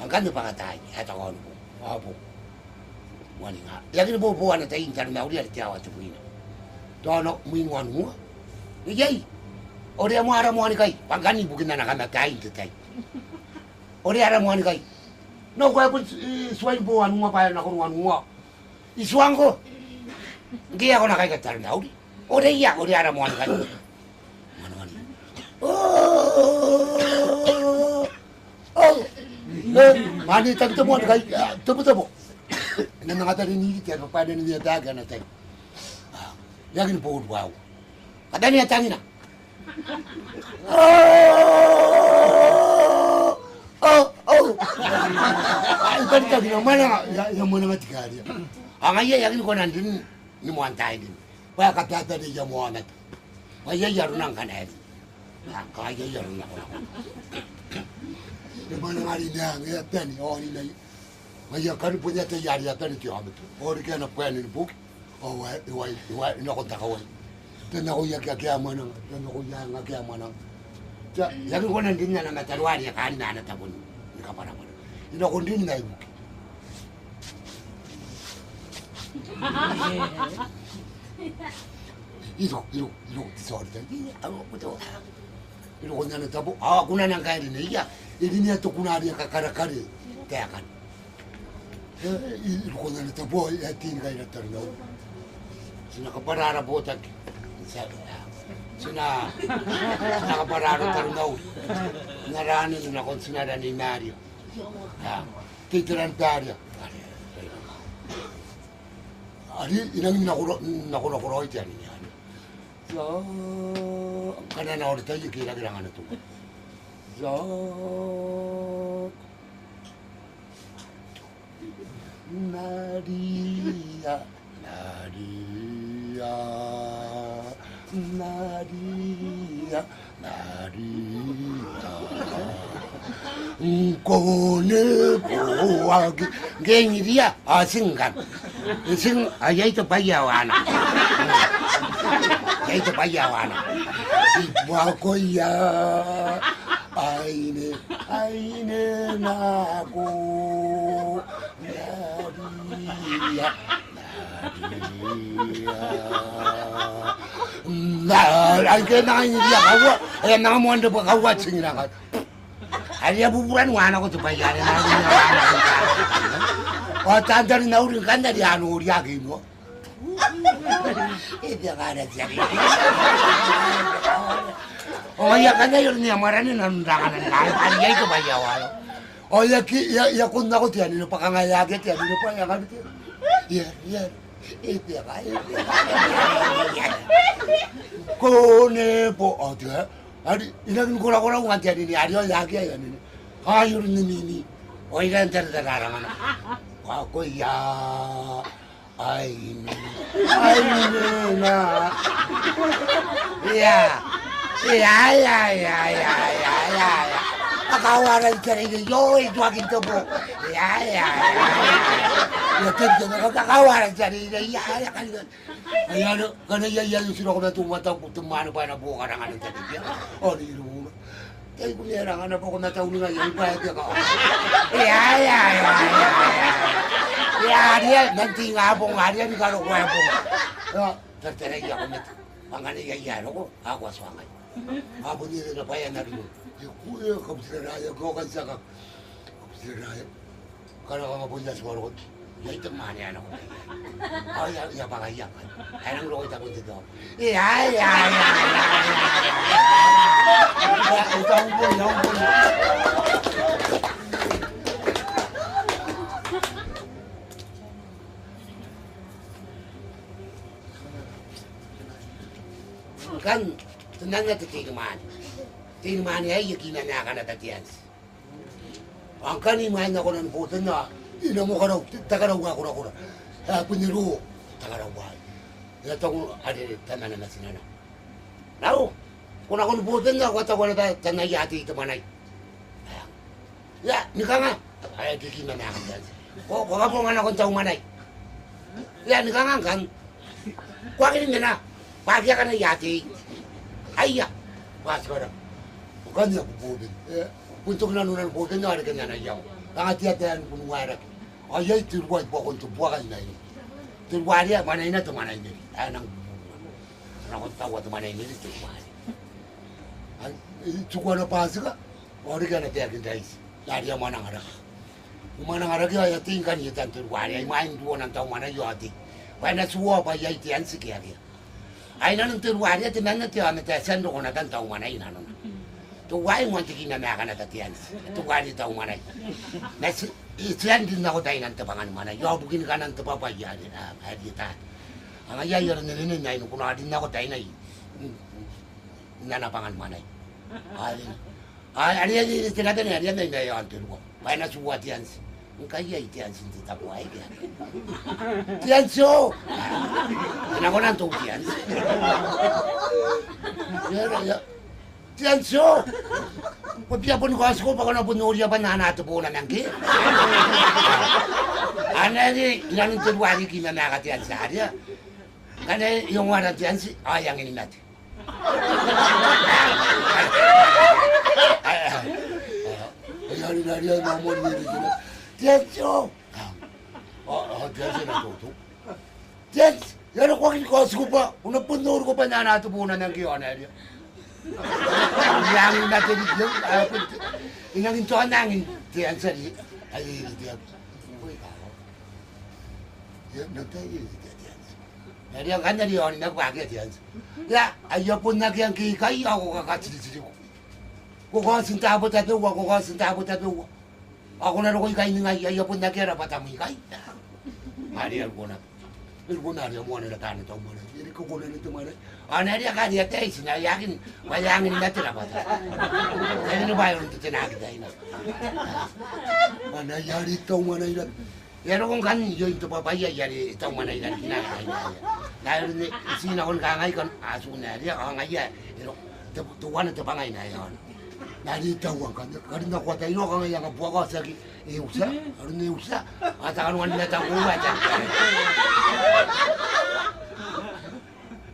Ang kanya pa katay, eto ko ano po. Apo. Wani nga. Yakin po po na tayo yung tarong na uli at tiyawa sa puwina. Tono, muinwan mo. Iyay. Ore mo ara mo ani kai, pagani bukin na nakamatay tay. Ore ara mo ani kai. No ko po suwain po anu pa na ko anu. Isuang ko. Ngi ako na kai katar na uri. Ore iya, ore ara mo ani kai. Mano. Oh. Mani tanto mo kai, tubo. Nang nakatari ni ti pa na niya daga na tay. Yakin po wow. Kada niya tangina. Ikan tak kira mana yang mana mati kari. Angaya yang ini konan din ni muantai din. Wah kata tadi yang muanat. Wah ya jarunang kan hari. Kaya jarunang. Di mana hari ni angaya tani orang ini. Wah ya kan punya tayar ya tani tiap betul. Orang kan apa yang ini buk. Oh wah ini aku tak kawan. Dan ako yagagyaman ng, dan ako yagagyaman ng. Sabi ko nandun na matalwari, kain na natabon. Hindi ka para mo. Hindi ako din na ibuki. Ito, sorry. Ako po ito. Ito ko na natabo. Ako na nang kain na iya. Hindi niya ito kunari ang kakarakari. Kaya kan. Ito ko na natabo. Ito kain na tarnaw. Sinakaparara po tag. Sina nakapararo tarungaw. Naranin na kung sinara ni Mario. Titiran Daria. Ari, inang nakuro ito yan. So, kanana ulit tayo, kailangan na ito. So, Maria. Kone buwagi gengi dia asingkan sing ayai to payawana ayai to payawana ibako ya aine naku nadia ay kena ini dia kawa na mo ando pa kawa singina ka ay buburan wana ko to bayari na o tandar na uri kanda di anu uri agi mo ito kada siya o ya kanda yun niya marani nandangan na ay ko bayawalo o ya kun na ko tiyan no pakangayagit yan no pa ya kabit ya ito kaya kone po o 아니 이런 거라고 한테 아니니 아리오 야기야 아니니 아 이런 놈이니 어이란 데를 알아가나 과거야 아이니 나 야야야야야야야 아까워라 이게 요이 좋아긴 또뭐 야야야야 어떻게 내가 아까워라 자리 야야 가리고 야너 그네 야야수라고 나 동마다 붙은 많은 바나 보가랑 하는 데야 어디 이러고 아이고 얘랑 하나 보고 나타 우리가 연구해야 되고 야야야야 아리야 nanti ngabong aria ni karo ko abong tertere ya ko met mangane ya ya ko ako aswangan abo ni na bayan na rin ku yo ko sira ya ko kan sa ka sira ya karo ko mabunda sa ko ya ito mani ano ko ya ba ya anong ro ita ko dito ya ito ang po kan tenang na tingman ay yakin na ka na tatiyan ang kaniman ako ng puto na ina mo ka raw takaraw ako na puniro takaraw ba ito ko ari tanan na sinana now kung ako ng puto na ako tawa na tanayati ito manay ya nika nga ay yakin na ka tatiyan ko nga po nga akong taong manay ya nika nga kan kwakin na pagya ka na yati ay pas ko na kanya bubudin untuk nanunan bubudin na kanya na yaw ang atiatan punwara ay turway po kung tubuan na yun turwari manay na tumanay nila anang anong tawa tumanay nila turwari ang tukwa na pasika ori ka na tiyakin guys lari ang manang harap umanang harap ay ating kanyitan turwari ay main duwa ng taong manay yati kaya nasuwa pa yay tiyan si kaya ay nanong turwari at nanong tiyan na tiyan doon na taong manay nanong tuwai ngonti kina na kana tatian tuwai taong manay nas itian din ako tayo ng tapangan manay yo bugin ka ng tapapay yan hadita ang ayayor na rin na kung din ako tayo na nanapangan manay ay yan tinatin yan na yon tulo kaya nasuwat yan kaya itian sin titapuay yan tiyan so tinako ng tuwai yan tiyanso, pagpiyapon ko asko pa ko na punuri pa na natupo na nangki. Ano ni ilang tuwari kina nakatiyan sa area. Kaya yung warang tiyansi, ayangin natin. Ayari na riyan na mo nili sila. Tiyanso! Tiyansi na tuto. Tiyansi! Yan ako aking asko pa. Kung napunuri ko pa na natupo na nangki yun area. Yang natin yung inangin to nangin tiyan sa di ay diyan uy ako yan nagtayo diyan nari ang kanari on nagwagi diyan ya ayo pun nagyang kikay ako kakatsi ko ko sinta abot ato ko sinta abot ato ako na ro kay nga ayo pun nagyara patami kay mari alguna alguna rin mo na tan to mo ini ko kuno nito man ana dia ka dia tais na yakin mayangin natin apa ano ba yung tinagda ina ana yari to man ina pero kung kan yo ito papaya yari to man ina kinakain dahil ni sina kon kangay kon aso na dia kangay ino tuwan na tapangay na yon narito ang kan na ko tayo kangay ang buwa ko sa iusa ano ni usa atakan wan na ta uwa ta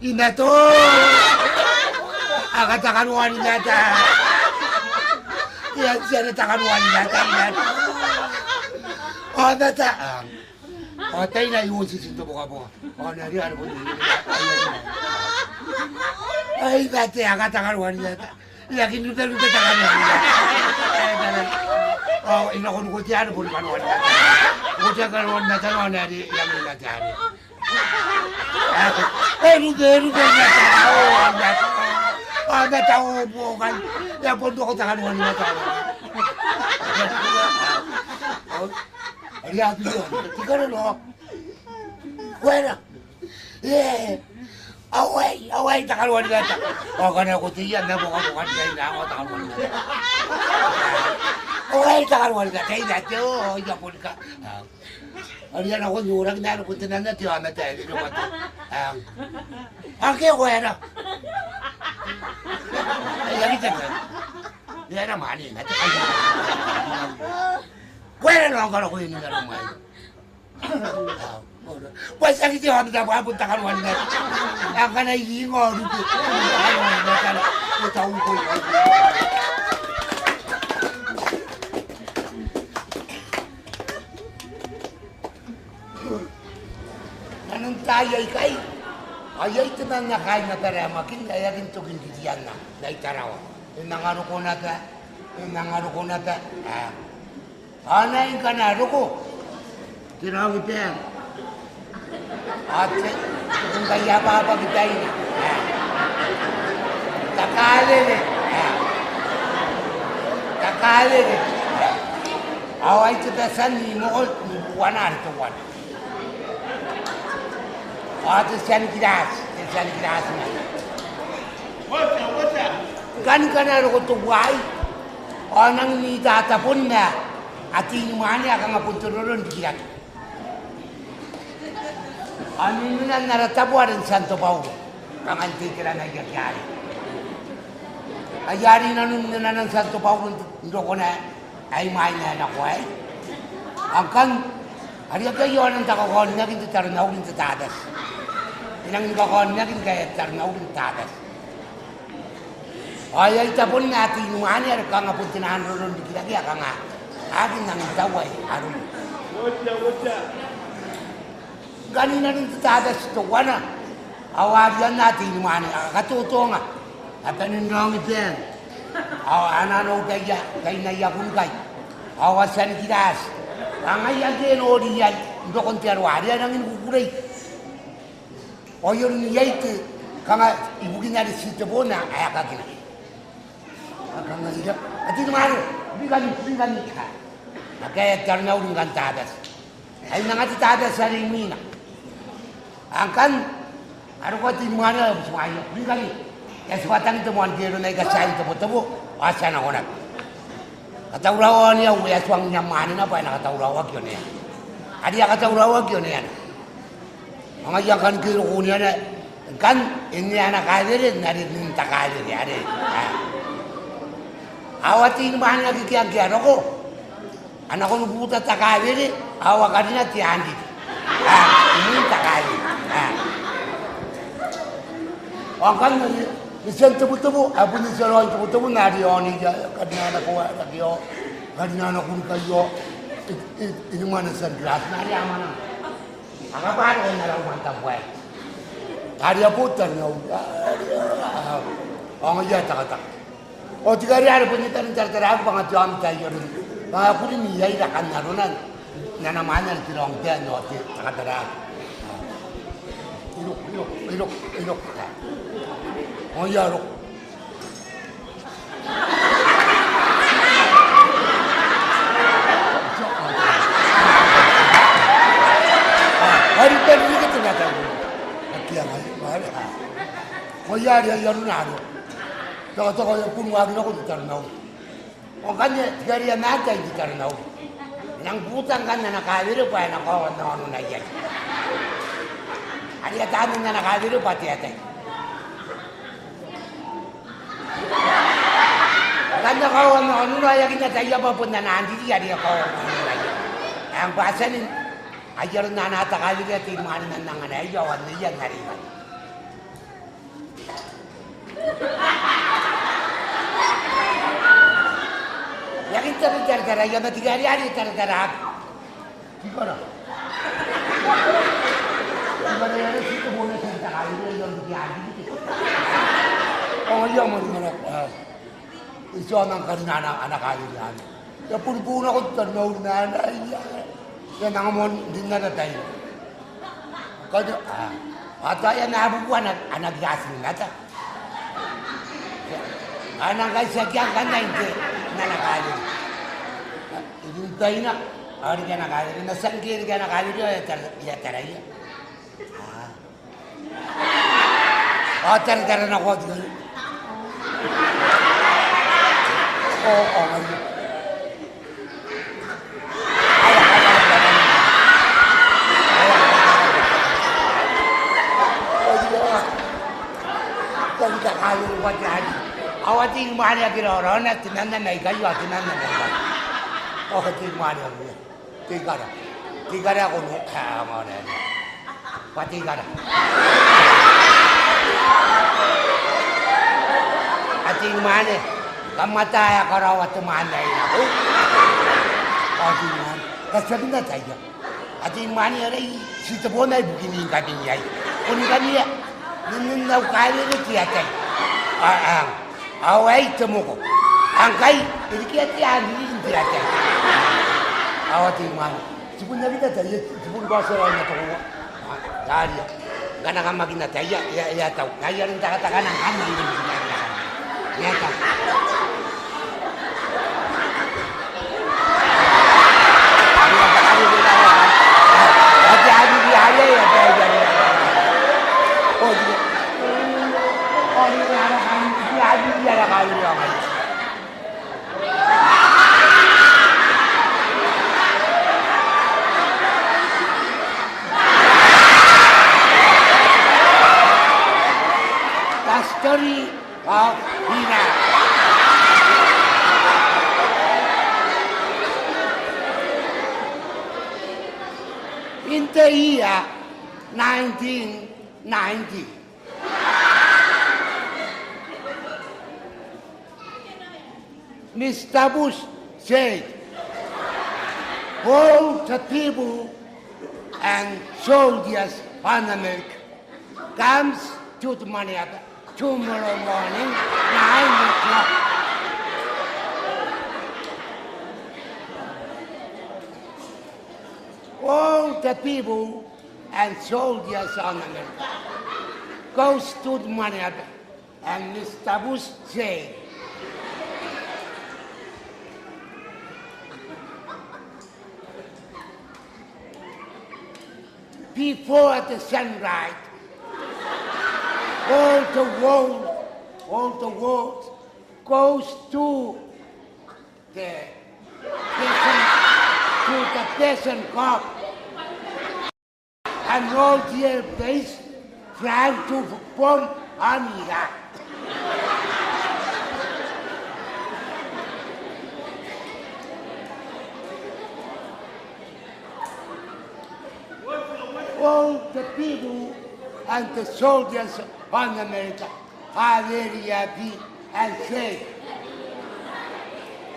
ina to akatakan wan na ta yan siya takan wan na ta ina na ta tayo na yung sisinto buka buka nari ano po ay dati akatakan wan na ta yakin luta takan wan na ta ina ko nuko tiyan po kan wan na ta ko tiyan kan wan na ta no nari yang ina tiyan luta na ta na ta po kan ya po ko takan wan na ta Ariado yun. Tika na no. Kuwera. away, takaluan ka. O ka na ko tiyan na bukan kayo na ako, takaluan ka. Away, takaluan ka. Tayo na tiyo, yapon ka. Ariyan ako, nurag na ako tinan na tiyo, na tayo, ino ka to. Aki ako yan. Ay, lagi tayo. Yan na mani, na tayo. Kuya na lang ka na ko yun nga rumay. Pues aquí te vamos a apuntar a Juan. Acá no hay ningún grupo. Anong tayo kay? Ayay ito na nakain na taramakin, kaya rin ito gindiyan na, na itarawa. Yung nangaro ko na ta, anayin ka na, ruko. Tinawag ito yan. Ate, kung kaya pa kita ini. Takalin eh. Takalin eh. Away kita sani mo buwan na ito buwan. Ate siyan kiras na. What's Kan ka na rin ko tuway. O nang nitatapon na. At inumani ka nga puntururon di kirat. Ano yun ang naratabuan ng Santo Paulo? Ang antikira na nagyari. Ayari na nun na ng Santo Paulo, hindi ko na ay main na ako ay. Ang kan, ariya kayo ang takakon na kinti taranaw kinti tadas. Inang kakon na kinti kaya taranaw kinti tadas. Ay tapon natin yung ani, ka nga puntinahan ron di kilagi, ka nga. Akin nang taway, aron. What's Ganina rin tatadas ito, wana. Awagyan natin yung mani, katuto nga. At anong nang ito yan? Anano kaya nayakun kay. Awasan kitas. Ang ayakin o diyan, ito kong terwari, yan ang inukukuray. O yun niya ito, kanga ibugin natin sito po na, ayakakin na. Kanga ito, at ito mani, bingan ka. Kaya tarnaw rin kang tadas. Ay nangatitadas sa rin mina. Angkan, ano ko ito mga na, sumayo, bigani. Kaya sumatang ito mga kiro na ikasayin tabo-tabo, asa na ko na. Katawrawan niya, uya suwang nyamanin na pa, nakatawrawag yun yan. Adi ya katawrawag yun yan. Mga yang kan kiro ko niya na, kan, ini anak kadirin, narin takadir ya, adi. Awatin mahal lagi kaya ko. Anak ko nubuta takadir, awakan na tiyandi. Ini takadir. Ang kan isang tubo-tubo, apo ni sa roon tubo-tubo na riyon niya, kadina ko kayo, kadina ko kayo, inuman sa glass na riyan man. Ang kaparo na lang mantap buhay. Kaya putar na ang iya tak. O tigari ano po nito ng tartara ko mga jam tayo rin. Mga po rin niya irakan na roon na naman ang tirong tiyan no takatara. Ilok. Oh ya, ilok. Hari tadi kita nggak tahu. Kian hari. Oh ya, dia nado. Toko yang pun wagi aku ditarnau. Oh kan dia dia nada ditarnau. Yang butang kan anak kawir pa anak kawan nono na yan. Ada tamu na nakadiro pati ate. Kanda kawan ano na yakin na tayo pa po na nandito yari kawan ano na yan. Ang basa ni ajar na natakali ka timanan na nanganay yawan na yan nariman. Yakin tayo tara-tara yan na tigari-ari tara-tara. Tika na. Ibadah yang itu boleh cerita kali ini yang diadi gitu. Oh iya mana itu anak kali ini. Ya pun aku ternau nana iya. Ya nangamon dinner tayo. Kado ata ya nabu anak gasing nata. Anak gasing kan na inte nana kali. Itu tayo na. Ari kana kali na sangkir kana kali ya taraya. Tara na ako. Oo. Tanda kayo ba dyan? Awating mahal yung ginoro na tinananay kayo at tinananay kayo. Awating mahal yung tigara. Tigara ako nung kama na yun. Patigara. Ating mahal eh. Kamataya ka raw at tumanay ako. Ating mahal. Kasabi na tayo. Ating mahal yung sitabo na ibuginin kami niya. Kung kami ninaw kaya na tiyatay. Away temu ko. Angkai, ini kiat ini tiyatay. Awating mahal. Sipun na kita tayo. Sipun ba sa na ito ko. Dari. Gana ka magina tayo. Ya tau. Kaya rin takatakan ang hamang din. Ya tau. Hati-hati dia aja ya tayo. Oh, dia. Oh, ini ada kali. Dia ada kali yang ada. The story of Hina. In the year 1990, Mr. Bush said, all the people and soldiers on America comes to the Manhattan tomorrow morning, 9 o'clock. All the people and soldiers on America goes to the Manhattan, and Mr. Bush said, before the sunrise, all the world goes to the peasant corps, and all the place trying to bomb on Iraq. All the people and the soldiers on America are very happy and say,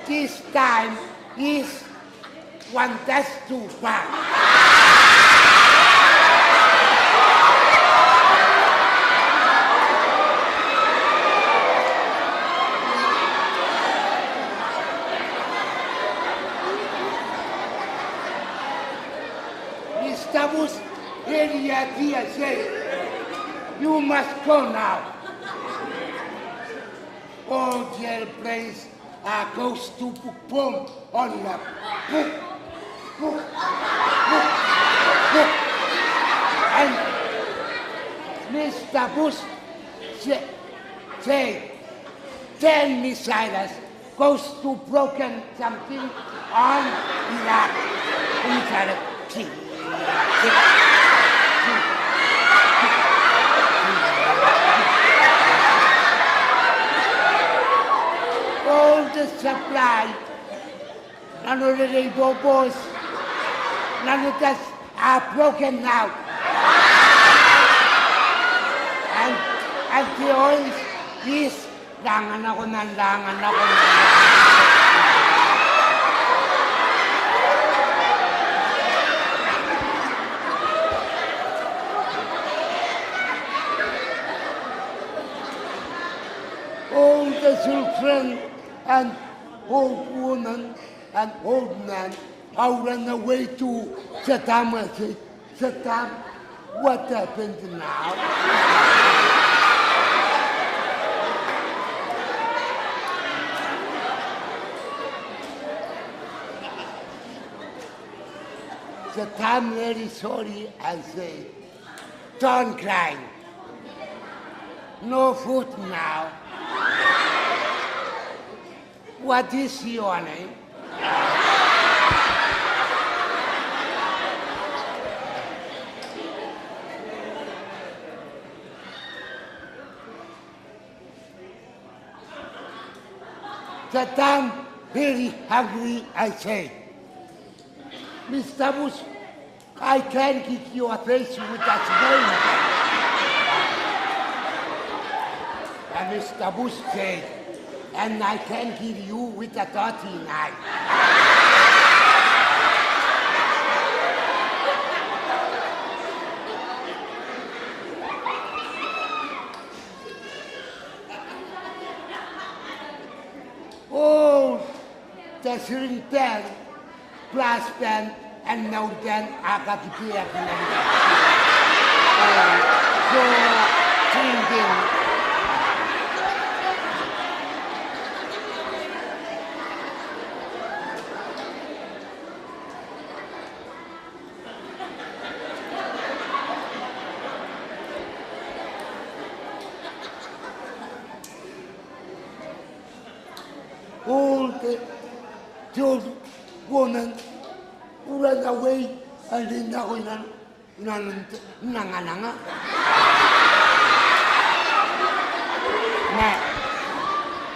this time is one that's too far. Mr. Bush very happy and say, you must go now. All the airplanes are close to boom on the book. And Mr. Bush say 10 missiles goes to broken something on Iraq. All the supply, none of the bobos, none of us are broken now. And the oil is dangan ako. All the children and old women and old men are run away to Saddam. Saddam, what happened now? Saddam very sorry and say, don't cry. No food now. What is your name? That I'm very hungry, I say. Mr. Bush, I can kick your face with that spoon. And Mr. Bush said, and I can kill you with a dirty knife. Oh, the shooting pen, brass pen, and now then I got to be a so drinking. All the old woman who ran away and then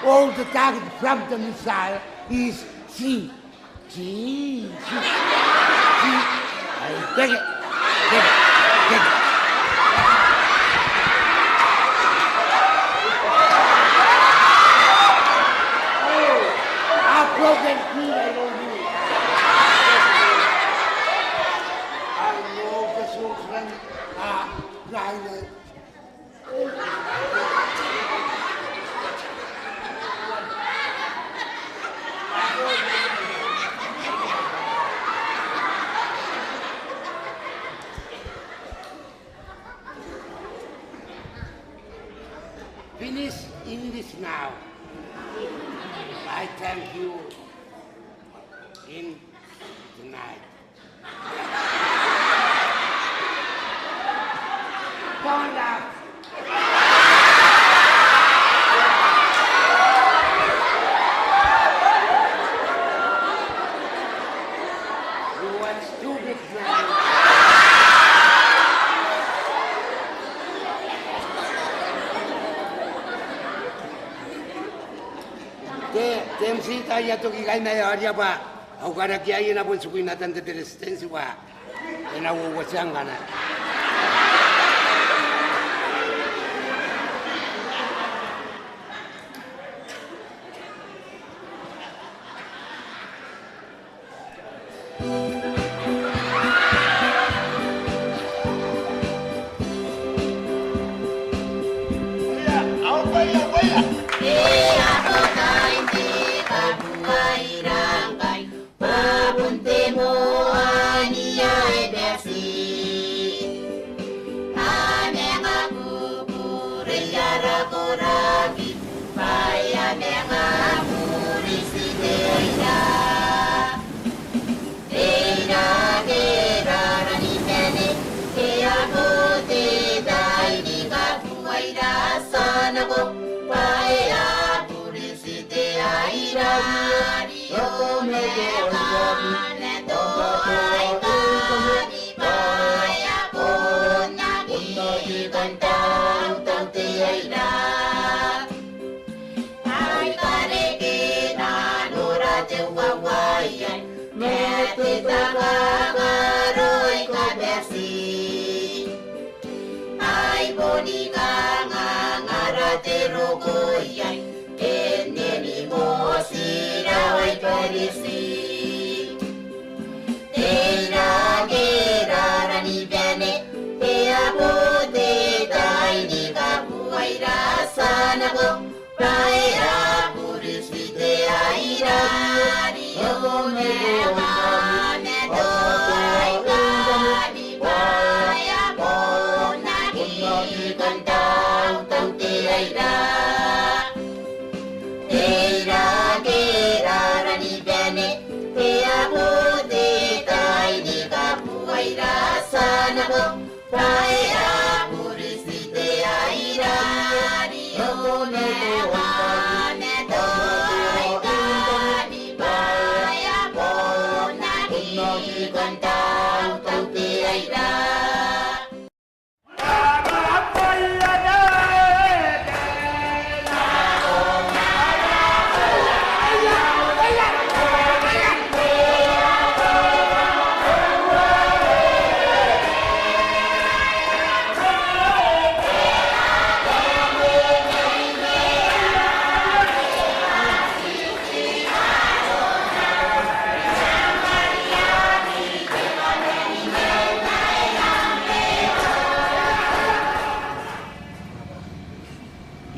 all the target from the missile is she. Take it. Broken feet, I don't do it. I know the children are crying. Finish English now. I thank you in tonight. Don't laugh. You are stupid man. Temsita ya to kikay na area ba? Ako ka nagyayin na po sukuin natin the distance ba? E nawuwasyan ka na. Sana ko, kaya purisite ay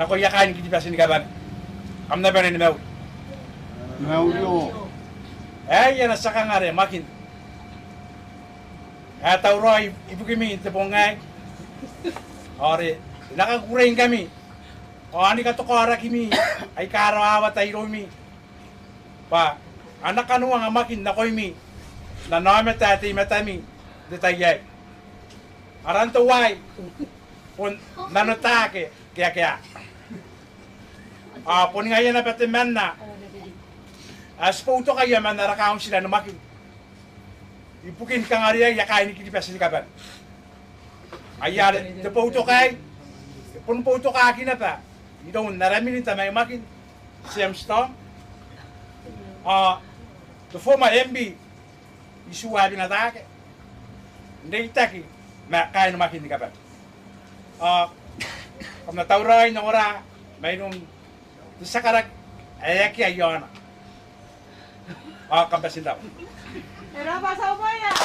Ako yakain kiti pasin kaban. Am na benen mew. Maulio. Yan sa kangare makin. Tauro ibu kami te pongai. Ore nakakurain kami. Ani ka to kara kimi ay karawa tayo mi. Pa anak kanu ang makin na koy mi. Na name tati matami detayay. Aranto wai. Pun nanotake kaya. Pun ngayon na pati man na. As po ito kaya man narakaon sila na makin. Ipukin ka nga rin yakain ni kitipasin kaban. Ayari, po ito kay. Pun po ito ka akin na pa. Ito naramin nita may makin. Siyam stone. The former MB. Isuwabi na take. Hindi itaki. Kaya na makin ni kaban. Kung natauray na ora, mayroon sa karag, ayaki ayon. Kampasin daw. Pero pasaw mo yan.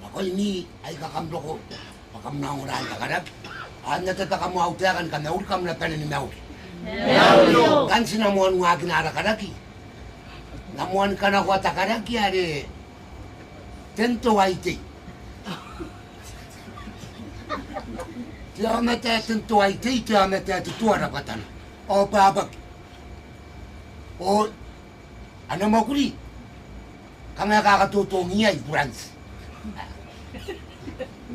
Ako ini ay kakamdo ko. Pakamnaungan ka karag. Natatakamu autakan ka naul kam na tanin naul. Kan sinamuan nga ginara karaki. Namuan ka na wata karaki are. Tento waiti. Tiya mata tento waiti tiya mata tuara patan. O babak. O ano mo kuli? Kami kakatutungi ay brands.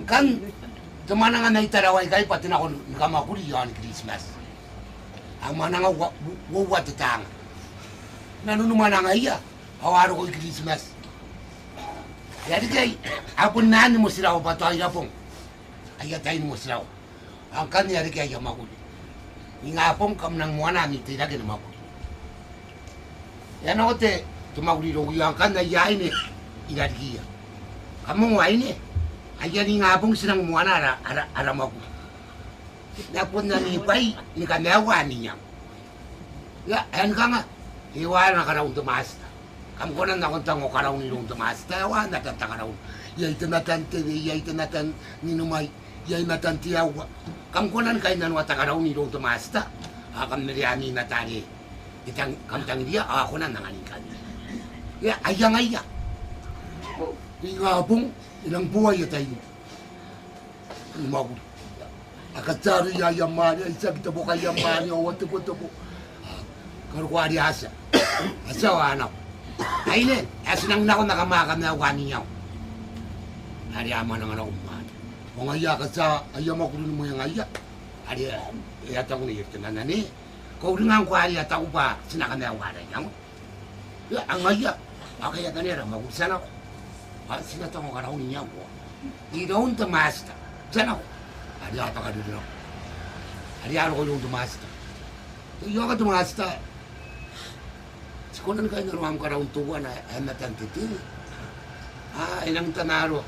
Kan tumana nga naitaraway kay pati na ako nakamakuli yan Christmas. Ang mga nga wawatatanga. Nanunuman nga iya. Hawaro ko Christmas. Kaya di kay, apon na mo sila ko pato ay apong. Ayatayin mo sila ko. Ang kanya di kay makuli. Nga apong kam nang muana ni tinagin na makuli. Yan ako te, tumakuli ro yung kanya yain eh. Iladigiya. Kamu wain eh. Ayan nga apong sinang muana ara makuli. Napun na ni pay, ni kanawa niya. Ya, ayan ka nga. Iwan na karaong tumasta. Kam ko na nakuntang ko karaong nilong tumasta. Iwan na tata karaong. Yay tanatan tiri, yay tanatan ninumay, yay natantiyawa. Kam ko na kayo nanwata karaong nilong tumasta. Kam niriyani na tari. Itang kamtang dia, ako na nangaling kanya. Ya, ayang aya. Ingapong, ilang buhay at tayo. Umagod. Akatsari ya yamani, isa kita po kay yamani, o tupo-tupo. Karukwari asa. Asa o anak. Ay ne, asinang na ako nakamakam na wani niyaw. Hari ama na nga na kumani. O ngaya ka sa ayam ako rin mo yung ngaya. Hari, iyata ko na yun na ni. Kau rin nga ko hari ata ko pa, sinakam na wani niyaw. Ang ngaya, kaya kanira, magusan ako. Sinata ko karaw niyaw ko. Di doon tamasta. Diyan ako. Hari ata ka dito. Hari ano ko yung tumasta. Yung ka tumasta. Sikunan kayo naruham ka raw tuwa na ay matantiti. Inang tanaro.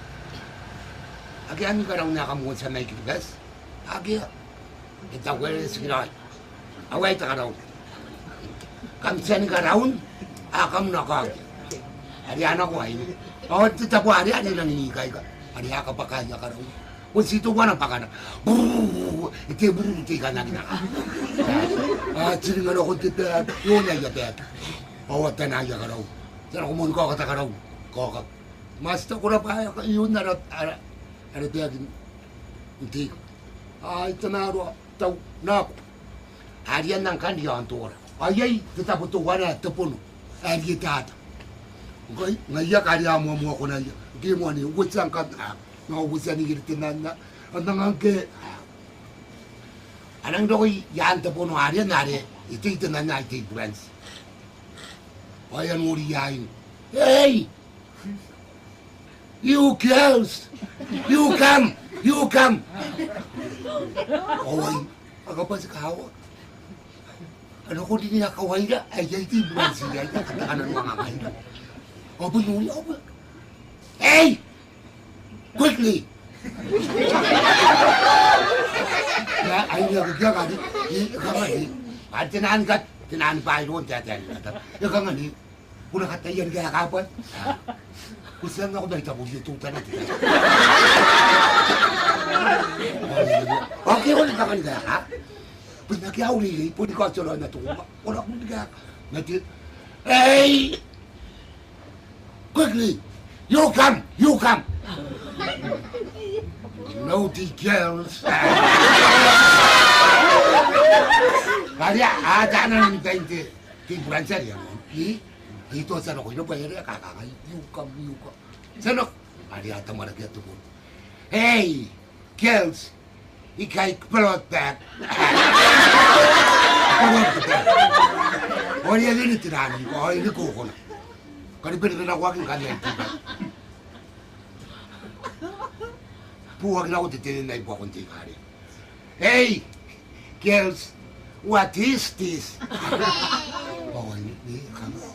Agi ami ka raw nakamungon sa may kilugas. Agi. Itawel sikiray. Away ta ka raw. Kamsan ka raw. Akam na ka. Hari ano ko ay. O titapo hari lang inikay ka. Hari ka pa kanya ka raw. Kung sito ka ng pakana, iti ka na ginaka. Siningan ako tita, yun ay yatet. Pawat na naya ka raw. Sana kumun ko ka raw. Kokak. Masta ko na pa, yun na tiyagin. Hindi ko. Ito na raw, taw, na ako. Ariyan ng kandiyan tora. Ayay, tataputuwa na, tapuno. Ariyan tata. Ngayak ariyan mo ako na iya. Hindi mo ani, witsang ka na. Naubusan ni Girtinan na ang ke anang doy yan tapo no area nare ito na na ito friends ayan mo riyain hey you girls you come away aga pa sa kawa ano ko din nakaway na ay ito friends yan katakanan mo nga ngayon opo nuli opo hey quickly. Ya, ay nagagya ka di. Ka nga di. At tinaan pa doon tiyatay. Ya ka nga di. Kuna katayan kaya kapan. Kung saan ako nahitabo dito natin. Okay, wala ka kanila ha? Pag nakiyauli, pwede ko asura na ito. Wala akong nagka. Hey! Quickly! You come! You come! Naughty girls! Kaya, ada na namin tayo kay Brancher yan. Dito sa ako, inabayari, kakakay. You come, you come. Sana, ari ata maragya ito po. Hey! Girls! Ikay pelot back. O niya din itinanin ko, ay nikuko na. Kanipin na ako aking kanya itiba. Puwag na ako titinin na ipo akong tikari. Hey! Girls! What is this? Oh, hindi ka nga.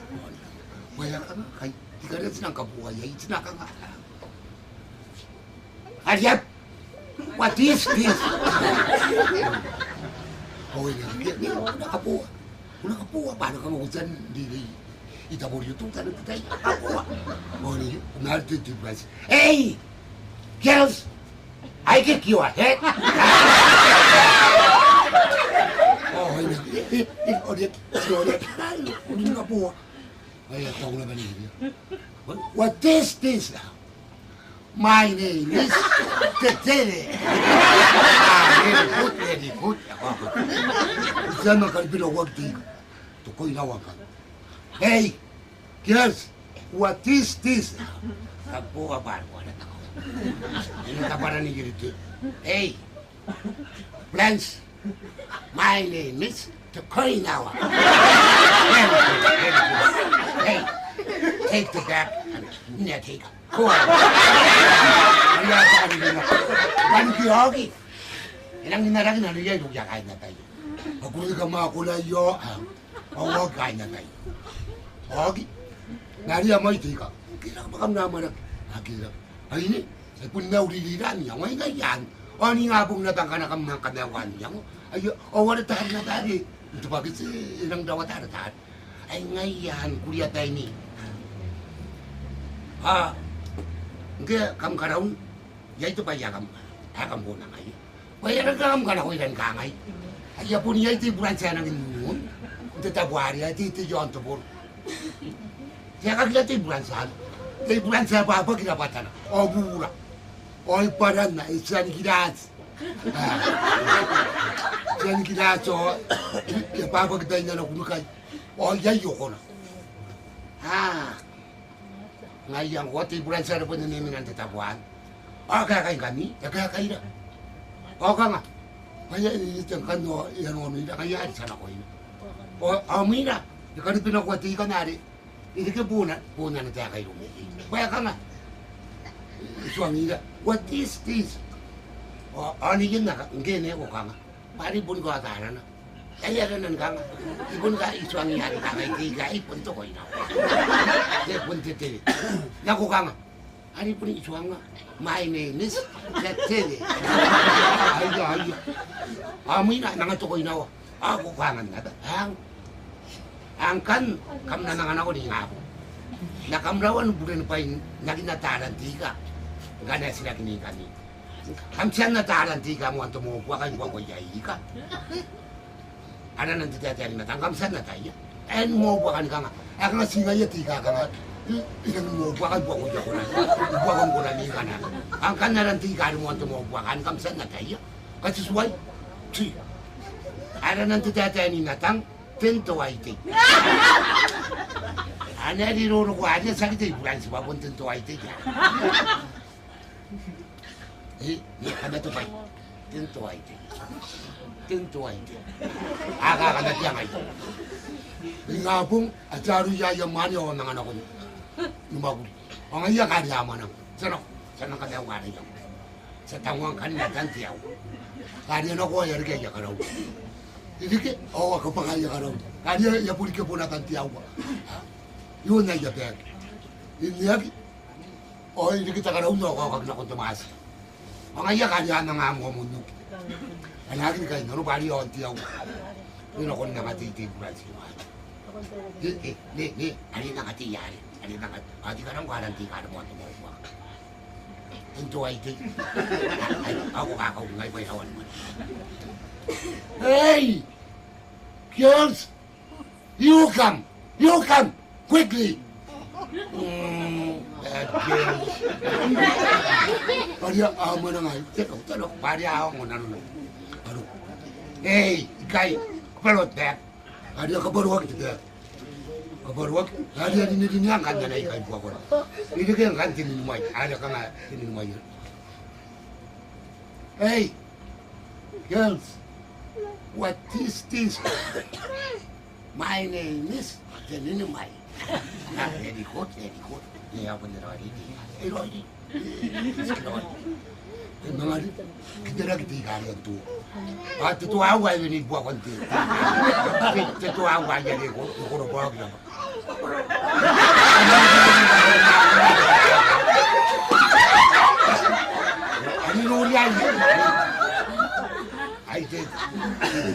Wala ka nga. Kay, di ka rin sinang kabuhay. Ay, sinaka nga. Aryap! What is this? Oh, hindi. Nakapuha. Kung nakapuha, paano ka makusan? Hindi. Itabor yung tutan ng tatay. Nakapuha. Oh, hindi. Nartitibas. Hey! Girls! I kick your head! Oh, hindi. Hindi nakapuha. Ay, ataw na ba niya? What is this? My name is Tetele. Very good. Saan man kayo pinawag dito? Tukoy nawag ka. Hey, girls, what is this? Takbo ka ba? Ano ka para ni Girito? Hey, friends, my name is Tukoy nawag. Hey, take the back. Yeah, take it. Go on. Kaya sa kanila. Pankiyogi. Ilang ninaragin na niya yung yakay na tayo. Pagkuli ka makulayo, huwag kain na tayo. Ogi. Nariya mo ito ka. Kailangan ba kang naman nagkira? Ay ni, ay punaw liliran niya. Ngay ngayon, o ni nga pong natangka na kamang kanawan niya. Ay, o wala tahan na tayo. Ito bakit ilang dawa tahan. Ay ngayon, kuliya tayo ni. Kaya kam karaun, ya itu pa yakam, yakam po na ngayon. Kaya nagkakam ka na ko ilan ka ngayon. Ay po niya ito bulan siya ng inuun. Ito tabuari, ito yun ito po. Kaya kagla ito bulan siya. Ito bulan siya pa pa kinapatan na. O bura. O iparan na, isa ni kinas. Isa ni kinas o, ipapagtay na na kumukay. O yayo ko na. Ngayon ko, tibulan sa rin po nanimin ang tatapuan. O, kakain kami, kakain na. O, ka nga. Kaya inilit ang kano, yan o, nila, kaya sana ko yun. O, amin na. Ikaw rin pinakwati ka na rin. Hindi ka punan na tayo kayo. Kaya ka nga. Isuang nila, what is this? O, ano yun na, hindi ko ka nga. Paribun ko atara na. Kaya ganun ka nga. Ibon ka, isuang yari ka kay tiga, ipon to ko ina. Ipon titili. Naku ka nga. Ano po ni isuang nga? My name is Tetele. Ay. Amoy na, nangato ko ina. Ako ka nga nga. Ang kam na nangan ako ni nga ako. Nakamrawan bulan pa yung naginataran tiga. Gana sila kinikani. Kamsiyan nataran tiga mo ang tumukuha kayo ko yayi ka. Ano nang titatayin na tangkamsan na tayo? Eh, umuubuakan ka nga. Eh, nga singaya tika ka nga. Ilang umuubuakan po ako dyan ko na. Ubuakan ko na ka na. Ang kanaran tika mo ang tumuubuakan, kamsan na tayo. Kasi suway, si. Ano nang titatayin na tang, tinto ay tik. Ano yung rinuro ko, ano yung sakit ay bulan si Babon tinto ay tik. Eh, ano to pa? Tinto ay tik. Tinto ay tik. Akakalat niya ngayon. Nga pong, at saro yayamani ako ng anak ko niya. Lumagod. Ang iya karyaman ang. Saan ang kadaw karya ko? Sa tawang kanina tantiyaw. Karya na ko ay argaya ka raw. Hindi ka, ako pa kaya ka raw. Karya, yapuli ka po na tantiyaw ko. Yun na yapag. Hindi kita ka raw na ako kag na kong tumaas. Ang iya karya na nga mo mundo. Alagin kayo, naru bari yon tiyaw. Yun ako na matitibulan si Juan. Ni, ani na ngati yari. Ani na ngati. Adi ka nang garanti ka mo mo mo. Enjoy it. Ako ngai bai hawan mo. Hey! Girls! You come quickly. Bad girls. Adia amo na ngai. Teko tano pari ako na no. Aro. Hey, guy, pelot back. Adia kabaruak kita. Kabaruak. Adia ini angkat na ikai buat ko. Ini kan kan tinin mai. Ada kan tinin mai. Hey, girls. What is this? My name is Janine Mai. Very good. Yeah, bener lagi. Lagi. Mengalir, kita lagi tiga hari tu. Tu awal ini buat konti. Tu awal jadi kau buat apa? Ini nulian. Ay, itu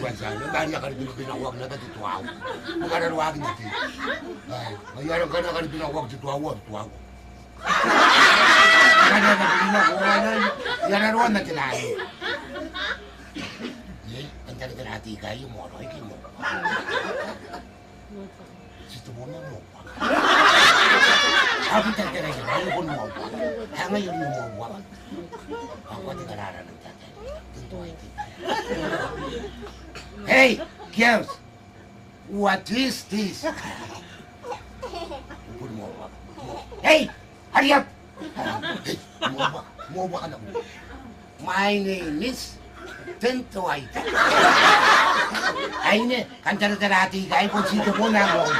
bahasa. Nanti akan binawag na tadi tuaw. Bukan wag nanti. Ay, mayroon ka na akan binawag si tuaw. Kaya na binawag. Yan ang na tinahin. Eh, ang talaga natin kayo mo. Ano kayo mo? Sito mo na mo. Ako talaga na yun. Ayaw ko mo. Ngayon mo. Ako talaga ng tatay. Hey, girls! What is this? Hey! Hurry up! Hey, muwa ka na. My name is Tento Aita. Ay, ne, kanta-rati ka. Ay, kung sito mo na ako.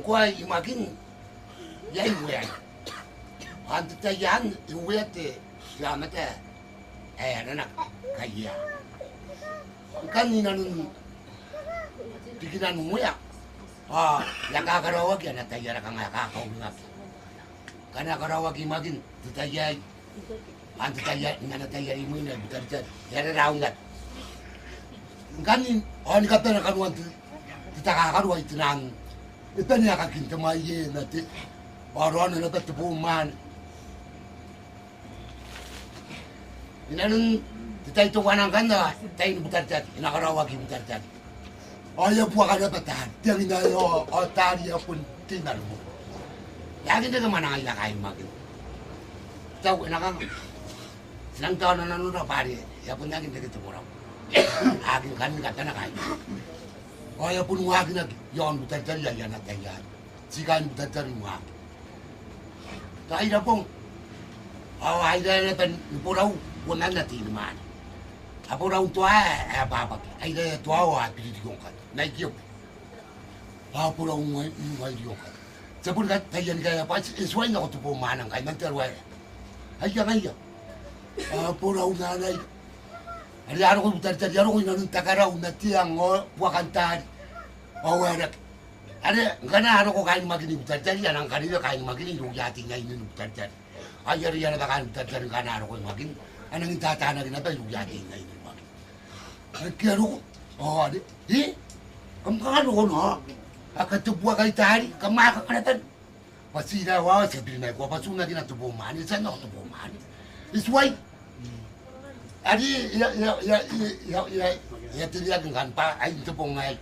Kau imakin, ya ibu ya. Antu tayan ibu ya te, siapa te? Anak kaya. Kan ini nanun pikiran mu ya. Nakakarawag yan at tayo nakakakaw nga. Nakakarawag imakin, tutayay. Antu tayan, nanatayay mo yun, butar-butar. Yan raw nga. Kan, ni kata nakaruan tutakaruan ito nang ito niya kakinta maye nati. Baruan na tatapuman. Inanun, tayo tuwanang kanda, tayo butar-butar. Inakarawag yung butar-butar. Ayaw po ka na batahan. Tiyan na yun, tari pun tinar mo. Yakin na naman ang ilakay magin. Taw, nakang, silang taon na nanuna pari, yapon yakin na kita muraw. Akin kanin kata na kain. Ayaw po nung akin na, yon butar-butar yan at yan. Sikan butar-butar yung akin. Tayo na pong, ay na natin, puraw, wanan natin naman. Apo raw tua babak ay da tua pidigong kan naikyo apo raw ngai yoka sabun ka tayan kaya pa isway na ko tupo manang kay manterwa ay ya apo raw nanay ari aro ko butar tar aro ko nanun takaraw na tiang o wakantar awara ari ngana aro ko kain magini butar tar yan ang kanila kain magini ru yati ngai ni butar tar ay ari yan na kain butar tar ngana aro ko magin anang tatana na tayo yati ngai Kero ko, kamkano ko na, akatubwa kay tari, kamakakanatan. Pasina wa, sabi na ko, pasuna din ang tubuman, isa na ako tubuman. It's white. Adi, tiliyagan kan pa, ay tubong ngay.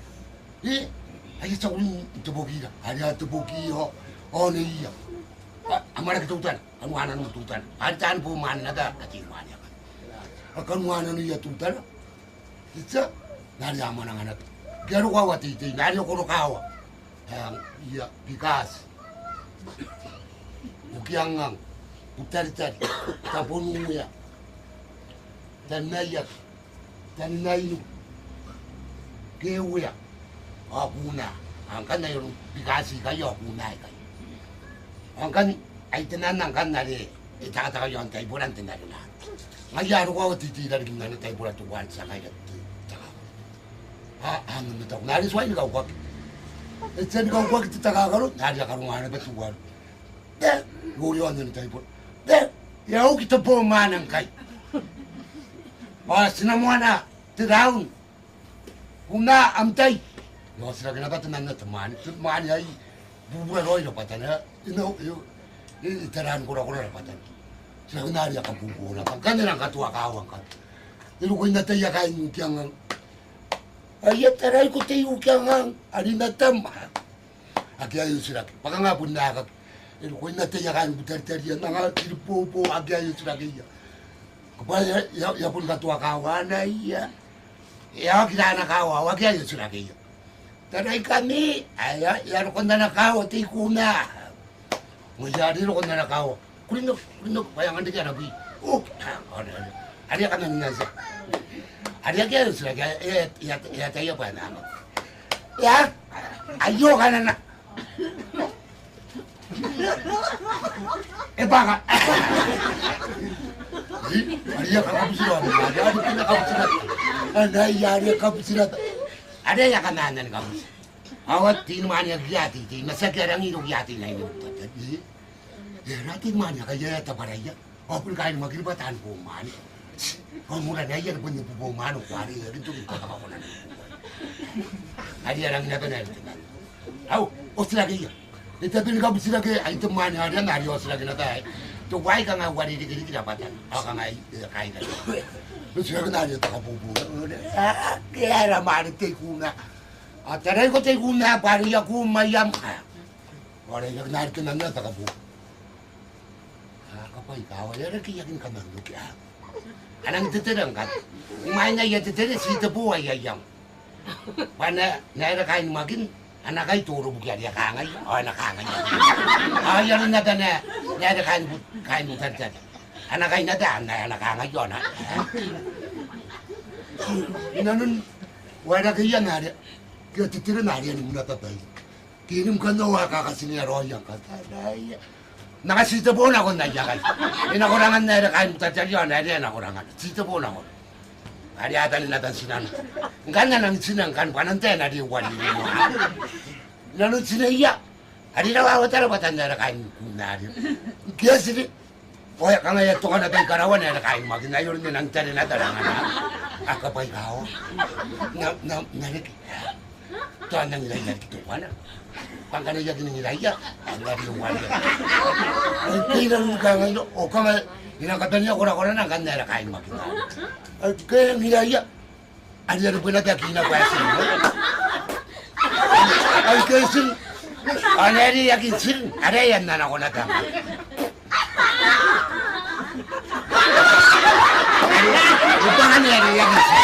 Ay sa uling tubugi na, adi tubugi ho, na iya. Amara kitutan, anuanan mo tutan, antaan po man na da, katiman niya kan. Akanuanan niya tutan, Isa, nari ama ng anak. Garo kawa titi, nari ko kawa. Iya, bikas. Ukiangang, utari-tari, tapon mo ya. Tanayak, tanayin. Kewa ya. kuna angkan na yung bigasi kayo kuna kayo angkan ay tanan angkan na rin itakata kayo ang tayburan tinari lahat ngayon ko titira rin na tayburan tuwan sa kaya ang nito nari sway ni kau kwak sen kau kwak titaka karo nari karo ngana betuwan de guri on ni tayburan de ya o kita po manang kai sinamwana tiraun kuna amtai yo sila kena batu nana teman ay bubu roy lo patana ino iteran kura patana sila kena dia kabubu na kan nang katua kawang kan ilu ko inata ya kain kyang ay taray ko tayo kyang ari na tam agyayo sila pakangapun na ka ilu ko inata ya kain butar-tarian nga tilpo agyayo sila kaya kapaya ya pun katua kawan ay ya kita na kawa agyayo sila kaya taray kami, ay, yaro ko na nakaw, ti kuna. Masyari ko na nakaw. Kulinok, payangan di ka nabi. Ari ka na nasa. Ari ka yun sila, ya tayo pa na. Ya, ayo ka na na. Baka. Ari ka kapusila. Ari ka na kapusila. Ari ka kapusila. Ada yang kananan kamu. Awat tin mania giati tin masa kerang itu giati lain itu tadi. Ya nanti mania kaya taparaya. Apun kain magil batan puman. Kamu na ya punya puman kuari itu kita kapan. Ada orang nak benar. Au, oslagi ya. Itu pun kamu sila ke itu mania ada nari oslagi nata. Tu wai kang awari di kiri dapatan. Au kang ai kain. Sila kena dia tak bubu. Kaya ramai tekuna. Ataray ko tekuna pari aku mayam. Orang yang kena kena dia tak bubu. Kapag ikaw ay yakin ka man luki. Anang titirang kan. Umain na ya titir sita po ay ayam. Pana naira kain magin anak ay turo bukya dia kangay. Oh nakangay. Ayar na dana naira kain butar. Anak ay nadaan na anak ngayon ha. Inanon wala kaya nga kaya titira na rin muna tatay. Kinim ka na waka kasi niya royang ka. Nakasita po na ako na dyan. Inakurangan na kain tatay yun. Ay nakurangan. Sita po na ako. Ari ata ni natan sinan. Nga na nang sinang kan panante na di wali mo. Inanon sinaya. Ari na wawatara batanda na kain na rin. Kaya sili. Oya kanga ya toka na tayo karawan ya kain magin ayon ni nang tari na tarangan na akapay kao na narik to anang ilay na kito wana pangkana ya gini ilaya ang lari yung wala ay kailan ka ngayon o kanga inangkatan niya kura na kan na kain magin ay kaya ang ilaya ang lari po na tayo kinapasin ay kaya sin ang lari yakin sin arayan na ako na tama. Bukan yang sih.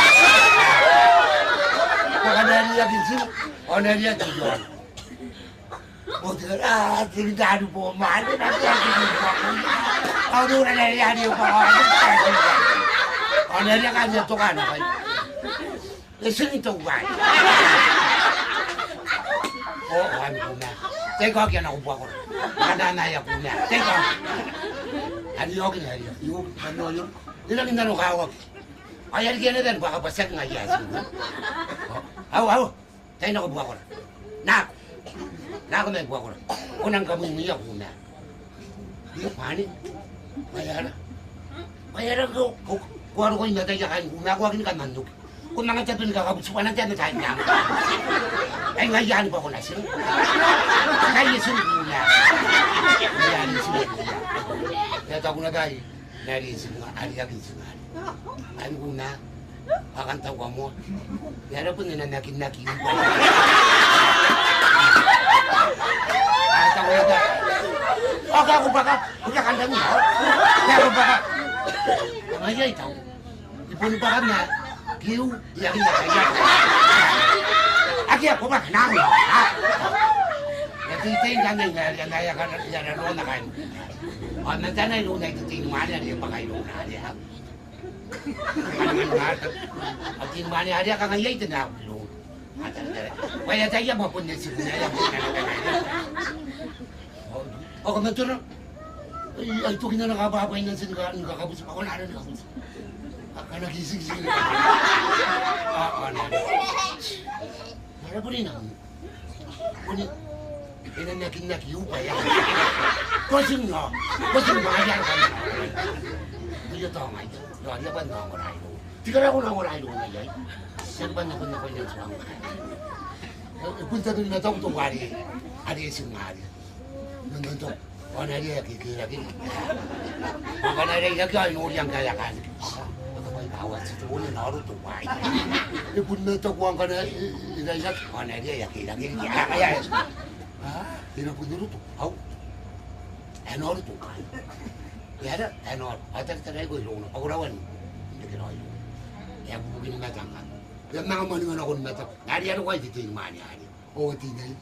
Bukan yang sih. Orang yang tujuan. Bukan cerita ada boman nanti aku bukan. Kau orang yang dia bukan. Orang yang kan dia tukan apa? Sini tukan. Oh, kan punya. Tengok yang aku buat. Ada anak yang punya. Tengok. Hari yogi hari yogi. Ano yun? Ilang inano kawag. Ayar kaya na din, baka basag nga yasin. Aw. Tayo na ko buwa ko na. Nako na buwa ko na. Unang kami niya ko na. Di panik. Bayaran ko. Kung ano ko yung natayakain, kung nakuha ka mandok. Kung mga tatun ka, kabusupan natin na tayo niya. Ay ngayon pa ko na sila. Kaya sila ko na. Ngayon sila ko na. Kaya ako na tayo. Narisin nga, ariyakin sila. Ano ko na, kakanta ko mo. Yara po nananakin-nakin pa. At ako na tayo. Okay, ako baka, pagkakanta mo. Ako baka. Ngayon ito, ipon pa ka na, kiw, iyakin na kaya. Aki ako ba, kanami. Natitain ka na yung naya ka na roon na kayo. O, nantanay roon na itinuman niya pa kayo roon na niya. At tinuman niya ka ngayon ito na roon. Kaya tayo mo po niya sila na kung ito na, ay ito kina nakababay na sila nakakabus pa. Wala na nakabus. Nagising sila. Ano? Nara po rin ako. Kunit, inanakin-nakiyo pa yan. Kosing nga, mga yan ka na. Ito ito nga ito. Ano ba nga ngoray mo? Di ka na ako na ngoray mo na yan. Saan ba na ko yan sa mga punta doon na itong tuwari. Alisin nga rin. Nandun ito. O na rin, kikiragin. O ka na rin, nagkano yung kalakan. Awat sa tuwa na naro tuway. Ipun na takuan ka na inayat. O na rin, yakiragin. Kaya. Tinapun nyo ito. Aw. Enor tuway. Kaya na, enor. Atar taray ko ilong na. Pagurawan. Hindi kinawa ilong. Kaya bubugin na tangka. Yan mga maningan ako na tangka. Nari ko ay titin mani hari. O tinay.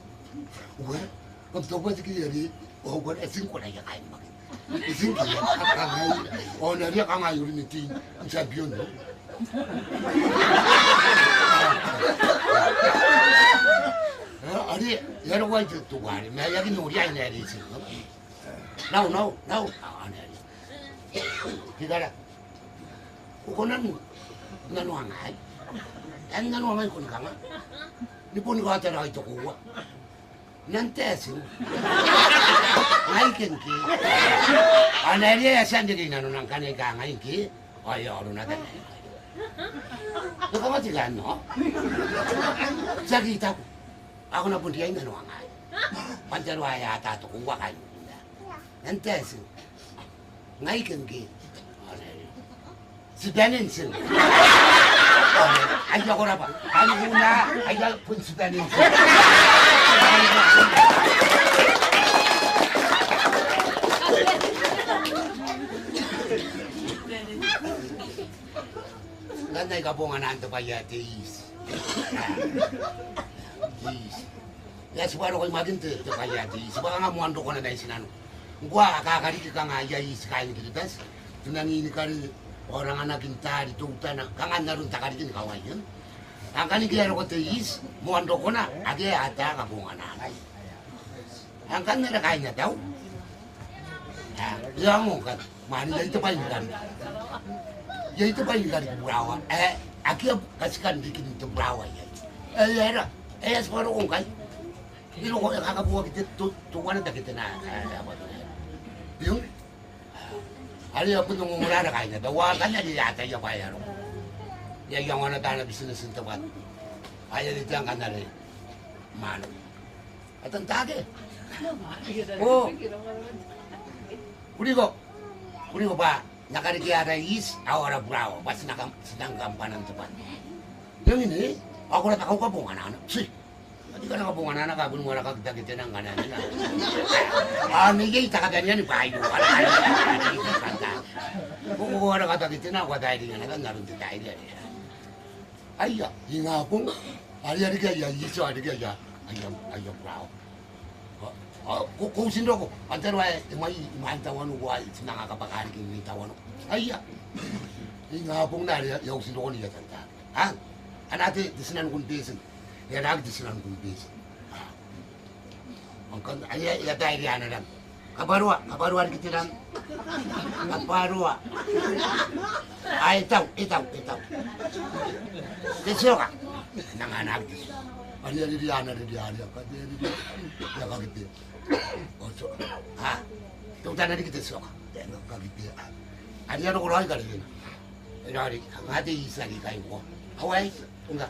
Uwe. Kapag sa kiyari. O kwan esin ko na yakay naman. Esin ko yan. Kakangay. O nari kakangay rin itin. Ang sabiyon no. Ari, yan ako ay tuwari. May yakin nuri ay nari isin. No. Nari. Higara. Ukunan mo. Nanuangay. Ang nanuangay ko na ka nga. Nipon ko ata na ito kuwa. Nantesin. Ngaikin ki. Anari ya sandiri nanu nang kanay ka ngayon ki. Ayaw na tayo. Nakamatigan no? Sa kita ko. Ako na punti ay nanuangay. Pantero ay ata ito kuwa kayo. Nantesin. Ngaikin ki. Si Beninsin. Ayaw ko na ba? Ayaw na. Ayaw pun si Beninsin. Nanay ka po nga nanto pa ya, Teis. Teis. Yes, waro ko'y maginti. Ito pa ya, Teis. Baka nga muando ko na dahil sinano. Gua, kakari ka nga ya, is kain kilitas. Tunangini ka rin. Orang anak kita di tutan, kangan narun takarikin kawayan. Ang kanigero ko Teis, muando ko na. Agi ata kabungan nanay. Ang kanila kain na daw. Yang mo kan, mana itu pa yung gari. Ya itu pa yung gari burawa. Aki kasikan bikin itu burawa ya. Era, separo kong kay. Ilo ko kakabuha kita tuwan na kita na. Yung ali ako nung umurara kain na daw. Wakan na niyata yung bayaro. Yang ano tayo na business ng tapat. Ayaw dito ang kanari. Mano. At ang tage. Oh. Kuri ko ba, nakarikiara is, awara bravo, pas sedang gampanan tepat. Yang ini, aku na takaw ka bunga na. Si, hindi ka nakabunga na, kabun mo na kagdagitin ang kanan na. Nigay, takaganyan, ipahayo ka na. Kung kukuha na kagdagitin na, ako dahil nga na, naroon din tayo yan. Ay, hinga akong, ari-ari kaya, iso, ari kaya, ayaw bravo. Kung sino ko, antero ay may imaantawan ko ay sinangakapakahan kong itawan ko. Ay, nga pong nari, yung sino ko niya tanda. Ha? Anate, disinan kong besin. Yan disinan kong besin. Ay, yatay riyan na lang. Kabarwa kita lang. Kabarwa. Ay, itaw. Desyo ka. Nanganak desyo. Ari riyan. Yakagiti. Oso. Ha? Tuta na dikit desyo ka. Yakagiti. Ari ano ko rin ka rin. Ari, ang ate isagi kayo ko. Haway, tunga.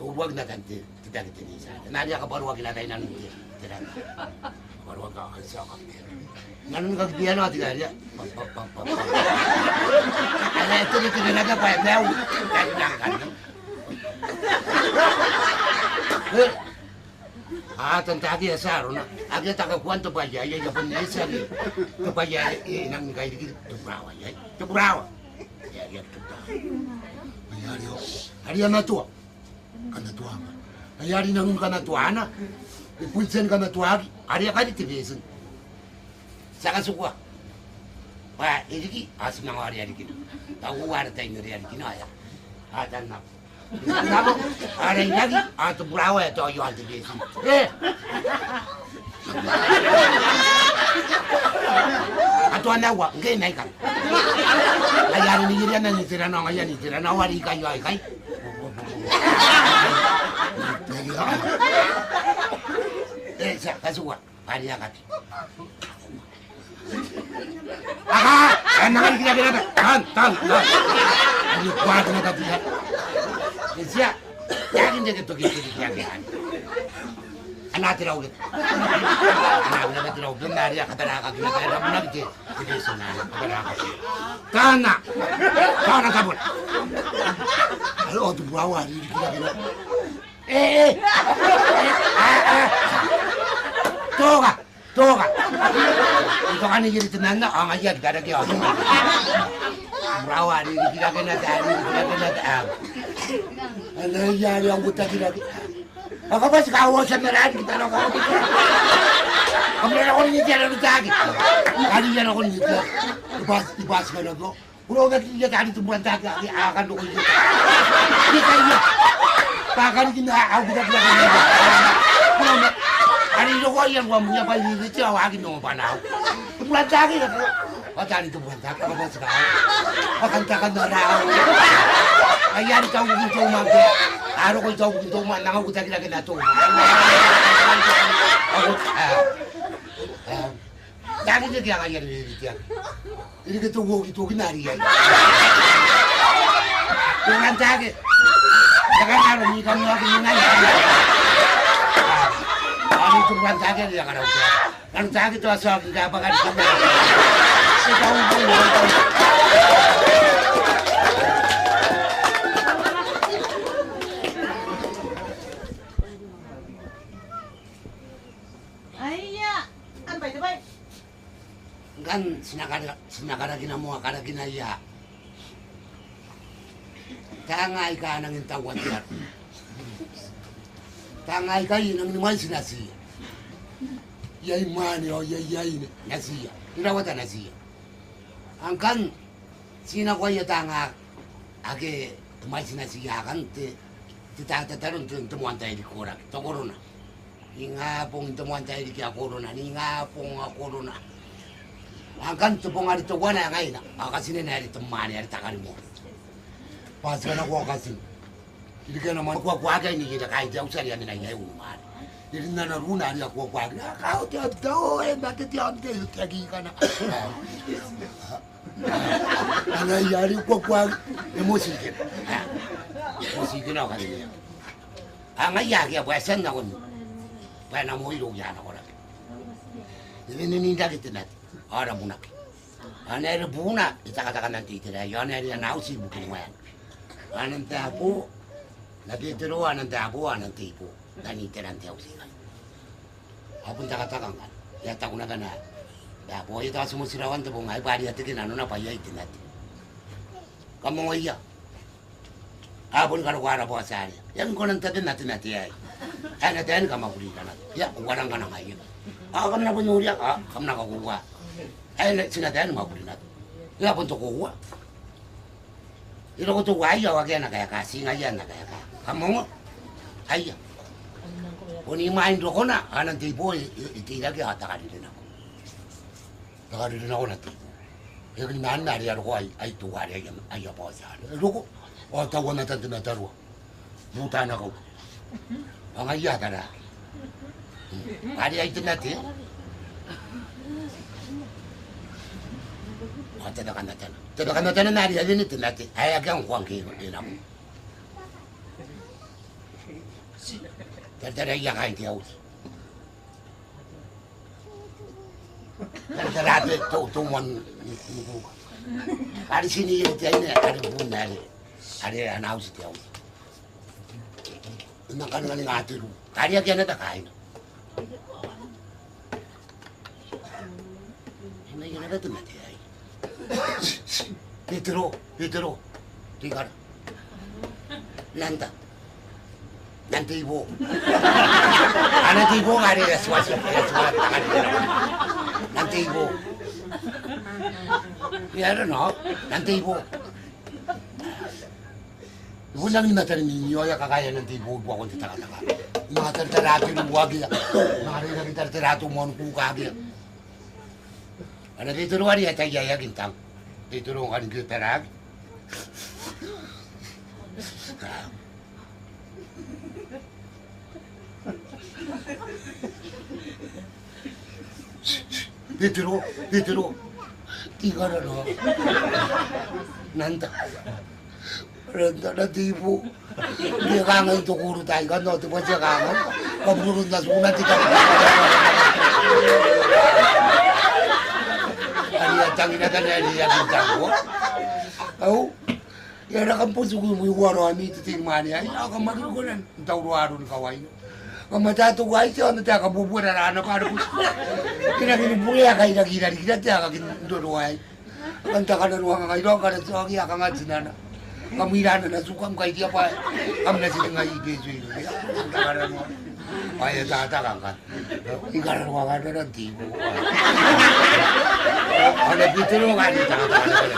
Huwag na kanti. Kita isa. Nari ka paruwa kinatay na nung tirang. Paruwa ka kansa ka. Ngayon kagbihan natin ka rin. Ano ito na tinanaga pa yan. Dahil lang ka rin. Tantagi ya saro na. Agi tagakuan to pa ya, ya pun isa ni. To pa ya nang kay dikit to brawa ya. To brawa. Ya to brawa. Ari na to. Kana to ama. Ayari nang kana to ana. Ipunsen kana to agi. Ari ka di tibesin. Saka sukwa. Pa idiki asma ngari ari kin. Tawu war tay ni ari kin aya. Atan na. Nabo, ada lagi, atau berapa ya tuh jual di sini? Atau anda wa, enggak naik kan? Ayah ini jadi anda ni tidak nak, ayah ni tidak nak wari kayu ayah. Saya kasih wa, hari akan. Aha, enak kita kita, tan. Ini kuat kita tidak. Siya, yakin dia gitu dia kan. Anak tidak ulit. Anak tidak ulit. Benar ya kata nak kita kaya benar gitu. Jadi senang benar. Tanah kabur. Kalau tu bawa di kita. Toga. Itu kan jadi tenang nak aja kita ada kaya. Bawa di kita kena tak. Ano yan yung buta kita. Ako ba sa kawasan na rin kita na ako? Kami na ako ninyo na nagtagi. Kali yan ako ninyo. Ibas ka na ko. Ulo na ninyo tali tumbuhan tagi. Akan ko ninyo. Hindi kayo. Pakan ninyo ako kita kita ninyo. Ulo na. Ano yung ko yan. Huwag mo niya pa ninyo. Awagin mo pa na ako. Tumbuhan tagi na ko. O tali tumbuhan tagi. Ako ba sa kawasan? Pakantakan na ako. Ayan ikaw kung ito umagya. Araw ko ito kung ito umagya. Nangagutan lagi na ito. Dahil niya kaya kaya nililit yan. Hindi ka ito ginari yan. Yung nantagi. Nakanaro, hindi kami ako nangyay. Ano itong nantagi, hindi ka raw siya. Nantagi ito aso, hindi ka bagan sa mga. Ikaw ang buhay. Kan sinakaragina mo karagina ya. Tangay ka nang intawat yan. Tangay ka yun ang naman sinasiya. Yay mani o yay nasiya. Inawata nasiya. Ang kan sinakwaya tanga ake tumay sinasiya kan titatatarun tumuan tayo di kurak. To corona. Inga pong tumuan tayo di kaya corona. Inga pong corona. Angkan tu pun ada tu wana ngai na, akasin ni ada teman ada takkan mo. Pas kana ko akasin. Jadi kana man ko aga ni kita kai jauh sari ani nai umar. Jadi nana runa dia ko aga. Kau dia tahu nak dia dia lagi kana. Ana yari ko emosi ke. Emosi ke na kali ni. Anga ya ke buasan na kon. Bana mo ilo ya na ko. Jadi ni ndak kita Ada bunak. Ana buna katakan nanti tidak. Ya ana nausi bukan wan. Ana tapu. Lagi terus ana tapu ana tipu. Dan itu nanti ausi kan. Apun katakan kan. Ya tak guna kana. Ya boy itu semua sirawan tu bungai bari hati kita nuna payah itu nanti. Kamu mau iya? Apun kalau gua ada puasa ni. Yang kau nanti nanti ya. Ana dan kamu beri kana. Ya orang kana ngai. Kamu nak penuria? Kamu nak kau gua. Ay, sinadayan mo ako rin natin. Kaya punto ko kuha. Ito ko ito ayaw, wag yan na kaya ka. Singa yan na kaya ka. Kamu mo? Ayaw. Kung imahin ko na, anang tipo, itila kaya takari rin ako. Takari rin ako na tipo. Kaya kung imahan na rin ako ay tuwari, ayaw po sa ano. Ito ko, o tawa na tanto na tarwa. Buta na ko. Ang ayaw ka na. Ari ay ito natin. Tadakan na tayo na nari alin ito natin. Ay agang kuwang kayo din ako. Tadara yakain tiyaw. Tadara ito tuman. Ari siniyin tiyaw na. Ari buwan na rin. Ari anaw si tiyaw. Nakangaling atiro. Ari agyan na takain. Hindi na ito natin. Pedro, tinggal. Nanti ibu. Nanti ibu nggak ada suatu. Nanti ibu. Ya ada no. Nanti ibu. Wala ni matari ni nyoya kakaya ng tibo buwa ko titaka-taka. Mga tartarato yung wagi. Mga rin tartarato mo ang kukagi. Ano dito rin wari at ayaya gintang. Dito rin kan gitarag. Dito rin. Tiga na no. Nanda. Randa na tibo. Hindi ka nga ito kuro tayo ka, no? Diba siya ka nga? Kaburun na suna, di ka. Aliyatang inatan na aliyatang ko. Oh, yan na kang puso ko yung waro kami ito tingman niya. Ay, ako maglugunan. Ang tawro-aro ni kaway. Ang matatuway siya, ano tayo kabubunan na anak ko. Kinaginibuya kayo nagina, kita kakinduruay. Kanta ka na ruang ngayon, ka na sa akin, ka nga sinana. Kamila na nasukam kay dia pa. Kam na sila nga igeso yun. Ay, tata ka. Ikaw na nga ng tibo. Ano dito nung nga dito ka dito.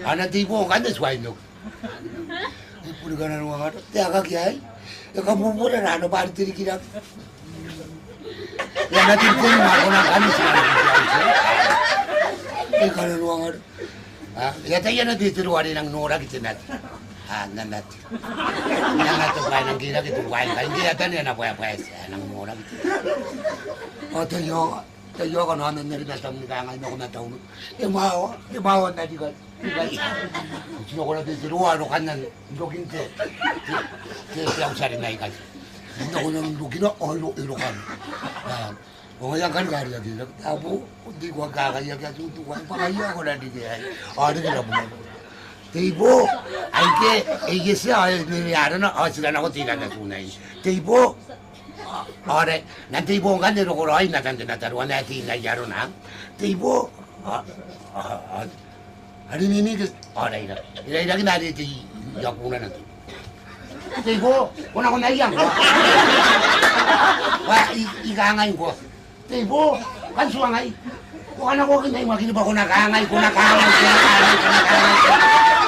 Ano tibo ka na swainog. Ipuro ka na nung nga. Tiya ka kiyay. Kamumura na ano ba ang tinikinak. Yan natin ko yung ako ng kanis. Ikaw na nung nga. Yata yan na dito rin ang nora kita natin. Nanat. Nanat ang bayan ng gina kita bayan ka. Hindi yata niya na paya-paya siya ng nora kita. O tayo ka naman na rin natam ni kangay na ako nataon. Imawa na di ka. Sino ko na dito ano ka na lugin ko. Kaya sa rin na ikas. Hindi ako nang lugin na ilo ka. O ngayon kan gari lagi. Tapo, hindi ko kakaya kaya tutukan. Pakaya ko na dito ay. Ano kaya mo na. Tibo, ay ke siya, niliyara na. Sila na ko tila na tunay. Tibo, ore, na tibo ang kanino ko rin natataruan na tinayaro na. Tibo, ano ninigas? Ore, ilagin na dito yung na natin. Tibo, kung ako naiyang ko. Ikangayin ko. Tibo, kan suangay. Kung ano ko kinay, makinip ako nakangay.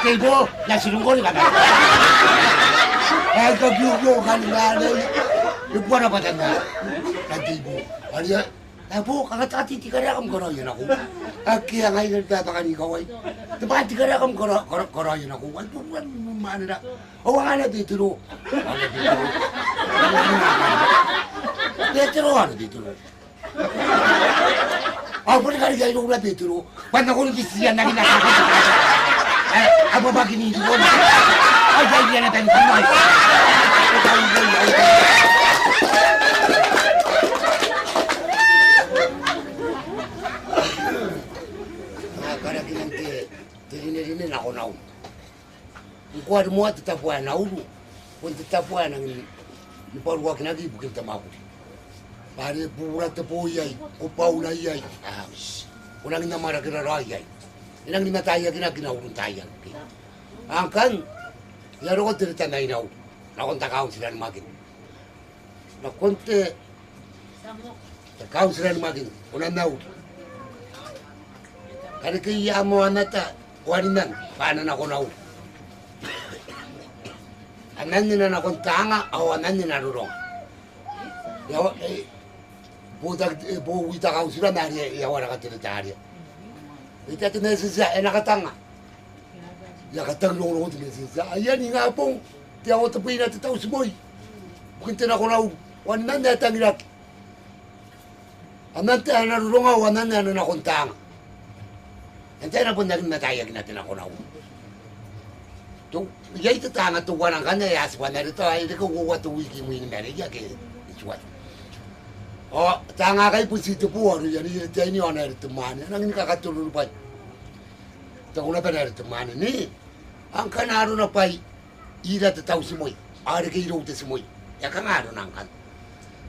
Tibo, nasilong ko ni kata. Ay, kagyugyo ka nila. Yung buwan na patanda. Tibo, ano Apo, kakatati karakam karayan ako. Kaya ngayon nagtataka ni Kaway. Diba, karakam karayan ako. Ano ba, maano na? O, ano dito ro? Ano dito ro? Dito ro, ano dito ro? Ako na kaligay nung na dito ro. Ba't ako nung bisiyan na ginakakita? Ako ba kinili ko na? Ay, dahil yan na tayo kamay. Tinirinin ako na ako. Kung kuha mo at tatapuan na ulo, kung tatapuan ang niparuwa kinagi, bukil tamako. Pari purat po yay, kupaw na yay. Unang namara kiraray yay. Inang nimataya kinaginaulong tayan. Ang kan, yaro ko tirita na inaw. Nakontakawin sila ng magin. Nakonte, takawin sila ng magin. Unang naw. Kaya kaya mo anata, warinan, paano na ko na ulo. Anan nina na kong tanga, awanan nina rurong. Yawa, buwita ka sila na yawa na katinitariya. Ita tinasisa, nakatanga. Yakatang nung tinasisa. Ayan, nga pong, tiyaw tapuin natin tao si Moy. Bukin tinako na ulo. Wanan na tangilat. Anan tayo na rurong, awanan na kong tanga. Antay na po na rin matayag natin ako na ulo. Yay ito tanga tuwa ng kanya, yaswa na rito, ay hindi ko kuwa tuwiki mo yung merigya, kaya isuwa. O, tanga kayo po sito po, ano yan, tayo niyo na rito mani, anong nakakatulong pa. Ito ko na pa na rito mani, ni, ang kanaro na pa'y, ira tataw si Moy, ari kayo rong si Moy, ya kangaro na ang kan.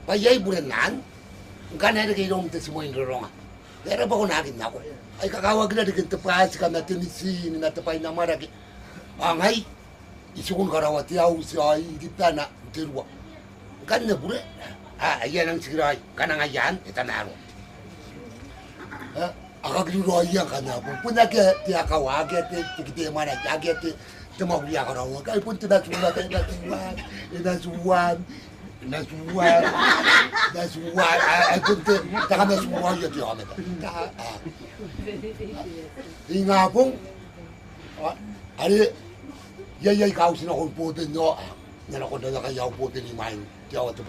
Payay bulan naan, ang kanaro kayo rong si Moy nilolonga. Pero ba ko nagin na ako, ay kakawag na rin tapay ka na tinisin, natapay na maragi. Angay, isukong karawat yaw siya hindi na tirwa. Kan na bure. Ayan ang siray. Kanang ayan, itanaro. Akaglulo ayan ka na po. Puna ke tiya kawagete, tikite mana jagete, Temauli akarawa kai pun tina suwa ina suwa ai pun te takana suwa ya ti ame ta inga pun ari ya kau sina ko pote no na ko da ka ya pote ni mai ti awa tu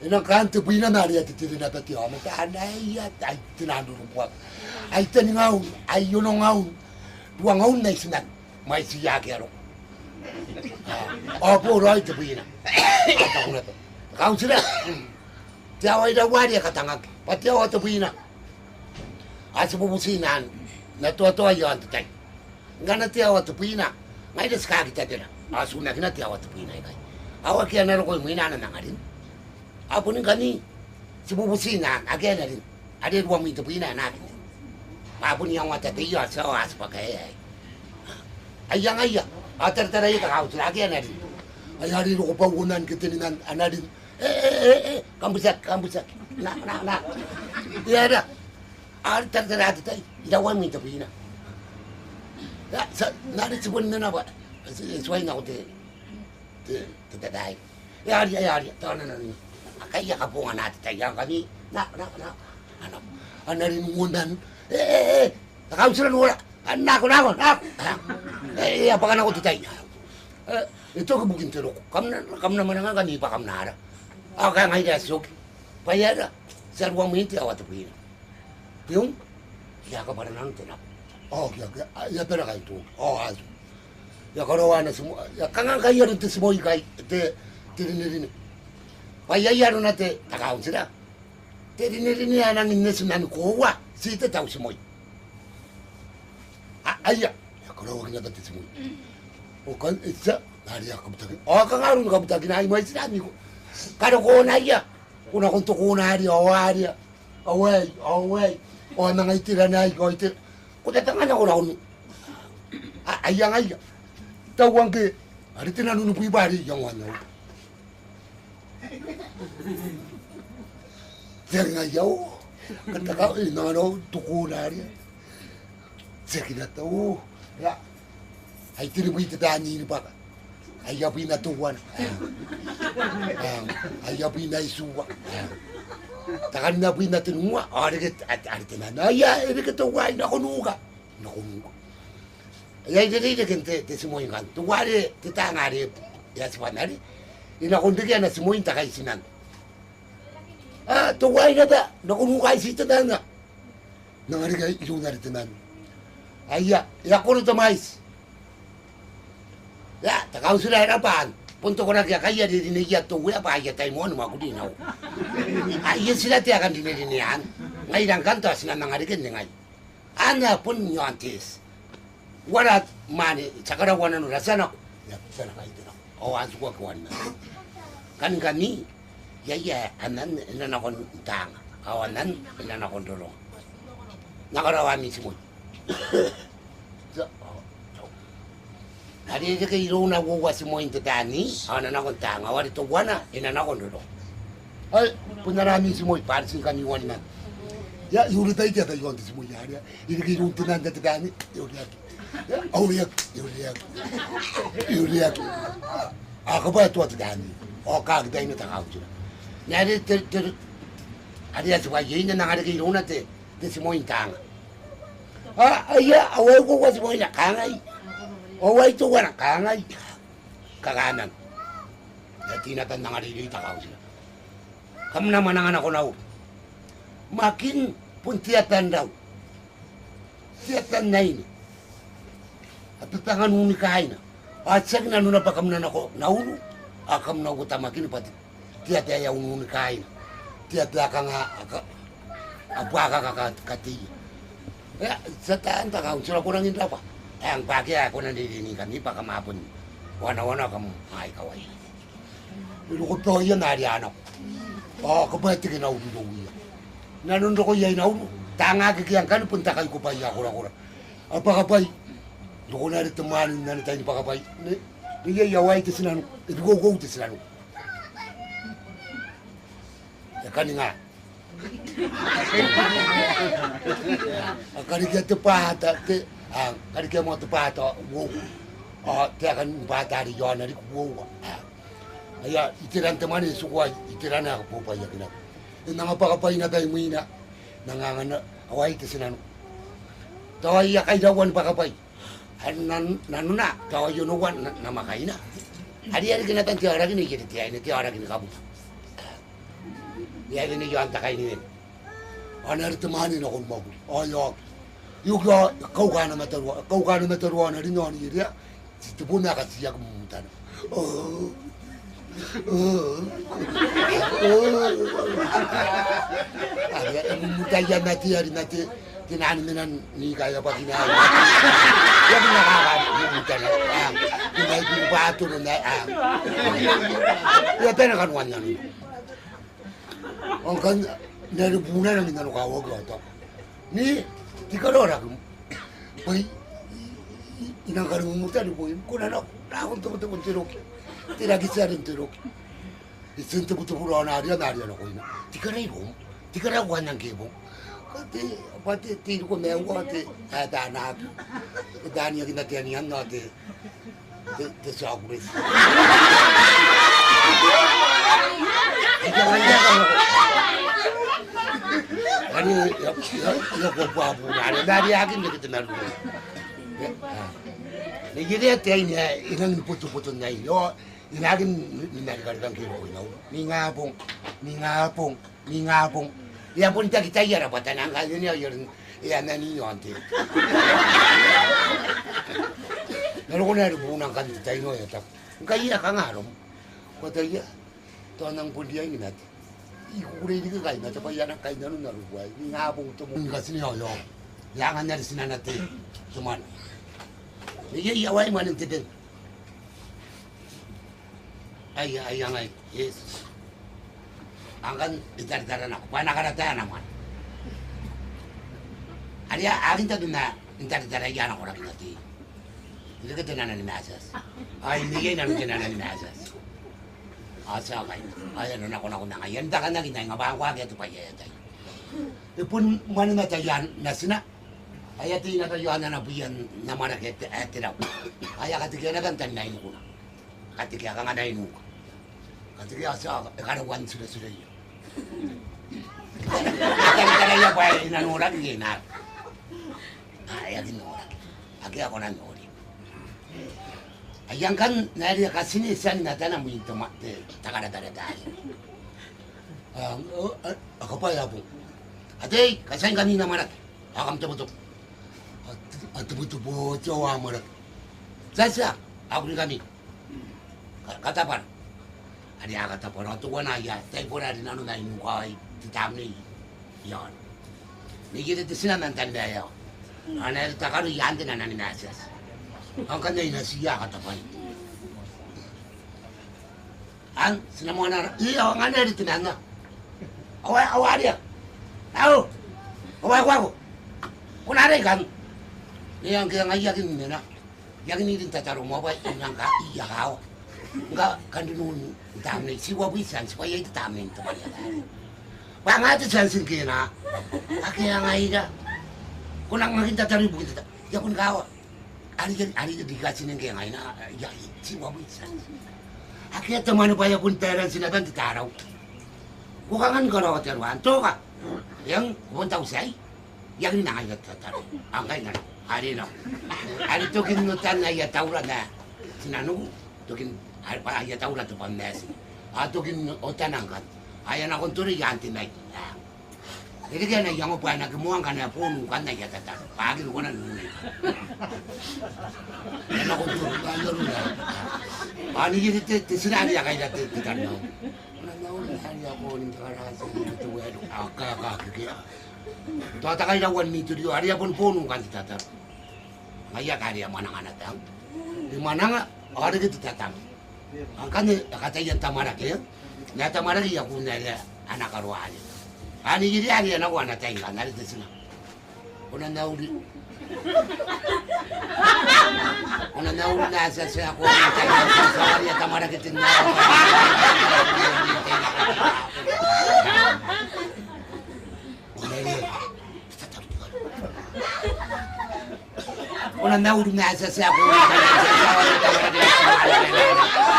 ina kan tu na nari ya ti na ta ti ame ta nai ya tai tina dulu buat ai tani ngau ai yo no ngau tuang ngau nei sinan mai si ya kero po roi te pina ta kuna to kau sira te awai da wari ka tanga pa te o te pina asu bu sinan na to yo ante tai ngana te o te pina ngai de ska ki te tera asu na kina te o te pina kai awa ki ana ko mina na ngari apu ni gani si bu sinan again na rin ade ruang mi te pina na ki apu ni yang wa te yo so as pa kai ayang atar ay kau lagi anarin ay hari ko paunan kitininan anarin kambusak na ya ada atar tay dawan mi tapina ya nari sebun na ba suai na te dai ya hari tanan ni akaya kapungan natin tayo kami na anarin ngunan kau sila wala Nako. Apa kan aku titai? Itu kebukin teruk. Kamu nama kan ipa kamu nara. Aku kan ngai dasuk. Payah dah. Seruang minti awat tu pina. Piung? Ya kepada nanti nak. Oh ya pernah itu. Oh asu. Ya kalau wana semua. Ya kangen kaya itu semua ikai. Tiri. Payah ya runa te takau sudah. Tiri anak ini senan kuwa. Sita tahu semua. Ayah, ya kalau orang nyata semua. Oh kan, itu hari aku betakin. Oh kan harus kamu betakin ayah masih ada ni. Kalau kau naya, kau nak untuk kau nari, awai. Oh nang itu lah naya kau itu. Kau datang anak orang ni. Ayah. Tahu orang ke? Hari tu nak nunu pribadi yang mana. Jangan jauh. Kata kau ini nak untuk kau nari. Sekira tahu, ya, ay tiribuy tadani ni baka, ay yapi na tuwan, ay yapi na isuwa, takan na pi na tinunga, ariket na, ya, ariket tuwan na kunuga, ay diri kente te simoy kan, tuwari titangari, ya sepanari, inakundigan na simoy takay sinan, tuwan na ta, nakunuga si tadana, nangarigay ilong na ritinan. Ayah, ya kono to mais. Ya, takau sudah harapan. Punto ko kaya di dini ya to ya pa ya tayo mo aku dinaw. Ayah sila ti akan dini dinian. Ngai dang kanto sila nangarikin ngai. Ana pun nyontis. Warat mani sakara wana no rasana. Ya, sana kai dino. O asu ko kwana. Kan kani ya anan ina kon tang. Awanan ina kon dolong. Nakarawani semua. Hari ini kaya ilo na wawa si mo yung tatani, ana na kong tanga, wari to wana, ina na kong lolo. Ay, punarami si mo, para sing kami wani man. Ya, yuri tayo kaya tayo si mo yari, ini kaya yung tunan na tatani, yuriyak. Ako ba ito tatani? O kagday na takaw sila. Nari, hari ya suwa yun na nangari kaya ilo na te si mo yung tanga. Ayah, awal ko kasi mo nakangay. Awal ito ko nakangay. Kakanan. Dati natan nga rin takaw sila. Kamu naman ang anak ko na makin pun tiyatan daw. Tiyatan na ini. At tangan mo ni kain na. At sag na nuna pa kamu na ako naulo. Akam na ko tamakin pati. Tiyata ayaw mo ni kain. Tiyata ka nga apa kakatiya. Ya, setan tak kau sudah kurangin apa? Yang pagi aku nanti ini kan ni pakai mapun, wana kamu, ay kawai. Itu kau tahu ya nari anak. Oh, kau baca kena udu dulu. Nanun kau ya ina udu. Tanga kekian kan pun tak kau bayar kura. Apa kapai? Kau nari teman nari tanya apa kapai? Ni ya wai tersenanu. Itu kau tersenanu. Ya kan ingat. Akari kita tepat, Kali kaya mo ito pa ito, wow. Kaya kan bata rin yun, nari ko, wow. Kaya itiran teman ni sukuan, itiran ako po pa yakin ako. Nangapakapay na tayo muna, nangangana, away ito sinano. Tawa iya kay dawan pakapay. Nano na, tawa yun uwan na makay na. Hari-hari kinatan tiara gini, tiara gini kamu. Iya gini yun takay ni Win. Anar temanin ako mabu. Ayak. Yuga kau kana matarwa na rin yun iya. Situpo na kasi ako mumutan. Mumutayan nanti tinaninan ni kaya pa kinaya. Yan ang nakakalimutan na may bubato na yan tayo nakanuan na nun. Ang kan nalubunan ang inanukawag ito. Ni tikarora kung may inang kalumutan po yun. Kuna na akong tumutupon tirok. Tinagisa rin tirok. Isin tumutupuro na ariyan ako yun. Tikaray kong, tikarawan ng kibong. Pati tiro ko mewa ati anak dani yang kita tianian no ati te sagres jangan ani ya ko babu na dari akin kita nalu ni gede ati ini inang putu-putu nai yo inagin ninarikan kiro no ni ngapong ya pun kita ya rapatan angkat ini ya nani nanti. Kalau kau nak bunang kan kita ini ya tak. Kaya kang arom. Kata ya, tuanang pun dia ini nanti. Ikure ini kaya nanti apa ya nak kaya nanu naru buai. Ini ngapung tu mungkin kasih ni ayo. Jangan dari sini nanti cuman. Ini ya awai mana tidak. Ayang yes. Angkan itar-itaran ako. Panakarataan naman. Ariya, akin ta doon na itar-itaran yan ako rin natin. Hindi ka tinanan ni Masas. Ay, hindi kayo namin tinanan ni Masas. Asa kayo. Ay, ano na ako na ngayon. Daka na ginay nga ba ang wag ito pa yatay. Ipun mana na tayo na sina. Ay, ati na tayo na nabuyan na marakit at tiraw. Ay, katikya na gantan na ino ko na. Katikya ka nga na ino ko. Katikya sa karawan sila yun. Kaya pa inanuran gina. Ay ginuran. Agi ako nanuri. Ayang kan nari kasini san natana mo ito mate takara-tara. Ako pa yapo. Ate, kasain kanina marat. Akam tubuto. At tubuto po jowa marat. Sasa, ako ni kami. Katapan. Ada yang kata pun tu kan ayah, tapi pun ada nanu nai mukai di tam ni, yan. Ni kita tu sini nanti dia. Anak itu tak ada yang tu nana ni nasias. Angkat ni nasiya kata pun. Ang sinamu anak, iya ang anak itu nana. Awak dia, tahu? Awak. Kau ada kan? Ni yang ayah ni nana, yang ni dia tak tahu mau apa, yang kah iya kau. Enggak kan dulu tamni siwa bisan supaya itu tamni teman ya. Bang ada jansin kena. Aki yang aida. Kunang makin cari buku kita. Ya pun kau. Ari dikasih neng yang aina ya siwa bisan. Aki teman upaya pun teran sinatan ditarau. Bukan kalau teruan tuh kak. Yang pun tahu saya. Yang ini nangis tatarau. Angkai nang. Hari no. Hari tu kita nutan ya tahu lah na. Sinanu tukin apa ayah tahu lah tu panas. Atau kin otan angkat. Ayah nak konturi ganti naik. Jadi kan yang apa anak kemuang kan pun kan naik kata. Pagi lu kan ni. Anak konturi kan lu dah. Ani jadi sini ada kayak jatuh kita tahu. Mana tahu ni hari aku ni kerasa itu ada agak kaya. Tuh tak kayak wan itu dia hari pun kan kita tahu. Ayah karya mana anak tahu. Di mana ada kita tahu. Angkanya kata yang tamarak ya, na tamarak ya punya anak karuan. Ani jadi hari anak wana tengah nari tu sana. Una nauli nasa saya aku tengah ya tamarak itu na. na naudu na sa sa ko.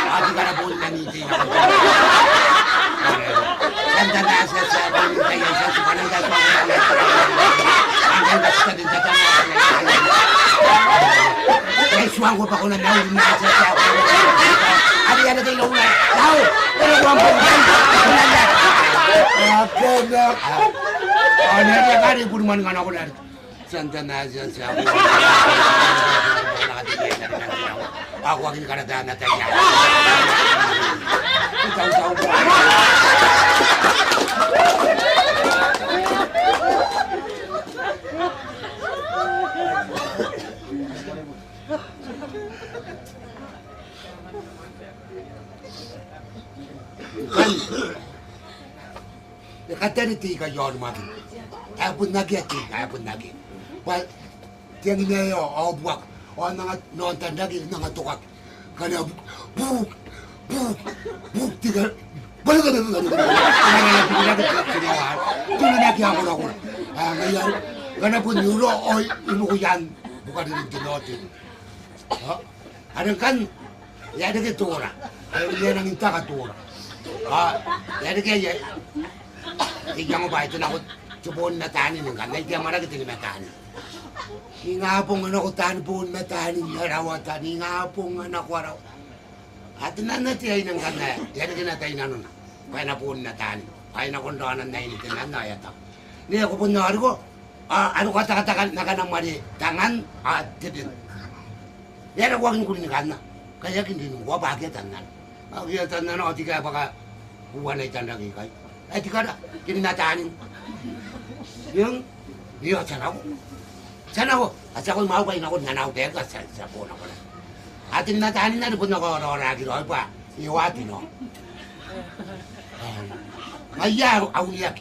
Ati ka na po na niti na ko. Ganda na sa ko kaya sa sumanan ka sa. Ang basta din sa tama. Ay suwang ko pa ko na naudu na sa ko. Ati ano kayo na. Tao, pero ko ang pagkain. Agak. Ano ya kari kurman ngana ko na. Santa na sa ko. Ako aking karadaan na tayo. Itaw-taw ko. Kateri tika yon maki. Apun nagi tika, apun nagi. Wal tiang ini yo obuak. O nanga nonton lagi nanga tukak. Kana buk tiga. Balik. Tuna lagi ako na ko. Ngayon, kana pun yulo oy ibu ko yan bukan din tinotin. Adang kan ya ada ke tora. Ya nang inta ka tora. Ya ada ke ya. Tigyan mo ba ito na ako tubon na tani ng kan. Tigyan mo na kita ni matani. Ingapong anak ko tani po matani harawatan. Ingapong anak ko araw. At nanati ay nang kan na. Yan na kinatay na nun. Kaya na po na tani. Kaya na kung doon na initin na yata. Niya ko po na ko. Ano kata-kata na ka ng mali. Tangan at tidin. Yan ako ang kulikan na. Kaya hindi nung ko bagitan na. Bagitan na no. Di kaya baka kuha na itan lagi kayo. Ay, di ka na, kinatanin. Yung, yun, sana ako. Sana ako. At ako'y maupay na ako, nanawag ka sa puno ko na. At kinatanin na, nipun ako, roragi ro pa, iwati, no? Maya, awiyak.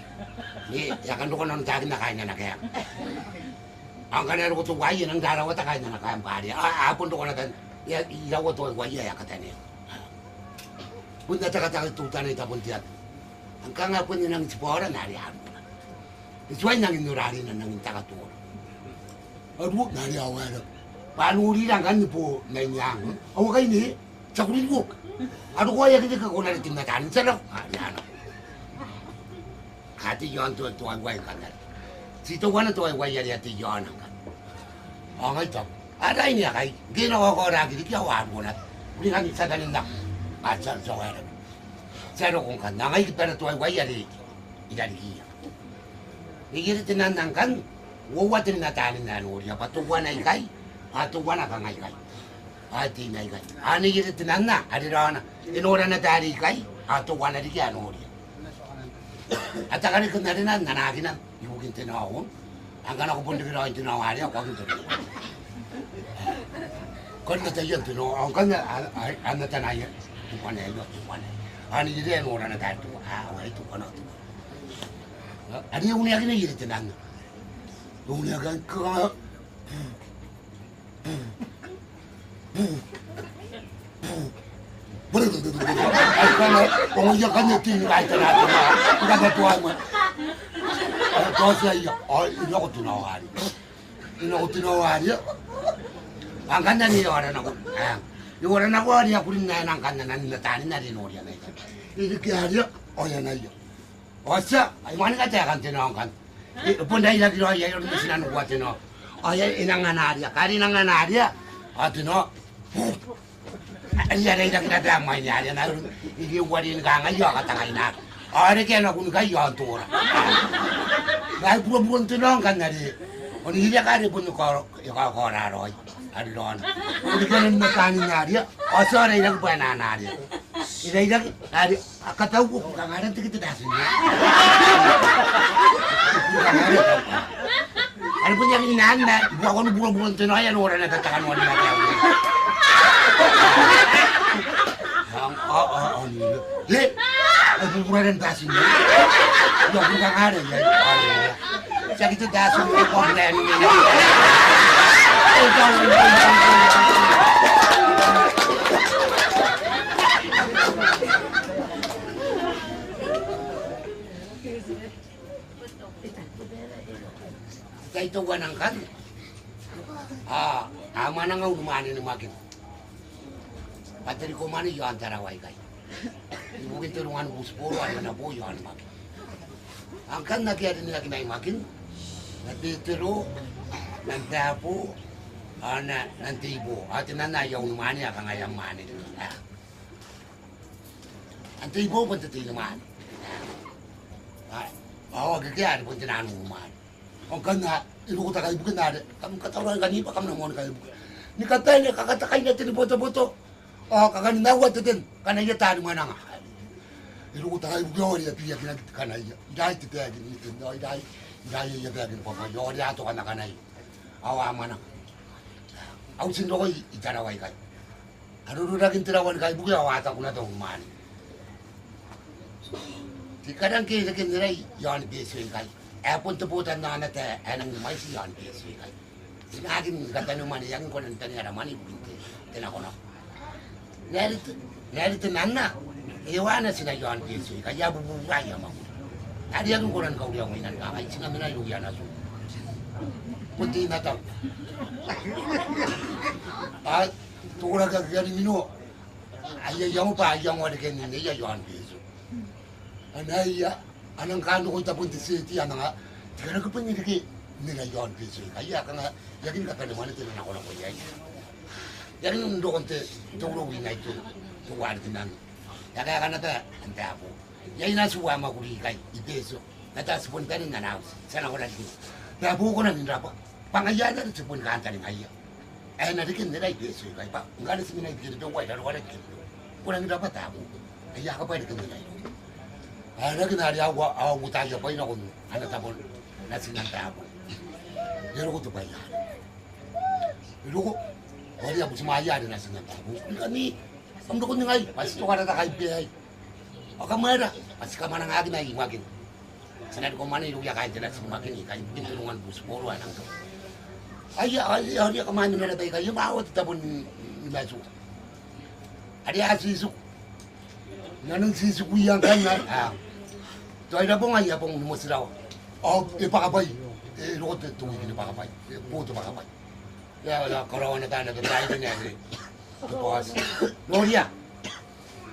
Yakan ko nang tagin na kain na kaya. Ang kanero ko tuwayin, ang darawa ta kain na kaya pari. Apun ko na tan, ilaw ko tuwag waya, yakatan niya. Punta taka-taka tutan na itapon tiyat. Ang kanga po nilang sipora, narihan mo na. Isuay nang inurari na nang takaturo. Arwag, narihawa na. Paano uli lang kan po na inyang? Awa kayo ni, sa kulit ko. Ano ko ay kita ko na rin tinatanin sa lak? Yan. Ati yon tuwag way ka na. Sito ko na tuwag way yari ati yon ang kan. O nga ito. Aray niya kay, ginawa ko ragi, di kiyawan mo na. Uli nga sa dalin na. At sa kaya Sero kung kan, nangay kita na tuway wayari, idaligiya. Igiritin na kan, wawatin na tanin na nuriya, patuwa na ikay, patuwa na kangay kay. Ati na ikay. Ano igiritin na, adira na, inura na tari ikay, patuwa na dikiya nuriya. At akari ko na rin na, nanagin na, iugin tinawon. Hanggang ako punti ko na yung tinawari, ako ang tinawari. Kung na tayo yung tinawari, ang kanya, ang natanayan, tuwa na yun, tuwa na yun. Ani jadi yang orang ada tu, awak itu kan tu. Ada yang unik ni jadi tenang. Unik kan kau. Boleh tu. Kalau orang yang kan itu ni kaya tenang tu, bukan ada tuan mah. Kau saya, ini aku tu nawari. Ini aku tu nawari. Angkat ni orang aku. Orang aku dia kulit nang kan nang tani nari nori na ito. Ini kaya o yan ayo. Osa, ay mana kata kan tinong kan. Punday lagi ro ayo ni sinan kuat tino. Ay inang anaria, kari nang anaria. Atino. Ay ay dak na damay niya na. Hindi wali nga ngayo katangay na. Ari kaya na kun kayo antura. Dahil buwan tinong kan nari. Oni hiya kari pun ko raro. Adon. Hindi ka nang makanin nga riya. O sorry lang po na nariya. Iday lang, kataw ko kung kangaran tigit dasin niya. Ano po niya kinahan na, buwa ko na buwan-buwan ito na kaya nora na tatakan mo nila tayo. Ang nila. Di, ay buburan ang dasin niya. Hindi ako kangaran yan. Siya kito dasin niya ko ang layan niya. Kaya ito ganang kan. Amana ngau mani ni makin. Patri ko mani yo antara wai kai. Ibu kita rungan bus poro ana bo yo an makin. Angkan na kaya din lagi nai makin. Nanti teru nanti apu ana nanti ibu. Ati nana yo mani akan ayam mani. Nanti ibu pun teti mani. Bawa kaya pun tenan mani. Angkan na ibu kata kai bukan ada. Kamu kata orang kan ibu kamu namun kai bukan. Ni katanya kakak kai nanti ni foto-foto. Oh kakak ni nawa teten karena ia tahu mana ngah. Ibu kata kai bukan dia pihak ni karena ia. Dah itu dia ni tu. Dah ia dia ni papa. Yo dia tu karena karena ia. Awak mana? Awak sendiri kau icara wai kai. Aduh lagi terawan kai bukan awak tak guna tu mana. Kadang kita kena yang biasa kai. Apun tu bukan nana teh, enang masih yang biasa kai. Sinakin kata nama ni yang kau nanti ada mani bunte, tenang kono. Nari tu nana, ewana sina yang biasa kai. Ya bubu raya mau. Tadi aku koran kau dia mainan kai. Sina mina lu ya nasu. Putih nata. Tu orang kaya ni mino. Ayah yang apa yang ada kini ni ya yang biasa. Anaya. Anang kano ko tapon ti city ananga tigara ko pang niliki nila yon piso kaya ka nga yakin ka naman ito na ako lang ko yan yakin nung doon te turo wina ito tuwar tinan kaya ka na ta ang tapo yakin na suwama ko likay ipeso natas pun ka rin nanaws sana ko lang ito tapo ko na ninrapa pangaya na rin supon ka ang taling haya eh narikin nila ipeso kaya pa nga na siminay dito wala laro ka rin kito kulang nirapa tapo kaya ka pa rin ka nila ito lagi nari awak mutaya pa ina kono ana tabon nasi nanta apo yero ko to pa ya yero ko ori apo sumaya na nasi nanta apo kani amdo ko ngai pas to kada ta kai pe ai akamara pas ka mana ngagi na imakin sanar ko mani ruya kai tena simakin kai pintu nungan bus poro anang to aya ka mani na tay kai maawat tabon nilasu ari asisu nanang sisu kuyang kan Tuai dah pun ayah pun musik dah. Oh, pakai roti tu ini pakai, putu pakai. Ya, kalau orang nak nak try ni ada. Bos, Noria,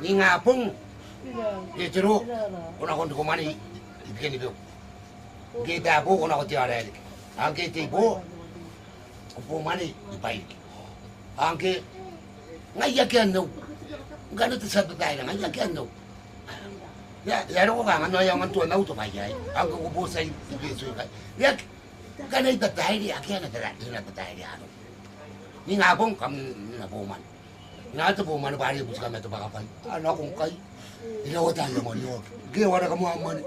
ni ngapung, dia ceru, orang kon komani, ikan itu. Kita apa orang kon tiada ni. Angke tipu, komani dipaik. Angke, ngaya kian tu, enggak ada tersatu dah, ngaya kian tu. Ya, ko ka ano yung antuan na uto kaya. Ang kukubusan yung biso kay. Ya, kanay tatay di akin na tatay di ano. Ni nga pong kami napuman. Nga ito puman pari bus kami ito pakapay. Ano kung kay. Inawatan naman yun. Gawa na kamo aman.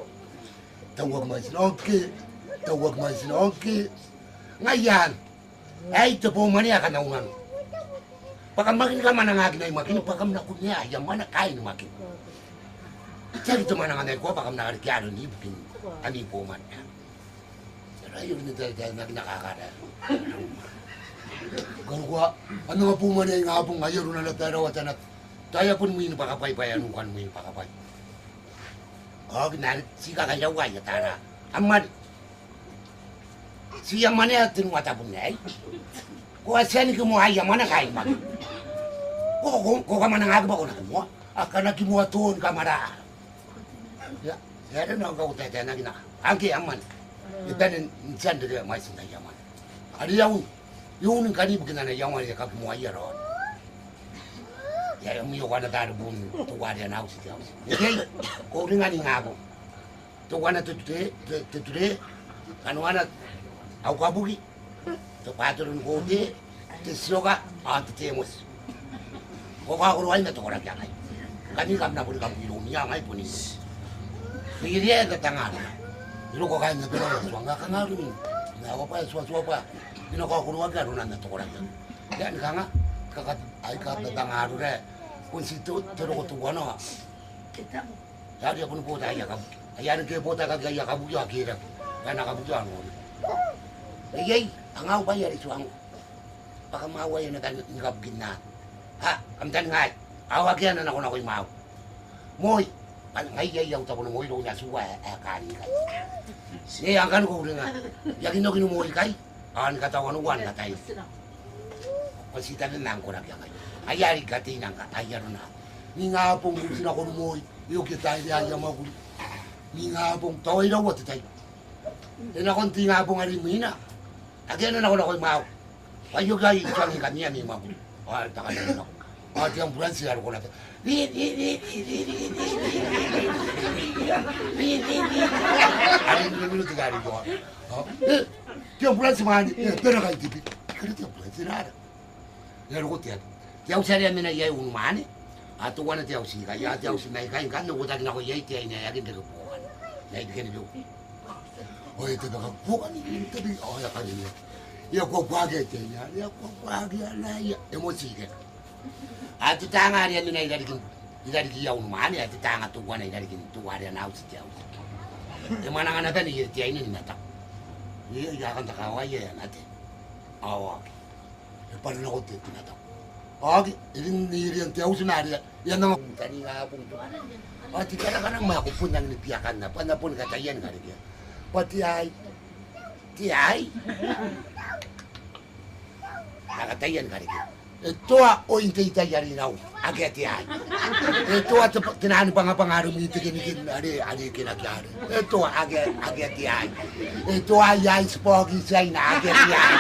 Tawag mo sila okay. Tawag mo sila okay. Ngayon, ay ito puman niya kanaungan. Pagkamakin ka man ang akin ay makin. Pagkam na kunya, yung mana kain makin. Cari tu mana mana gua pakam nak kian ni bukan ani poman. Rayu ni dah nak ada. Kalau gua anu poman yang ngapung ayo runa na tera wacana. Taya pun min pakapai payan kan min pakapai. Oh kenal si kakak jauh aja tara. Amat si yang mana tu mata pun ni. Gua sini ke muai yang mana kain mak. Gua mana ngag ba ko na mo. Akan nak mo tuon kamera. Ya, ada nak kau tanya lagi nak. Angke aman. Kita ni jangan dia masih tak aman. Ada yang ni kali bukan ada yang ada kau muai ya ron. Ya, yang mio wana tar bun tu ada nak sih jauh. Jadi, kau dengar ni ngabu. Tu wana tu kan wana au kabuki. Tu paturun kau dia, tu soga, tu temos. Kau kau orang ni tu orang yang lain. Kami nak boleh kamu hidup ni yang lain pun ni. Dia ke tangan. Dulu kau kain tu orang suang kau ngaru ni. Nak apa suap apa. Dino kau keluar kan orang tu orang tu. Dan kanga kakak aikat tangan tu deh. Pun situ terus tu wana. Jadi aku pun ayah kamu. Ayah ni kau tak ayah kamu juga kira. Karena kamu juga anu. Iya, angau bayar suang. Pakai mau ayah nak ngap gina. Ha, kamu tak ngai. Awak kian nak aku mau. Moi. Ngay yang tahu nak mui nya suwa kan. Ni angkan ko ringa. Yakin no kinu mui kai. An kata wan kata. Kasi tayo nang kurang yan ngayon. Ayari ka tinang ka, ayaro na. Ni nga pong gusto na ko mo, yung kita ay maguli. Ni nga pong taway na wati tayo. Ina konti nga pong arimina. Agyan na ako na ko'y mau. Ayo guys, isang kanya ni maguli. Ah, taka na ako. At yung bulan siya ko na tayo. Arin na minuto gari ko. Yung bulan si Mani, pero kayo tipi. Kaya yung bulan si Nara. Yan ko tiyan. Tiyaw sa riyan na yay yung Mani. At tuwa na tiyaw si kaya tiyaw si may kain kan nung utang na ko yay tiyan na yagin na kapukan. Yay di ka nilo. O ito na kapukan ni tabi. O ya kanina. Ya ko bagay tiyan. Ya ko bagay na ya. Emosi ka. At tanga riyan na ilarigin yaw Mani at tanga tuwa na ilarigin tuwa riyan na si tiyaw. Yung mga nanganatan ni tiyan ni natak. Iyakan ta kaway yan natin. Awag. Paano na ko tinatak? Okay, irin tiyaw sinari. Yan ang tani nga pong doon. Pati ka na ka nang makupun ng nipiyakan na. Panapun ka tayan nga rin yan. Pati ay. Tiyay. Nakatayan ka rin yan. Ito o hindi tayo rin ako. Agi tiyay. Ito tinahan pa nga pangarong itigin ari kinakyari. Ito agi tiyay. Ito ay spogi say na agi tiyay.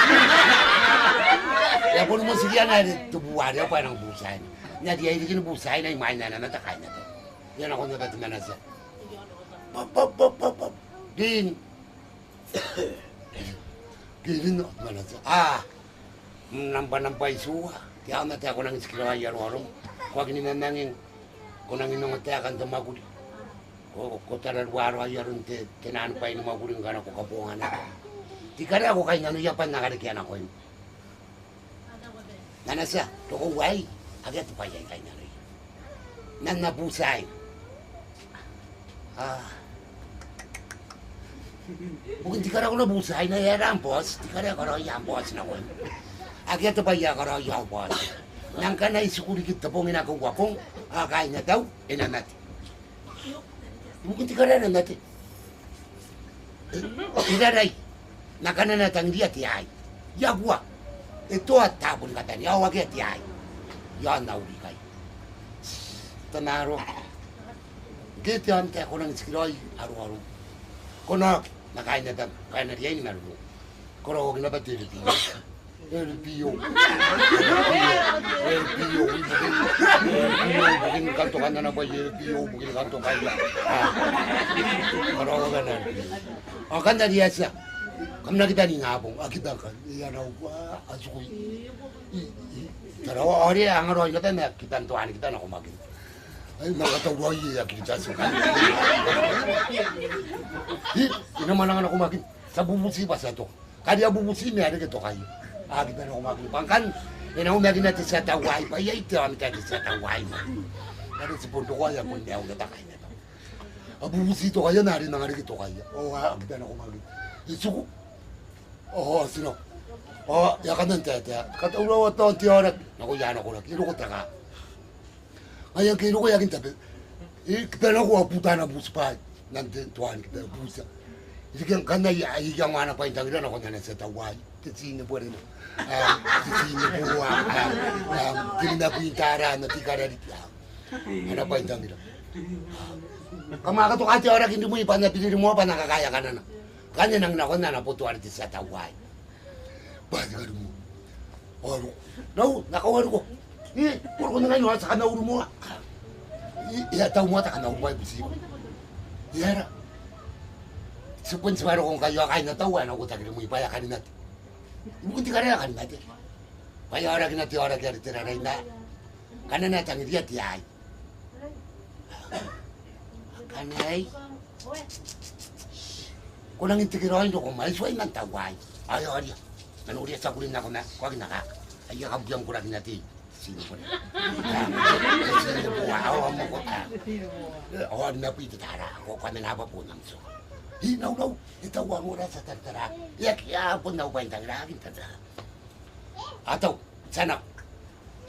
Ya pun mo siya na tubuan ya pa ng busay. Na di ay din busay na imay na natakay na to. Yan ako na ba't manasa. Pop. Din. Din manasa. Nampa isuwa. Tiyaw na tiyaw ko nang iskirawa yaro-arong. Huwag ni mamangin. Kung nang inungatyakan sa maguli. Ko tararwaro ayaron tinaan pa yung maguling ka na ko kapungan na. Di ka rin ako kayo nanuyapan nakarikyan ako yun. Nanasa, toko way. Agad pa yan kayo na rin. Nang nabusay. Kung di ka rin ako nabusay na yan, boss. Di ka rin ako yan, boss na ko. Agad pa yan ka rin yan, boss. Nang ka na isukuli kita pong inakuha kong akain na daw, inanati. Mungkin di ka rin nanati. Iraray. Nakananatang dia tiyay. Yagwa. Ito at tapon ka tani. Awag ya tiyay. Yan na uli kay. Tanaro. Giti ante ako ng iskiroy. Aro-aro. Kono. Nakain na tam. Kaya na riyan ni Maruno. Kono huwag na ba tiripiyo? Tiripiyo. Bugin kanto ka na na ba tiripiyo? Bugin kanto ka na. Kono huwag na. Ang kanda riyan siya. Kami nakita ni ngabong, kita kan, iyan ako asukoy. Tarawa ori ang roy natin na kita tuan kita na kumagin. Ay nakatawa iya kita sa kan. Ina man ang kumagin sa bubusi pa sa to. Kadi bubusi ni ada kito kayo. Kita na kumagin pangkan. Ina umagin natin sa tawai pa iya ito ang tayo sa tawai mo. Kadi sa pundo ko ya kun daw kita kayo na to. Bubusi to kayo na rin ang ari kito kayo. Kita na kumagin. Isuko. Sino? Yakan ng tete. Katulaw at ang tiyarak. Naku, yan ako na. Kino ko taka. Ngayon, kino ko yakin tabi. Kita na ko puta na buspa. Nantuan kita busa. Ikan kana ikan mana pa intang na ko na sa tawai. Tsine po rin. Tsine po tinda ko itara na tikara dito. Ano pa intang ira. Kamaka to kati ora hindi mo ipanapili mo pa nakakaya ka na. Kanya nang nako na naputo artist sa tawai. Bali ka mo. No, nakawaro ko. Puro ko na ngayon sa kanauro mo. Tahu mo ta kanauro mo ay busiko. Yara. Supun sa kong kayo kay na tawa na ko tagli mo ipaya kanin natin. Ibu ti kare kanin natin. Paya ora kinati ora kaya tiraray na. Kanan na tangi dia tiay. Kanay. Kunang intigiroy no kung may suway ng taway. Ayaw ariya. Nanuri sa kulin na ko na. Kuwag na ka. Ayaw kabyang kurang natin. Sino ko na. Sino po. Awa mo ko. Awa na po ititara. Ako kami nga pa po ng so. Hinaw daw. Itawa mo na sa tantara. Iyak po na upay ng laging tantara. Ataw. Sana.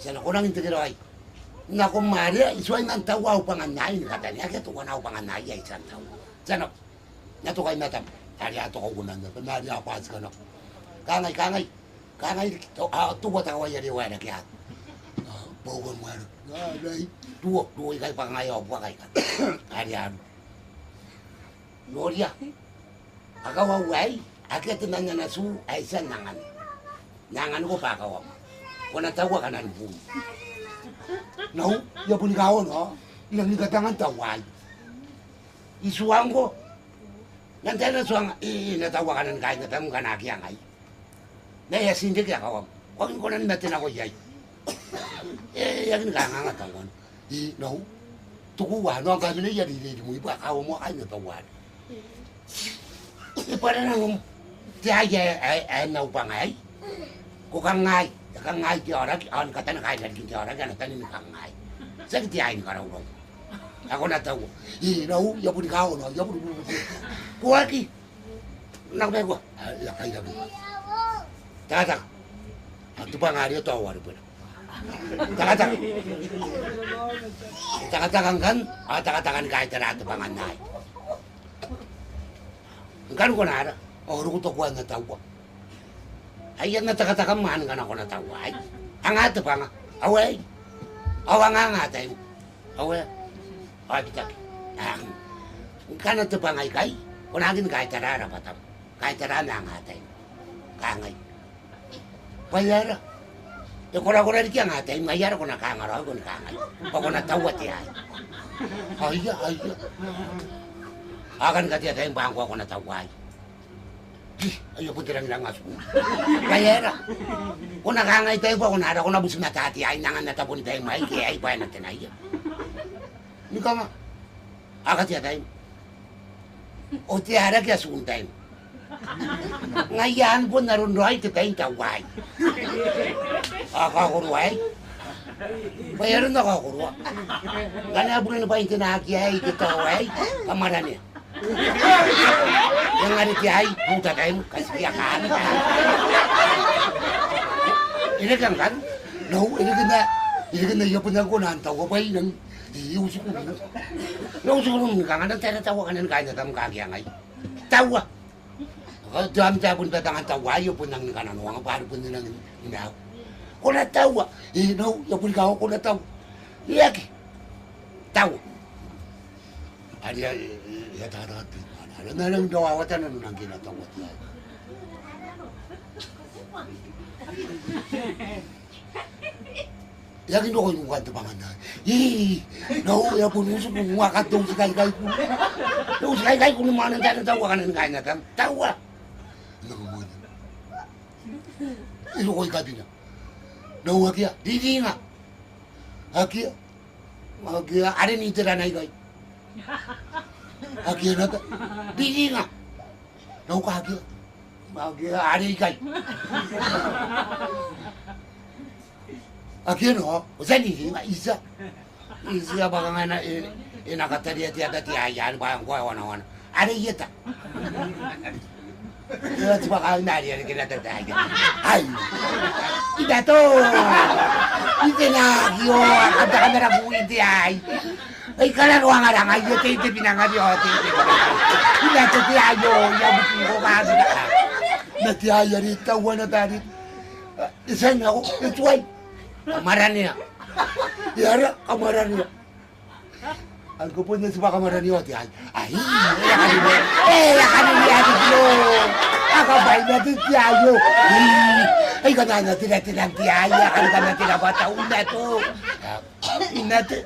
Sana kunang intigiroy. Na kung Maria, isuway ng tawa upang anay. Katanya kaya tuwa na upang anay. Ay isang tawa. Sana. Nato kay matam. Tari ato ko unan na. Nari apas ka na. Kangay. Kangai tuwa tawa ya dewa na kya. Bawa maru. Ngai tuwa ikai pangai opa kai ka. Ari aru. Noria. Akawa wai, akete nanya nasu aisa nangan. Nangan ko pa kawa. Kona tawa kanan bu. Nau, ya pun kau no. Ilang ni katangan tawai. Isuangko. Nanti na suang natawa kanan kai katam kanaki angai. Na ya sindik ya kawam. Kung konan natin ako yay. Yakin ka nga tawon. No. Tukuwa no ang kami na yari mo iba kawo mo ay natawan. Para nang tiaya ay naupangay. Kukangay, kangay ti ora on katan kay lagi ti ora kana tanin kangay. Sa ti ay ka raw. Ako na tawo. No, ya pun kawo no, ya pun. Kuwaki. Nakbego. Ya kay gabi. Tata. Atu pangari to awar pun. Tata. Tata kan, tata kay tara atu panganay. Kan ko na ara. Oro ko to kuan na tawo. Ayan na taka man kan ako na tawo. Ay. Ang atu panga. Away. Awang nga tay. Away. Ay bitak. Kan atu pangay kay. Kunagin kay tara ra patam. Kay tara na nga tay. Kangay. Bayara. E kora di kia ngate, mayara ko na kangaro ko na kangay. Pako na tawat ya. Ayya. Akan ka tiya tayong bangko ako na taway. Ayo po tirang lang aso. Bayara. Kung nakangay tayo po, kung nara ko na busog na tati, ay nangan na tapo ni tayong may, kaya ay bayan natin ay. Hindi ka nga. Akat tiya tayo. O tiyara kaya suun tayo. Ngayon po narunroy ito tayong taway. Akakurway. Bayaran nakakurwa. Gana po na ba yung tinakiyay ito taway? Kamaran niya. Yang ada tiay, puta tayo, kasi yakan. Ini kan? No, ini kena iya penangkunan tahu apa ini? Iya usuk. No usuk nung kangen tera tahu kanan kaya tam kaki yang ay. Tahu. Kalau jam saya pun datangan tahu ayo pun nang kanan uang baru pun nang inau. Kau nak tahu? No, ya pun kau nak tahu. Iya ki. Tahu. Ada ya tahu. Ada nang doa watan nang kinatawat ya. Yakin ko yung kwento pangalan. No, ya pun usok kung wakatong si kay ko. No, si kay ko naman ang tawa ka ng kanya tam. Tawa. Nakumun. Ilo ko ikabi na. No, akia, di nga. Akia. Ada ni tira na ikay. Akia na ta. Di nga. No, akia. Ada ikay. Akia no, usan ni isa. Isa baka nga na inakatariya tiada tiayan bayang ko wana. Ada iyata. Kaya tiba ka nariyan kinatatayan. Ay! Ida to! Ite na, yo, kanta ka na rabuin ti ay. Ay kalaro nga lang, ay ite pinangari o, ite. Ida to ti ayo, yabutin ko kasi na ka. Natiyaya rin, tawa na tarit. Isan ako, ituay. Kamaran niya. Yara, kamaran niya. Ang kupon na sa kamaran niya, ay. Yakan niya, ito. Akabay natin tiyayo. Ay, kata natin ang tiyaya. Ano ka natin ang bataon na to? Inato.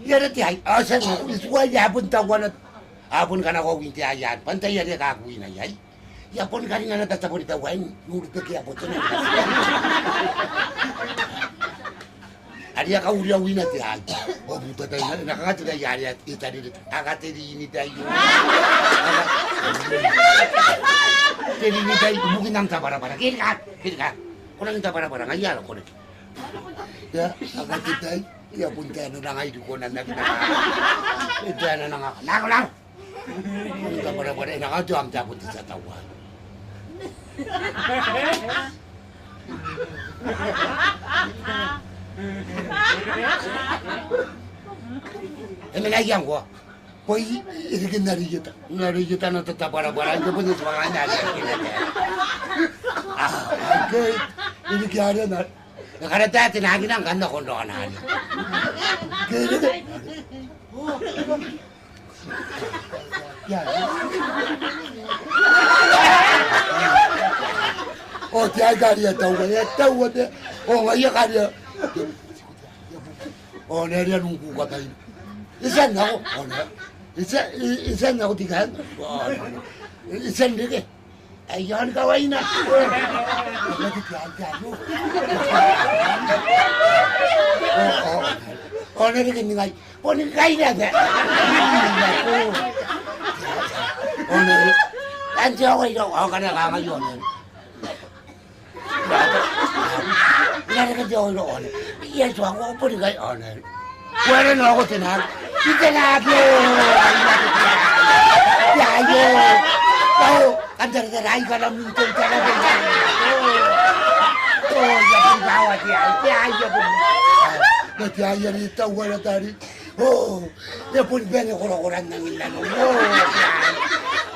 Yara tiyay. Asan mo? Isuwa, yapon tawa na. Apon ka na kawin tiyayan. Pantay yan yung kakuin na yay. Yapon ka rin nga natatapon ito. Wain, nulit na kiyapon ito na. Ari ka uriawin na tiyay. O, buta tayo na. Nakakati na yari at itari dito. Akatiri ini tayo. Kiri ni tayo. Mungkin ang tabara-bara. Kiri ka. Kurang tabara-bara. Ngayara ko rin. Ya, akati tayo. Ya pun tayo na ngay dukonan na kinaka. Ito na nga. Nako lang. Ang tabara-bara. Nakadyo ang tapot sa tawa. Menayang ko. Poi, ini kan nariyata na tatabara-bara. Ito po na sa mga natin. Okay. 이렇게 하려나? 내가 나한테 나긴 안 간다 건도 안 하냐. 그래. 야. dia garia tahu dia. Oh, iya garia. Oh, dia nunggu kata ini. Isan aku, oh, isan aku tiga. Isan dia. Ayan kawain na. Lagi jalan. Oh, dia ni ngai. Oh, ni ngai dia. Oh, ni. Anjir awak itu, awak kena kangen juga. Nggak ada jauh loh, iya suang aku pun nggak oner. Gue ada nongol tenang, kita lagi. Ya yo, tahu kan cerai kalau minum cara benar. Oh, ya pun gawat ya pun. Nanti ayah ni tahu ada tadi. Oh, ya pun banyak orang-orang nangis lalu.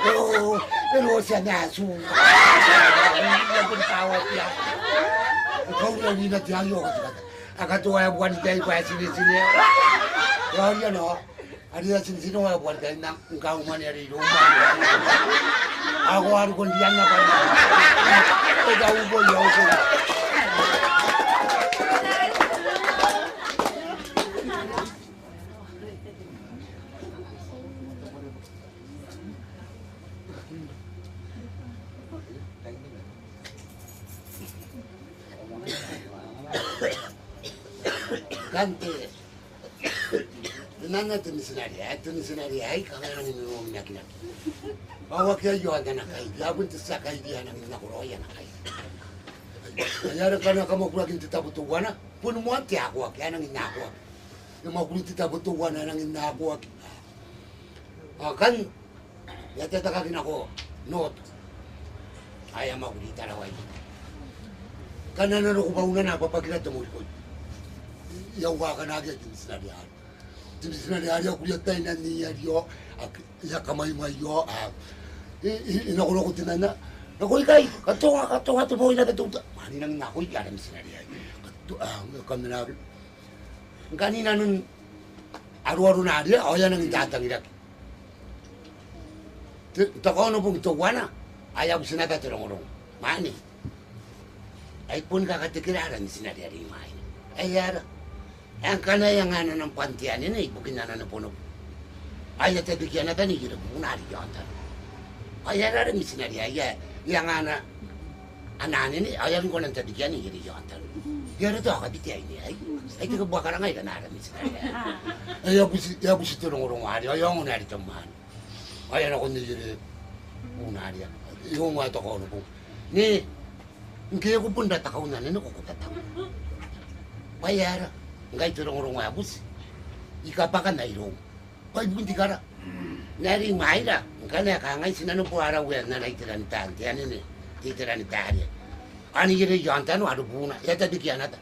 Oh, terus saya nasu. Ya pun gawat ya. Kau yang ini nanti ayo kata. Agak tua yang bukan dari sini. Ya dia no, ada sini orang bukan dari nak kau mana dari rumah. Aku harus kondian apa ni? Kau jauh boleh aku. Ganti, nana tu ni senari ay kamera ni minum nak. Bawa kaya jual nak ay, dia pun tersakai dia nak roya nak ay. Ayah kerana kamu kurang kita butuh wana, pun muat ya aku kaya nangin aku. Yang mau kita butuh wana nangin aku. Kan, ya kita kakin aku not. Ayah mau kita rawai. Karena nana ko bangunan apa pagi kita temu ko. Ya waka naga jenis nari aku lihat taina ni yo ya kamai mai yo ina ko tinana ko kai katonga tu boy na tu mani nang na ko ya jenis nari katu kamera kanina nun aru na dia o ya nang datang ira takono pung to wana ayaw sinata terong mani ay pun kakatikira ran sinari ari mai ayara yang kana yang ana ng pantian ini bukin ana na puno. Ayat bigyan na tani giro bunari yontan. Ayat ada misinari ayat yang ana ini ayat ko nang bigyan ni giro yontan. Giro to ka bitay ini ay tiga buah karang ay na misinari. Ya busi tulong ari ayaw mo nari taman. Ayat ako ni giro bunari. Yung mga to ko no. Ni kaya ko pun datakaw na nino ko tatang. Bayar. Ngai turong abus, ikapakan na irong. Kau bunti kara, nari maira, kana kangai sinano puara wer na itiran tan, tian ini, itiran tadi. Ani kiri jantan adu buna, ya tadi kianata.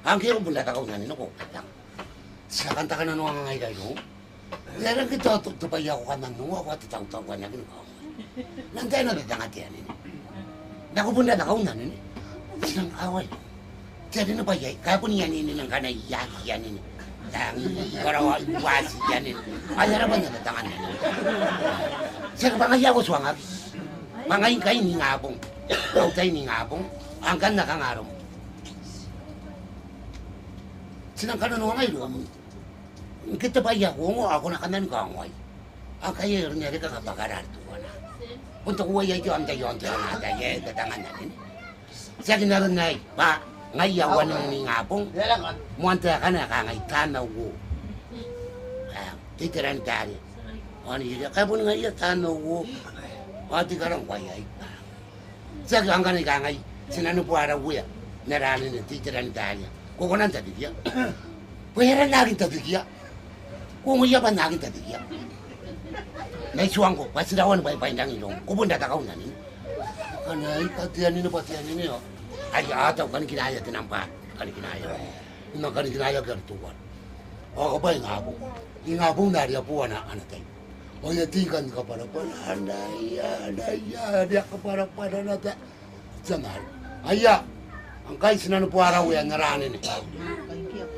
Angke ko bunda takau nani no ko katang. Silakan takan nano ngai dai no. Ya ran kita tu pa ya ko kanan no, ako tahu kan nakin ko. Nanti na datang tian ini. Naku bunda takau nani ni. Sinang awal. Jadi no bayai, kaya pun yan ini nang kana yan ini. Tang karawa ibuasi yan ini. Ayara ba na tangan ini. Sa bangaya ko suangab. Mangain kay ni ngabong. Daw tay ni ngabong. Angkan na kangarom. Sinang kana no ngay lo. Kita ba ya ko ako na kanan ka ngoy. Ang kaya rin ka kapagaran to na. Punta ko ya yon na tayo datangan na ini. Sa ginaron nay, ba ngayawan ng ngapong muanta ka na kangay tanaw ko titiran tari ano yun kaya po nga iya tanaw ko pati ka lang kwayay sag ang kanay kangay sinano po araw ko ya naranin ng titiran tari kukunan tadigya pwera naging tadigya kung iya pa naging tadigya naisuang ko pasirawan ba ipahindang ilong kubunda takaw na nini kanay patian ini oh ay ataw kan kinaya tinampa kan kinaya ina kan kinaya gartuan o ba ingabong nari po na anatay o ya tingkan ka para andaya dia ka para nata sangal aya Ang guys na nupuara uya narani ni.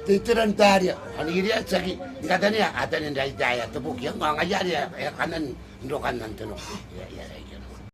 Titiran taria. Ani ria sagi. Dikatanya ada ni dai daya tepuk yang ngajari ya kanan ndokan nanti no. Ya ya ya.